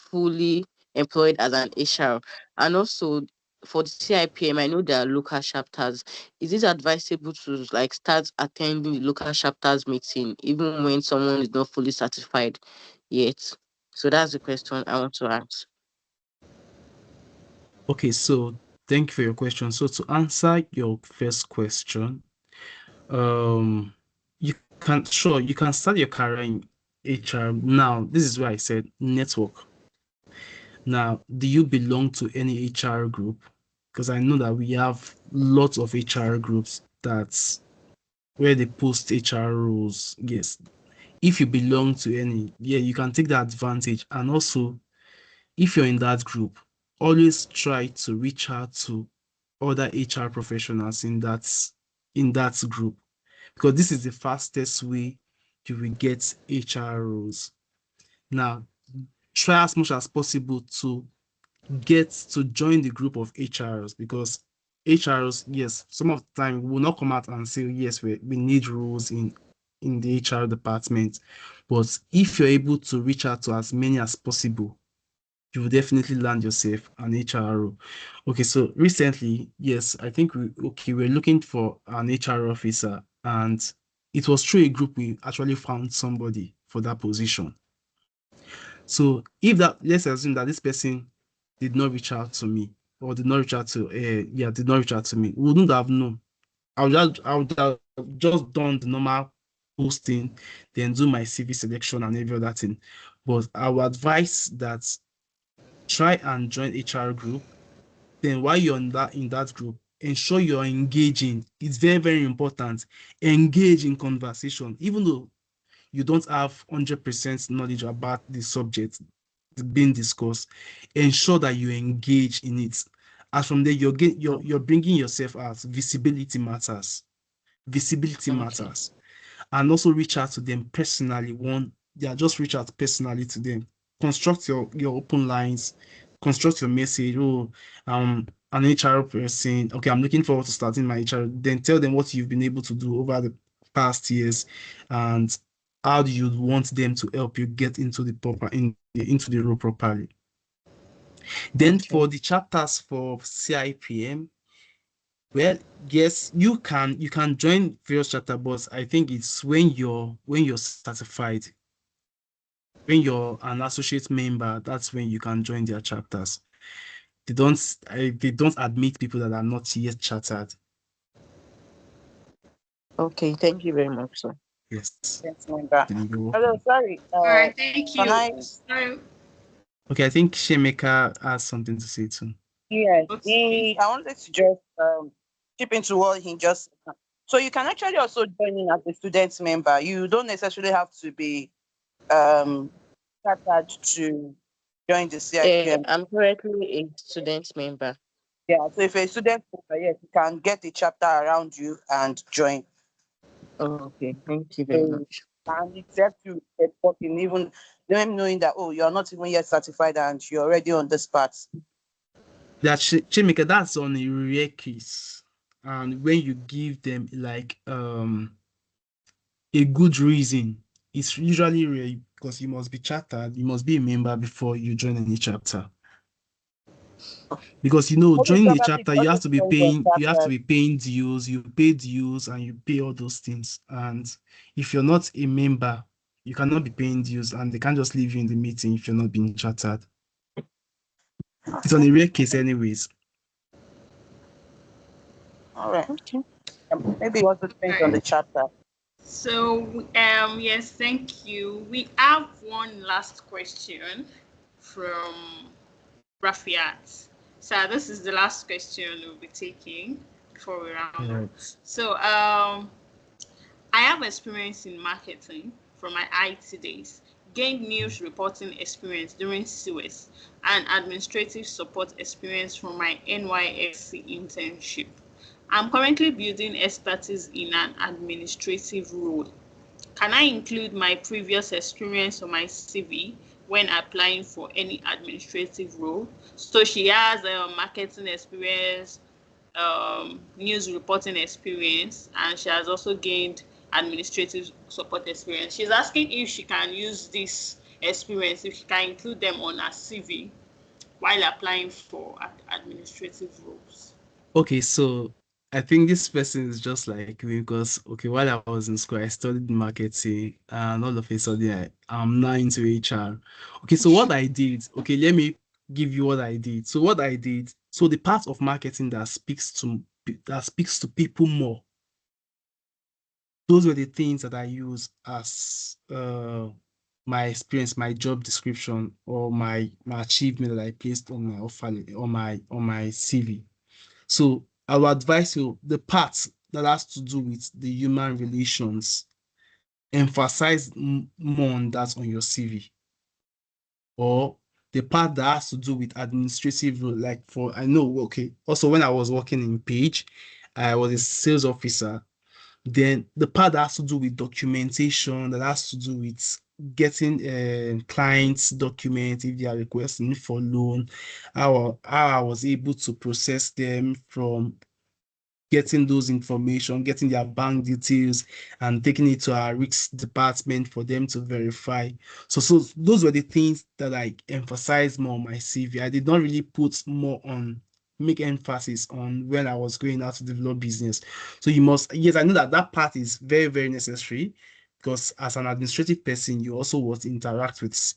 fully employed as an HR? And also for the CIPM, I know there are local chapters. Is it advisable to like start attending the local chapters meeting even when someone is not fully certified yet? So that's the question I want to ask. Okay, so thank you for your question. So to answer your first question, um, you can start your career in HR. Now, this is where I said network. Now, do you belong to any HR group? Because I know that we have lots of HR groups that's where they post HR roles. Yes. If you belong to any, yeah, you can take that advantage. And also, if you're in that group, always try to reach out to other HR professionals in that group, because this is the fastest way you will get HR roles. Now, try as much as possible to get to join the group of HRs, because HRs, yes, some of the time will not come out and say, yes, we need roles in the HR department. But if you're able to reach out to as many as possible, you will definitely land yourself an HR role. Okay, so recently, yes, I think we're looking for an HR officer, and it was through a group we actually found somebody for that position. So if that, let's assume that this person did not reach out to me, or did not reach out to did not reach out to me, we wouldn't have known. I would have just done the normal posting, then do my CV selection and every other thing. But I would advise that try and join HR group. Then while you're in that group, ensure you're engaging. It's very, very important. Engage in conversation, even though you don't have 100% knowledge about the subject being discussed. Ensure that you engage in it. As from there, you're bringing yourself out. Visibility matters. Visibility Okay. matters. And also reach out to them personally, one yeah, just reach out personally to them. Construct your open lines, construct your message. Oh, an HR person. Okay, I'm looking forward to starting my HR. Then tell them what you've been able to do over the past years, and how do you want them to help you get into into the role properly. Then Okay. for the chapters for CIPM, well, yes, you can join various chapter, but I think it's when you're certified, when you're an associate member, that's when you can join their chapters. They don't admit people that are not yet chartered. Okay, thank you very much, sir. Yes. Yes, member. You're Hello, welcome. sorry. All right, thank Can you. I? So, Okay, I think Shemeka has something to say too. Yes, okay. I wanted to just chip into what he just said. So you can actually also join in as a student member. You don't necessarily have to be chartered to join the CIPM. I'm currently a student member. Yeah, so if you're a student member, yes, you can get a chapter around you and join. Okay, thank you very So, much. and it's helps you get working, even them knowing that, oh, you're not even yet certified and you're already on this path. That Shemeka, that's on a rare case. And when you give them like a good reason, it's usually rare because you must be chartered, you must be a member before you join any chapter. Because Maybe joining a probably chapter, also depends on you have to chapters. be paying dues, you pay dues and you pay all those things. And if you're not a member, you cannot be paying dues and they can't just leave you in the meeting if you're not being chartered. It's on a rare case anyways. All right. Okay. Maybe it also depends on the chapter. So, yes, thank you. We have one last question from Rafiat. So this is the last question we'll be taking before we round up. Right. So, I have experience in marketing from my IT days, gained news reporting experience during CWES, and administrative support experience from my NYSC internship. I'm currently building expertise in an administrative role. Can I include my previous experience on my CV when applying for any administrative role? So she has a marketing experience, news reporting experience, and she has also gained administrative support experience. She's asking if she can use this experience, if she can include them on her CV while applying for administrative roles. Okay, so I think this person is just like me because okay, while I was in school, I studied marketing, and all of a sudden I'm now into HR. Okay, so what I did, okay, let me give you what I did. So what I did, so the part of marketing that speaks to people more, those were the things that I use as my experience, my job description, or my achievement that I placed on my offer on my CV. So I will advise you the part that has to do with the human relations, emphasize more on that on your CV, or the part that has to do with administrative role, like for I know okay. Also, when I was working in Page, I was a sales officer. Then the part that has to do with documentation, that has to do with getting clients documents if they are requesting for loan, how I was able to process them from getting those information, getting their bank details, and taking it to our risk department for them to verify. So those were the things that I emphasized more on my CV. I did not really make emphasis on when I was going out to develop business. So yes, I know that part is very, very necessary because as an administrative person, you also want to interact with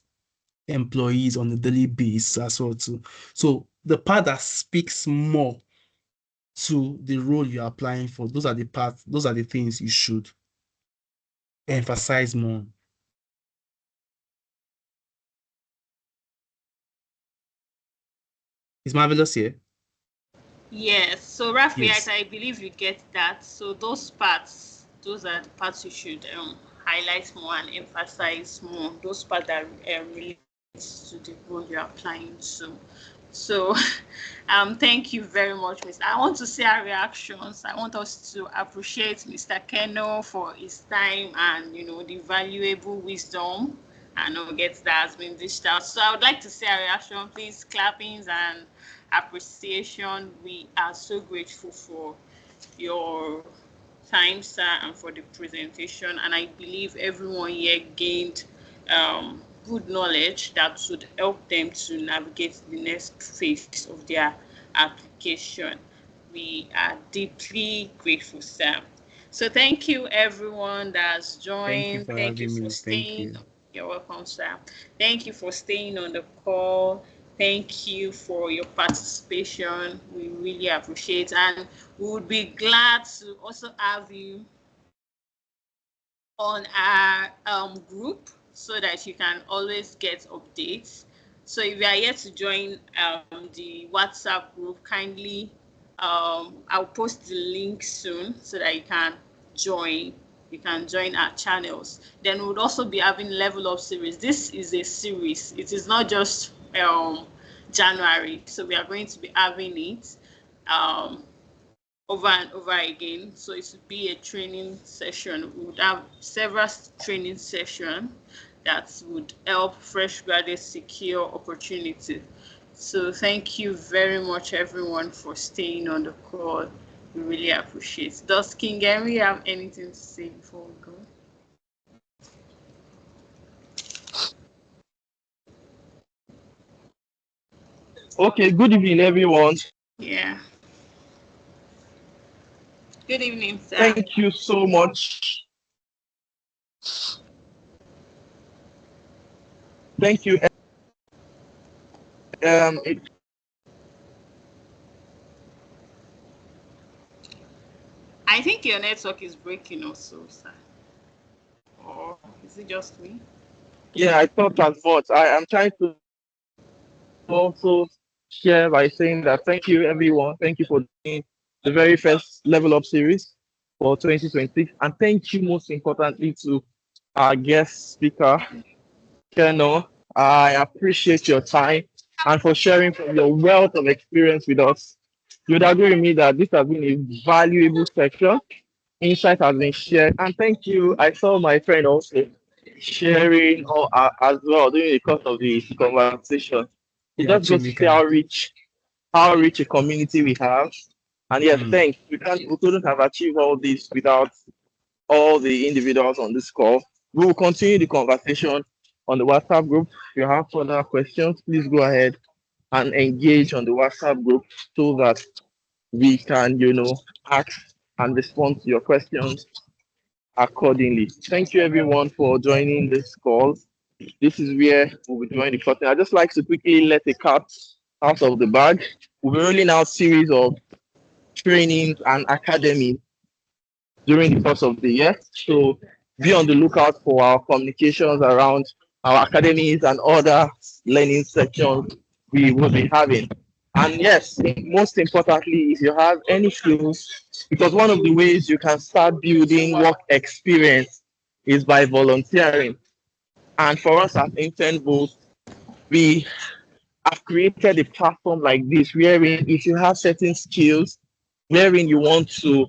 employees on a daily basis as well too. So the part that speaks more to the role you're applying for, those are the things you should emphasize more. Is Marvelous here? Yes, so Rafiat, Yes. I believe you get that. So those are the parts you should highlight more and emphasize more. Those parts that relate to the role you're applying to. So, thank you very much, Mr. I want to see our reactions. I want us to appreciate Mr. Keno for his time and the valuable wisdom and nuggets that has been dished out. So I would like to say a reaction, please, clappings and appreciation. We are so grateful for your time, sir, and for the presentation. And I believe everyone here gained good knowledge that would help them to navigate the next phase of their application. We are deeply grateful, sir. So thank you, everyone that's Thank you joined. for Thank you having for me. Thank staying. you. You're welcome, sir. Thank you for staying on the call. Thank you for your participation. We really appreciate, and we would be glad to also have you on our group so that you can always get updates. So if you are yet to join the WhatsApp group, kindly I'll post the link soon so that you can join. You can join our channels. Then we would also be having level up series. This is a series. It is not just January. So we are going to be having it over and over again. So it would be a training session. We would have several training sessions that would help fresh graduates secure opportunity. So thank you very much, everyone, for staying on the call. We really appreciate it. Does King Henry have anything to say before we go? Okay, good evening, everyone. Yeah. Good evening, sir. Thank you so much. Thank you. I think your network is breaking also, sir. Or is it just me? Yeah, I thought as much. I am trying to also share by saying that thank you, everyone. Thank you for doing the very first Level Up series for 2026. And thank you, most importantly, to our guest speaker, Keno. I appreciate your time and for sharing from your wealth of experience with us. You would agree with me that this has been a valuable section. Insight has been shared. And thank you. I saw my friend also sharing as well during the course of the conversation. It Yeah, just goes to say how rich a community we have. And yes, thanks. We couldn't have achieved all this without all the individuals on this call. We will continue the conversation on the WhatsApp group. If you have further questions, please go ahead and engage on the WhatsApp group so that we can, ask and respond to your questions accordingly. Thank you everyone for joining this call. This is where we'll be joining the curtain. I'd just like to quickly let the cat out of the bag. We'll be rolling out series of trainings and academy during the course of the year. So be on the lookout for our communications around our academies and other learning sections we will be having. And yes, most importantly, if you have any skills, because one of the ways you can start building work experience is by volunteering. And for us at Intern Boost, we have created a platform like this, wherein if you have certain skills, wherein you want to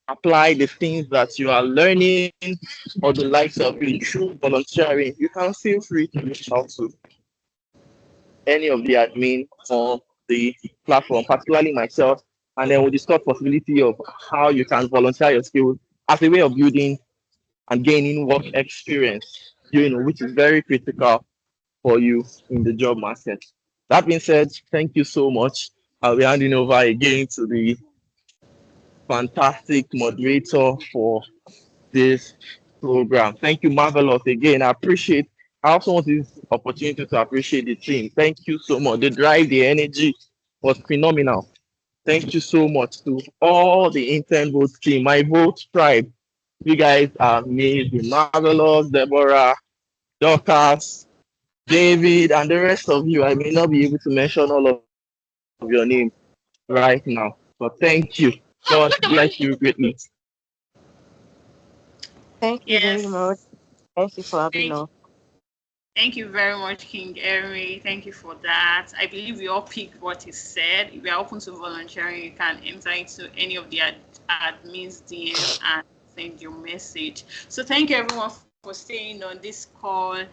apply the things that you are learning or the likes of it through volunteering, you can feel free to reach out to any of the admin on the platform, particularly myself, and then we'll discuss possibility of how you can volunteer your skills as a way of building and gaining work experience, which is very critical for you in the job market. That being said, thank you so much. I'll be handing over again to the fantastic moderator for this program. Thank you, Marvelous. Again, I also want this opportunity to appreciate the team. Thank you so much. The drive, the energy was phenomenal. Thank you so much to all the Intern Vote team, my Vote tribe. You guys are amazing. Marvelous, Deborah, Dorcas, David, and the rest of you. I may not be able to mention all of your names right now, but thank you. God bless you greatly. Thank you very much. Yes. Thank you for having Thank us. Thank you very much, King Henry. Thank you for that. I believe we all picked what is said. If you are open to volunteering, you can enter into any of the admin's DM and send your message. So thank you everyone for staying on this call.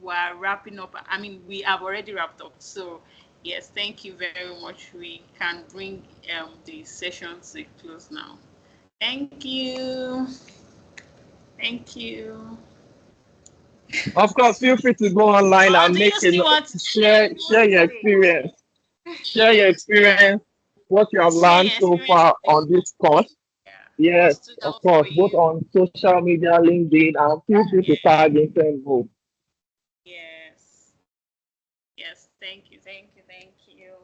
We're wrapping up. I mean, we have already wrapped up. So, yes, thank you very much. We can bring the session to a close now. Thank you. Thank you. Of course, feel free to go online Or and do you make still want to share your say? experience. Share your experience, what you have Share learned your so experience far with on this course. yeah. What Yes, stood of out for course, both you? on social media, LinkedIn, and feel free to Yeah. tag Intel. Yes. Yes. Thank you. Thank you. Thank you.